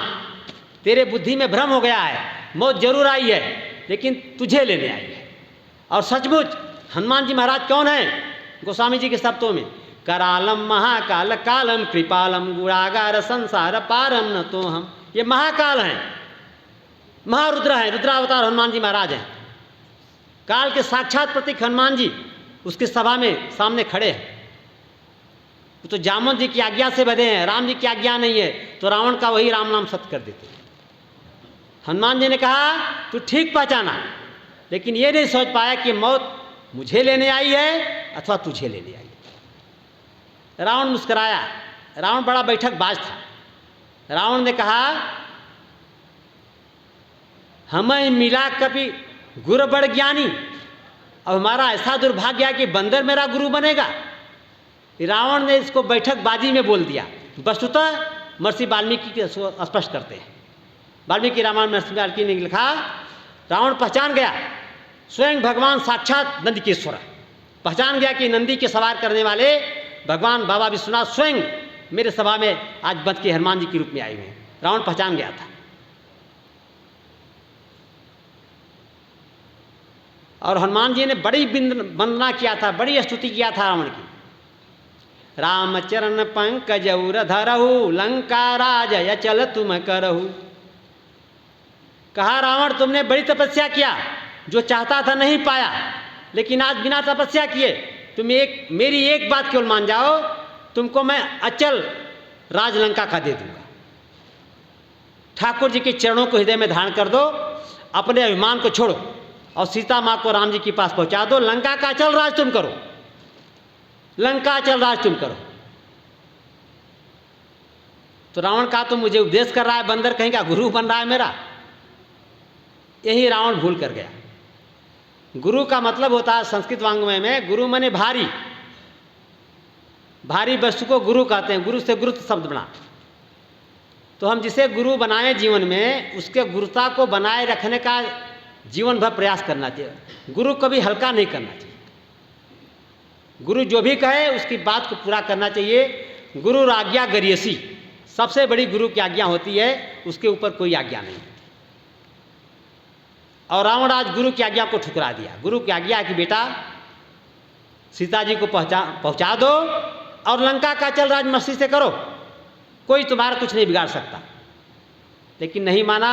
तेरे बुद्धि में भ्रम हो गया है, मौत जरूर आई है लेकिन तुझे लेने आई है। और सचमुच हनुमान जी महाराज कौन है? गोस्वामी जी के शब्दों में, करालम महाकाल कालम कृपालम गुणागार संसार पारम न तो हम। ये महाकाल हैं, महारुद्र हैं, रुद्रावतार हनुमान जी महाराज हैं। काल के साक्षात प्रतीक हनुमान जी उसकी सभा में सामने खड़े हैं। वो तो जामवंत जी की आज्ञा से बधे हैं, राम जी की आज्ञा नहीं है, तो रावण का वही राम नाम सत्य कर देते। हनुमान जी ने कहा तू ठीक पहचाना, लेकिन ये नहीं सोच पाया कि मौत मुझे लेने आई है अथवा तुझे लेने आई है। रावण मुस्कुराया। रावण बड़ा बैठकबाज था। रावण ने कहा, हमें मिला कभी गुरु बड़ ज्ञानी, अब हमारा ऐसा दुर्भाग्य है कि बंदर मेरा गुरु बनेगा। रावण ने इसको बैठकबाजी में बोल दिया। वस्तुतः महर्षि वाल्मीकि के स्पष्ट करते हैं। वाल्मीकि रामायण में महर्षि वाल्मीकि ने लिखा, रावण पहचान गया स्वयं भगवान साक्षात नंदीकेश्वर, पहचान गया कि नंदी के सवार करने वाले भगवान बाबा विश्वनाथ स्वयं मेरे सभा में आज बच के हनुमान जी के रूप में आए हुए हैं। रावण पहचान गया था। और हनुमान जी ने बड़ी वंदना किया था, बड़ी स्तुति किया था रावण की। रामचरण पंकज उर धरहु, लंका राज अचल तुम करहु। कहा, रावण तुमने बड़ी तपस्या किया, जो चाहता था नहीं पाया, लेकिन आज बिना तपस्या किए तुम मेरी एक बात केवल मान जाओ, तुमको मैं अचल राज लंका का दे दूंगा। ठाकुर जी के चरणों को हृदय में धारण कर दो, अपने अभिमान को छोड़ो और सीता माँ को राम जी के पास पहुंचा दो। लंका का अचल राज तुम करो, लंका अचल राज तुम करो। तो रावण का तो मुझे उपदेश कर रहा है, बंदर कहीं का गुरु बन रहा है मेरा। यही रावण भूल कर गया। गुरु का मतलब होता है संस्कृत वांग्मय में, गुरु माने भारी, भारी वस्तु को गुरु कहते हैं। गुरु से गुरुत्व शब्द बना। तो हम जिसे गुरु बनाए जीवन में, उसके गुरुता को बनाए रखने का जीवन भर प्रयास करना चाहिए। गुरु कभी हल्का नहीं करना चाहिए। गुरु जो भी कहे उसकी बात को पूरा करना चाहिए। गुरु आज्ञा गरियसी, सबसे बड़ी गुरु की आज्ञा होती है, उसके ऊपर कोई आज्ञा नहीं। और रावण आज गुरु की आज्ञा को ठुकरा दिया। गुरु की आज्ञा है कि बेटा सीता जी को पहुंचा दो और लंका का अचल राज मस्ती से करो, कोई तुम्हारा कुछ नहीं बिगाड़ सकता। लेकिन नहीं माना।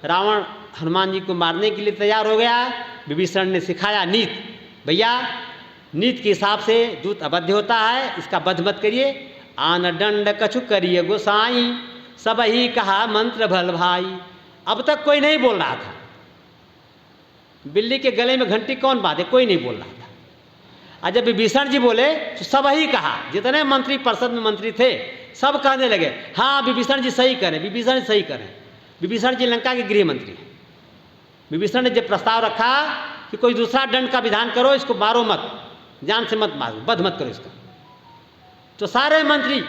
रावण हनुमान जी को मारने के लिए तैयार हो गया। विभीषण ने सिखाया नीत, भैया नीत के हिसाब से दूत अबद्ध होता है, इसका वध मत करिए। आन दंड कछु करिए गोसाई, सब ही कहा मंत्र भल भाई। अब तक कोई नहीं बोल रहा था। बिल्ली के गले में घंटी कौन बांधे, कोई नहीं बोल रहा था। और जब विभीषण जी बोले तो सब ही कहा, जितने मंत्री परिषद में मंत्री थे सब कहने लगे, हाँ विभीषण जी सही करें, विभीषण जी सही करें। विभीषण जी लंका के गृह मंत्री हैं। विभीषण ने जब प्रस्ताव रखा कि कोई दूसरा दंड का विधान करो, इसको मारो मत, जान से मत मारो, वध मत करो इसका, तो सारे मंत्री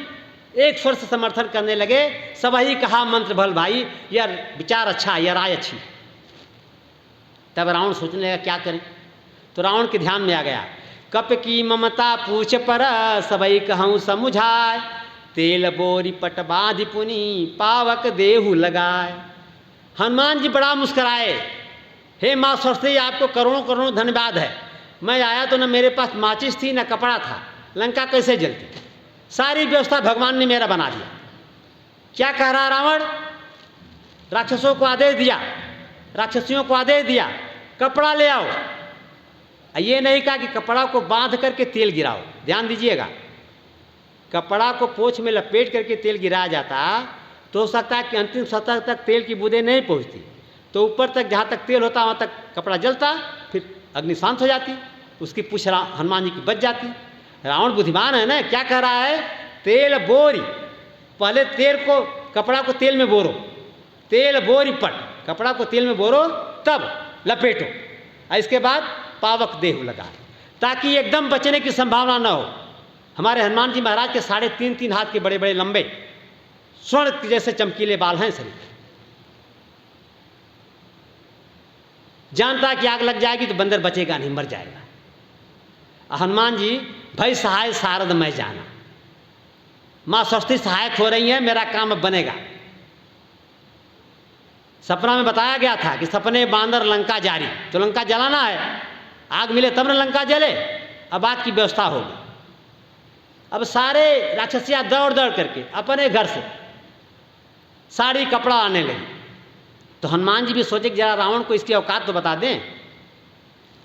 एक स्वर से समर्थन करने लगे। सब ही कहा मंत्र भल भाई, यह विचार अच्छा, यह राय अच्छी। तब रावण सोचने लगा क्या करें। तो रावण के ध्यान में आ गया, कप की ममता पूछ पर, सबई कहूँ समुझाए, तेल बोरी पट बांधि पुनि, पावक देहु लगाए। हनुमान जी बड़ा मुस्कराए, हे माँ सरस्वती आपको करोड़ों करोड़ों धन्यवाद है। मैं आया तो न मेरे पास माचिस थी न कपड़ा था, लंका कैसे जलती। सारी व्यवस्था भगवान ने मेरा बना दिया। क्या कह रहा रावण, राक्षसों को आदेश दिया, राक्षसियों को आदेश दिया कपड़ा ले आओ। ये नहीं कहा कि कपड़ा को बांध करके तेल गिराओ। ध्यान दीजिएगा, कपड़ा को पोंछ में लपेट करके तेल गिराया जाता तो हो सकता है कि अंतिम सतह तक तेल की बूंदें नहीं पहुंचती, तो ऊपर तक जहाँ तक तेल होता वहाँ तक कपड़ा जलता, फिर अग्नि शांत हो जाती, उसकी पूंछ हनुमान जी की बच जाती। रावण बुद्धिमान है ना, क्या कह रहा है, तेल बोरी, पहले तेल को कपड़ा को तेल में बोरो, तेल बोरी पट, कपड़ा को तेल में बोरो तब लपेटो, और इसके बाद पावक देहु लगा, ताकि एकदम बचने की संभावना न हो। हमारे हनुमान जी महाराज के 3.5 हाथ के बड़े बड़े लंबे स्वर्ण जैसे चमकीले बाल हैं शरीर, जानता कि आग लग जाएगी तो बंदर बचेगा नहीं, मर जाएगा। हनुमान जी भई सहाय शारद मैं जाना, माँ सरस्वती सहायक हो रही है, मेरा काम अब बनेगा। सपना में बताया गया था कि सपने बांदर लंका जारी, तो लंका जलाना है, आग मिले तब न लंका जले। अब आग की व्यवस्था होगी। अब सारे राक्षसियाँ दौड़ दौड़ करके अपने घर से साड़ी कपड़ा आने लगी। तो हनुमान जी भी सोचे कि जरा रावण को इसकी औकात तो बता दें।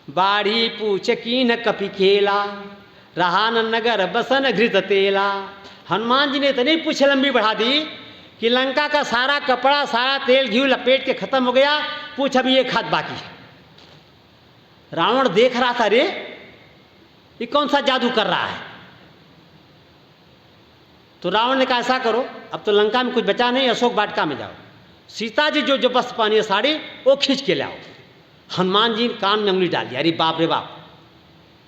बाढ़ी पूछ कीन कपि खेला, रहान नगर बसन घृत तेला। हनुमान जी ने इतनी पूछ लंबी बढ़ा दी कि लंका का सारा कपड़ा सारा तेल घी लपेट के खत्म हो गया, पूछ अभी एक हाथ बाकी है। रावण देख रहा था, रे ये कौन सा जादू कर रहा है। तो रावण ने कहा ऐसा करो, अब तो लंका में कुछ बचा नहीं, अशोक वाटिका में जाओ, सीता जी जो जो वस्त्र पहनी है साड़ी वो खींच के लाओ। हनुमान जी ने कान में उंगली डाल दी, अरे बाप रे बाप,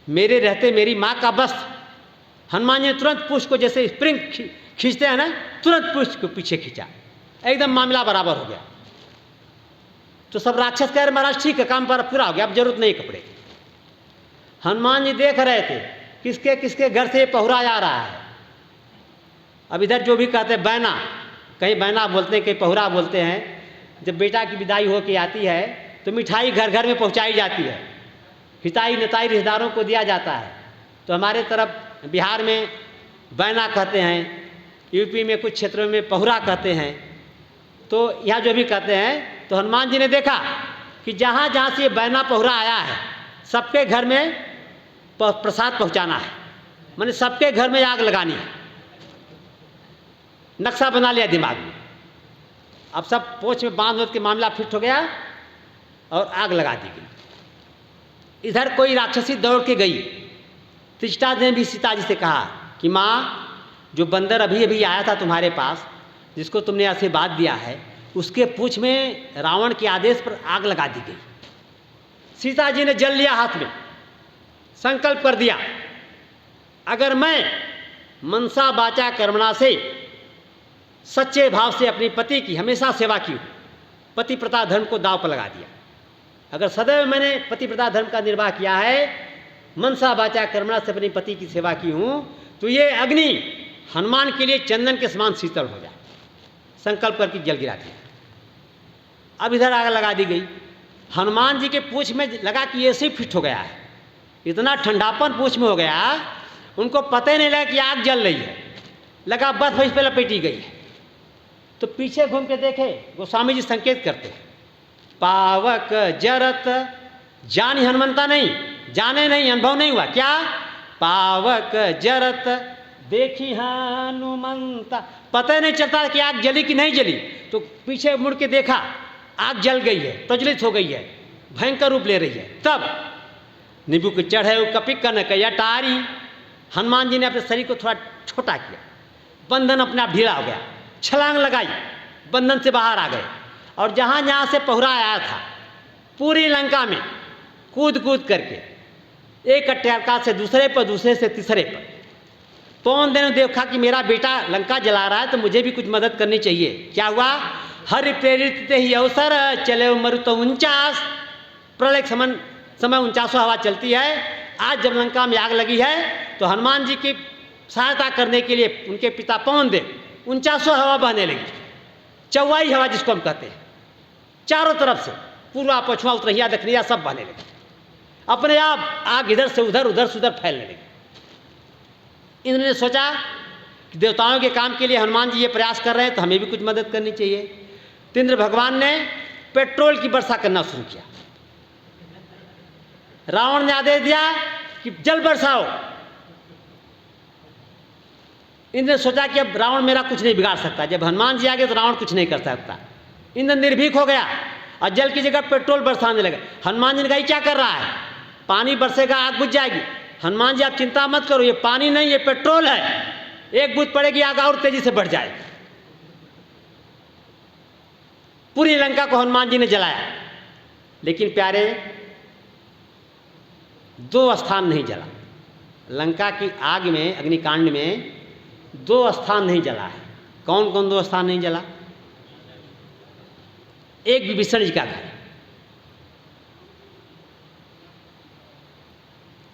मेरे रहते मेरी माँ का वस्त्र। हनुमान जी ने तुरंत पुष्प को जैसे स्प्रिंग खींचते हैं ना, तुरंत पुष्प को पीछे खींचा, एकदम मामला बराबर हो गया। तो सब राक्षस कह रहे महाराज ठीक है, काम पर पूरा हो गया, अब जरूरत नहीं कपड़े। हनुमान जी देख रहे थे किसके किसके घर से पहुरा जा रहा है। अब इधर जो भी कहते हैं बैना, कहीं बैना बोलते हैं, कहीं पहुरा बोलते हैं। जब बेटा की विदाई होके आती है तो मिठाई घर घर में पहुंचाई जाती है, हिताई नताई रिश्तेदारों को दिया जाता है। तो हमारे तरफ बिहार में बैना कहते हैं, यूपी में कुछ क्षेत्रों में पहुरा कहते हैं। तो यहाँ जो भी कहते हैं, तो हनुमान जी ने देखा कि जहाँ जहाँ से ये बैना पहुरा आया है सबके घर में प्रसाद पहुँचाना है, माने सबके घर में आग लगानी है। नक्शा बना लिया दिमाग में, अब सब पोछ में बांध के मामला फिट हो गया और आग लगा दी गई। इधर कोई राक्षसी दौड़ के गई, त्रिष्टा ने भी सीता जी से कहा कि माँ, जो बंदर अभी अभी आया था तुम्हारे पास, जिसको तुमने आशीर्वाद दिया है, उसके पूंछ में रावण के आदेश पर आग लगा दी गई। सीता जी ने जल लिया हाथ में, संकल्प कर दिया, अगर मैं मनसा वाचा कर्मणा से सच्चे भाव से अपने पति की हमेशा सेवा की हूँ, पति प्रथा धर्म को दांव पर लगा दिया, अगर सदैव मैंने पति प्रथा धर्म का निर्वाह किया है, मनसा वाचा कर्मणा से अपने पति की सेवा की हूँ, तो ये अग्नि हनुमान के लिए चंदन के समान शीतल हो जाए। संकल्प करके जल गिरा दिया। अब इधर आग लगा दी गई। हनुमान जी के पूंछ में लगा कि ऐसे ही फिट हो गया है, इतना ठंडापन पूंछ में हो गया, उनको पता ही नहीं लगा कि आग जल रही है, लगा बस भैंस पे लपेटी गई है। तो पीछे घूम के देखे, गोस्वामी जी संकेत करते हैं, पावक जरत जानी हनुमंता नहीं, जाने नहीं, अनुभव नहीं हुआ, क्या पावक जरत देखी हनुमंता, पता नहीं चलता कि आग जली कि नहीं जली। तो पीछे मुड़ के देखा, आग जल गई है, प्रज्वलित हो गई है, भयंकर रूप ले रही है। तब नींबू के चढ़े कपिक कनक अटारी, हनुमान जी ने अपने शरीर को थोड़ा छोटा किया, बंधन अपने आप ढीला हो गया, छलांग लगाई, बंधन से बाहर आ गए, और जहाँ जहाँ से पहुरा आया था पूरी लंका में कूद कूद करके एक अट्टारका से दूसरे पर, दूसरे से तीसरे पर पवन देव देखा कि मेरा बेटा लंका जला रहा है, तो मुझे भी कुछ मदद करनी चाहिए। क्या हुआ, हरि प्रेरित ही अवसर चले मरुत 49, प्रलय समय 49 हवा चलती है। आज जब लंका में आग लगी है तो हनुमान जी की सहायता करने के लिए उनके पिता पवन देव 49 हवा बहने लगी, चौवाई हवा जिसको हम कहते हैं, चारों तरफ से पूर्वा पछुआ उत्तरहिया दक्षिणिया सब बहने लगी, अपने आप आग इधर से उधर, उधर से उधर फैलने लगी। इन्होंने सोचा कि देवताओं के काम के लिए हनुमान जी ये प्रयास कर रहे हैं तो हमें भी कुछ मदद करनी चाहिए। तो इंद्र भगवान ने पेट्रोल की वर्षा करना शुरू किया। रावण ने आदेश दिया कि जल बरसाओ। इंद्र ने सोचा कि अब रावण मेरा कुछ नहीं बिगाड़ सकता, जब हनुमान जी आ गए तो रावण कुछ नहीं कर सकता। इंद्र निर्भीक हो गया और जल की जगह पेट्रोल बरसाने लगे। हनुमान जी ने कहा क्या कर रहा है, पानी बरसेगा आग बुझ जाएगी। हनुमान जी आप चिंता मत करो, ये पानी नहीं ये पेट्रोल है, एक बूंद पड़ेगी आग और तेजी से बढ़ जाएगी। पूरी लंका को हनुमान जी ने जलाया, लेकिन प्यारे 2 स्थान नहीं जला। लंका की आग में, अग्निकांड में 2 स्थान नहीं जला है। कौन कौन 2 स्थान नहीं जला? एक विभीषण जी का घर,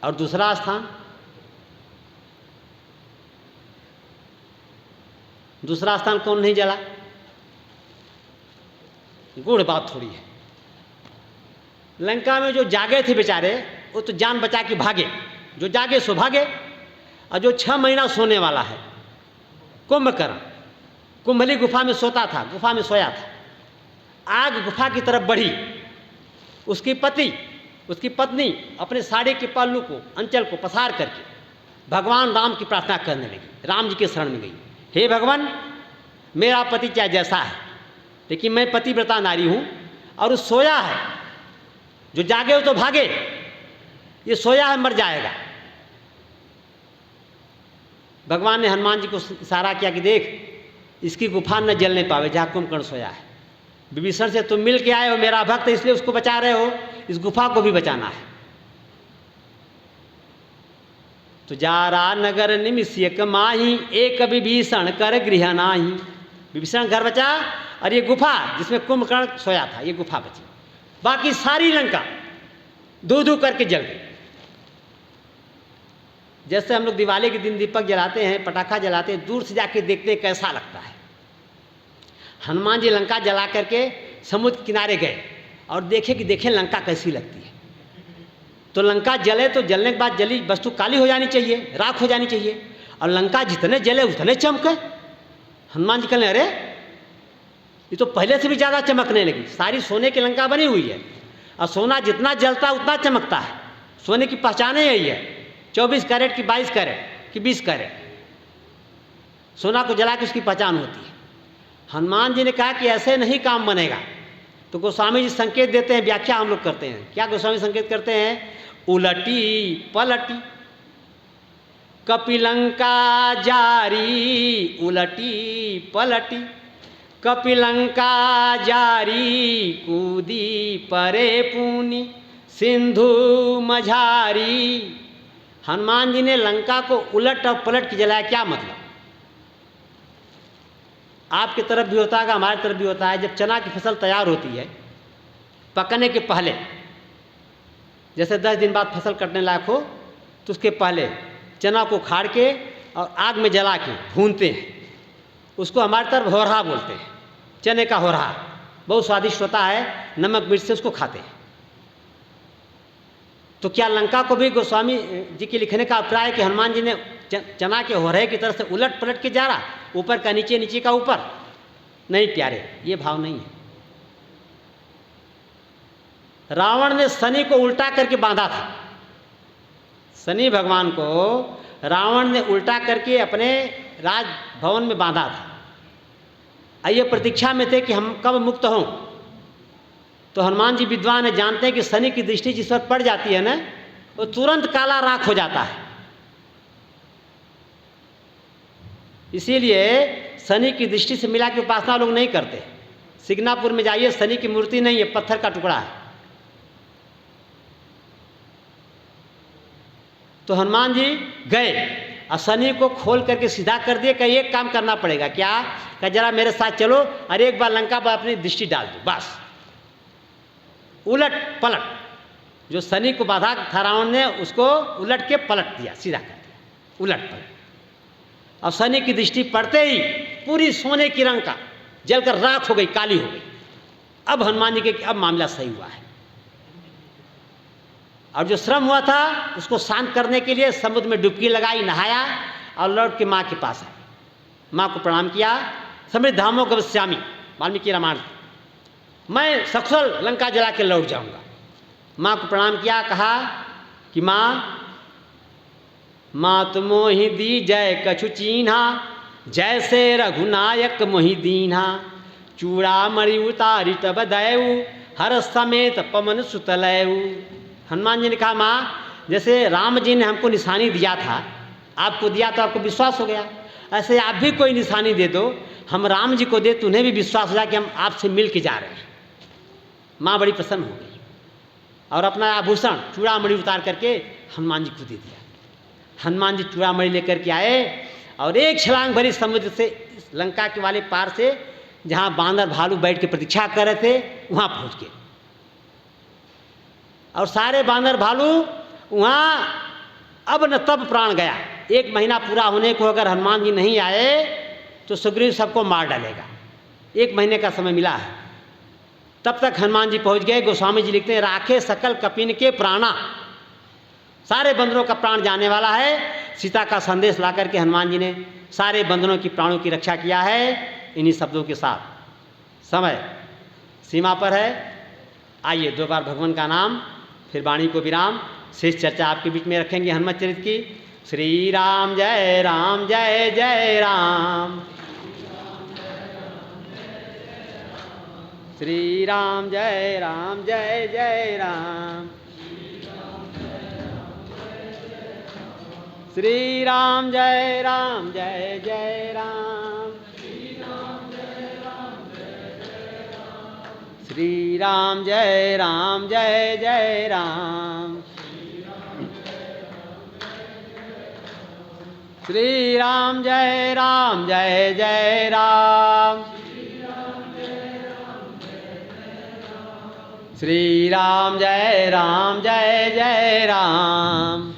और दूसरा स्थान, दूसरा स्थान कौन नहीं जला? गूढ़ बात थोड़ी है। लंका में जो जागे थे बेचारे वो तो जान बचा के भागे, जो जागे सो भागे, और जो 6 महीना सोने वाला है कुंभकर्ण, कुंभली गुफा में सोता था, गुफा में सोया था। आग गुफा की तरफ बढ़ी, उसकी पत्नी अपने साड़ी के पल्लू को, अंचल को पसार करके भगवान राम की प्रार्थना करने लगी, राम जी के शरण में गई। हे भगवान, मेरा पति चाहे जैसा है, लेकिन मैं पतिव्रता नारी हूँ, और वो सोया है, जो जागे हो तो भागे, ये सोया है मर जाएगा। भगवान ने हनुमान जी को इशारा किया कि देख इसकी गुफा न जलने पावे जहाँ कुंभकर्ण सोया है। विभीषण से तुम मिल के आए हो, मेरा भक्त है इसलिए उसको बचा रहे हो, इस गुफा को भी बचाना है। तो जारा नगर निमिष्यक माही एक विभीषण कर गृह नाही। विभीषण घर बचा और ये गुफा जिसमें कुंभकर्ण सोया था ये गुफा बची, बाकी सारी लंका धू धू करके जल गई। जैसे हम लोग दिवाली के दिन दीपक जलाते हैं, पटाखा जलाते हैं, दूर से जाके देखते हैं कैसा लगता है। हनुमान जी लंका जला करके समुद्र किनारे गए और देखे कि देखें लंका कैसी लगती है। तो लंका जले तो जलने के बाद जली वस्तु काली हो जानी चाहिए, राख हो जानी चाहिए, और लंका जितने जले उतने चमके। हनुमान जी कहने अरे ये तो पहले से भी ज़्यादा चमकने लगी। सारी सोने की लंका बनी हुई है और सोना जितना जलता उतना चमकता है। सोने की पहचान ही यही है, 24 कैरेट की 22 कैरेट की 20 कैरेट सोना को जला के उसकी पहचान होती है। हनुमान जी ने कहा कि ऐसे नहीं काम बनेगा। तो गोस्वामी जी संकेत देते हैं, व्याख्या हम लोग करते हैं। क्या गोस्वामी संकेत करते हैं? उलटी पलटी कपिलंका जारी, उलटी पलटी कपिलंका जारी, कूदी परे पूनी सिंधु मझारी। हनुमान जी ने लंका को उलट और पलट के जलाया। क्या मतलब? आपकी तरफ भी होता है, हमारी तरफ भी होता है। जब चना की फसल तैयार होती है, पकने के पहले, जैसे 10 दिन बाद फसल कटने लायक हो, तो उसके पहले चना को खाड़ के और आग में जला के भूनते हैं। उसको हमारी तरफ होरहा बोलते हैं, चने का होरहा। बहुत स्वादिष्ट होता है, नमक मिर्च से उसको खाते हैं। तो क्या लंका को भी गोस्वामी जी के लिखने का अभिप्राय है कि हनुमान जी ने चना के होरहे की तरह से उलट पलट के जा रहा, ऊपर का नीचे, नीचे का ऊपर? नहीं प्यारे, ये भाव नहीं है। रावण ने शनि को उल्टा करके बांधा था। शनि भगवान को रावण ने उल्टा करके अपने राजभवन में बांधा था। ये प्रतीक्षा में थे कि हम कब मुक्त हों। तो हनुमान जी विद्वान है, जानते हैं कि शनि की दृष्टि जिस पर पड़ जाती है ना, वो तुरंत काला राख हो जाता है। इसीलिए शनि की दृष्टि से मिला के उपासना लोग नहीं करते। सिग्नापुर में जाइए, शनि की मूर्ति नहीं है, पत्थर का टुकड़ा है। तो हनुमान जी गए और शनि को खोल करके सीधा कर दिए। कि एक काम करना पड़ेगा। क्या? कि जरा मेरे साथ चलो और एक बार लंका पर अपनी दृष्टि डाल दो। बस उलट पलट, जो शनि को बाधा था रावण ने, उसको उलट के पलट दिया, सीधा कर दिया, उलट पलट। और शनि की दृष्टि पड़ते ही पूरी सोने की रंग का जलकर राख हो गई, काली हो गई। अब हनुमान जी के अब मामला सही हुआ है। और जो श्रम हुआ था उसको शांत करने के लिए समुद्र में डुबकी लगाई, नहाया और लौट के माँ के पास आए। माँ को प्रणाम किया। समृद्ध धामों गमिष्यामि, वाल्मीकि रामायण। मैं सकुशल लंका जला के लौट जाऊंगा। माँ को प्रणाम किया, कहा कि माँ तुम मोहि दी जय कछु चीन्हा, जैसे रघुनायक मोहि दीन्हा। चूड़ामणि उतारी तब दयऊ, हर समेत पवन सुतलयऊ। हनुमान जी ने कहा, माँ जैसे राम जी ने हमको निशानी दिया था, आपको दिया तो आपको विश्वास हो गया, ऐसे आप भी कोई निशानी दे दो, हम राम जी को दे तो उन्हें भी विश्वास हो जाए कि हम आपसे मिल के जा रहे हैं। माँ बड़ी प्रसन्न हो गई और अपना आभूषण चूड़ामणि उतार करके हनुमान जी को दे दिया। हनुमान जी चूड़ामणि लेकर के आए और एक छलांग भरी समुद्र से लंका के वाले पार से, जहाँ बांदर भालू बैठ के प्रतीक्षा कर रहे थे, वहाँ पहुँच गए। और सारे बांदर भालू वहाँ अब न तब प्राण गया। 1 महीना पूरा होने को अगर हनुमान जी नहीं आए तो सुग्रीव सबको मार डालेगा। 1 महीने का समय मिला है, तब तक हनुमान जी पहुँच गए। गोस्वामी जी लिखते हैं, राखे सकल कपिन के प्राणा। सारे बंदरों का प्राण जाने वाला है। सीता का संदेश ला करके हनुमान जी ने सारे बंदरों की प्राणों की रक्षा किया है। इन्हीं शब्दों के साथ समय सीमा पर है। आइए 2 बार भगवान का नाम, फिर वाणी को विराम। शेष चर्चा आपके बीच में रखेंगे हनुमत चरित्र की। श्री राम जय राम जय जय राम, श्री राम जय राम जय जय राम, श्री राम जय जय राम। श्री राम जय जय राम। श्री राम जय जय राम। श्री राम जय जय राम।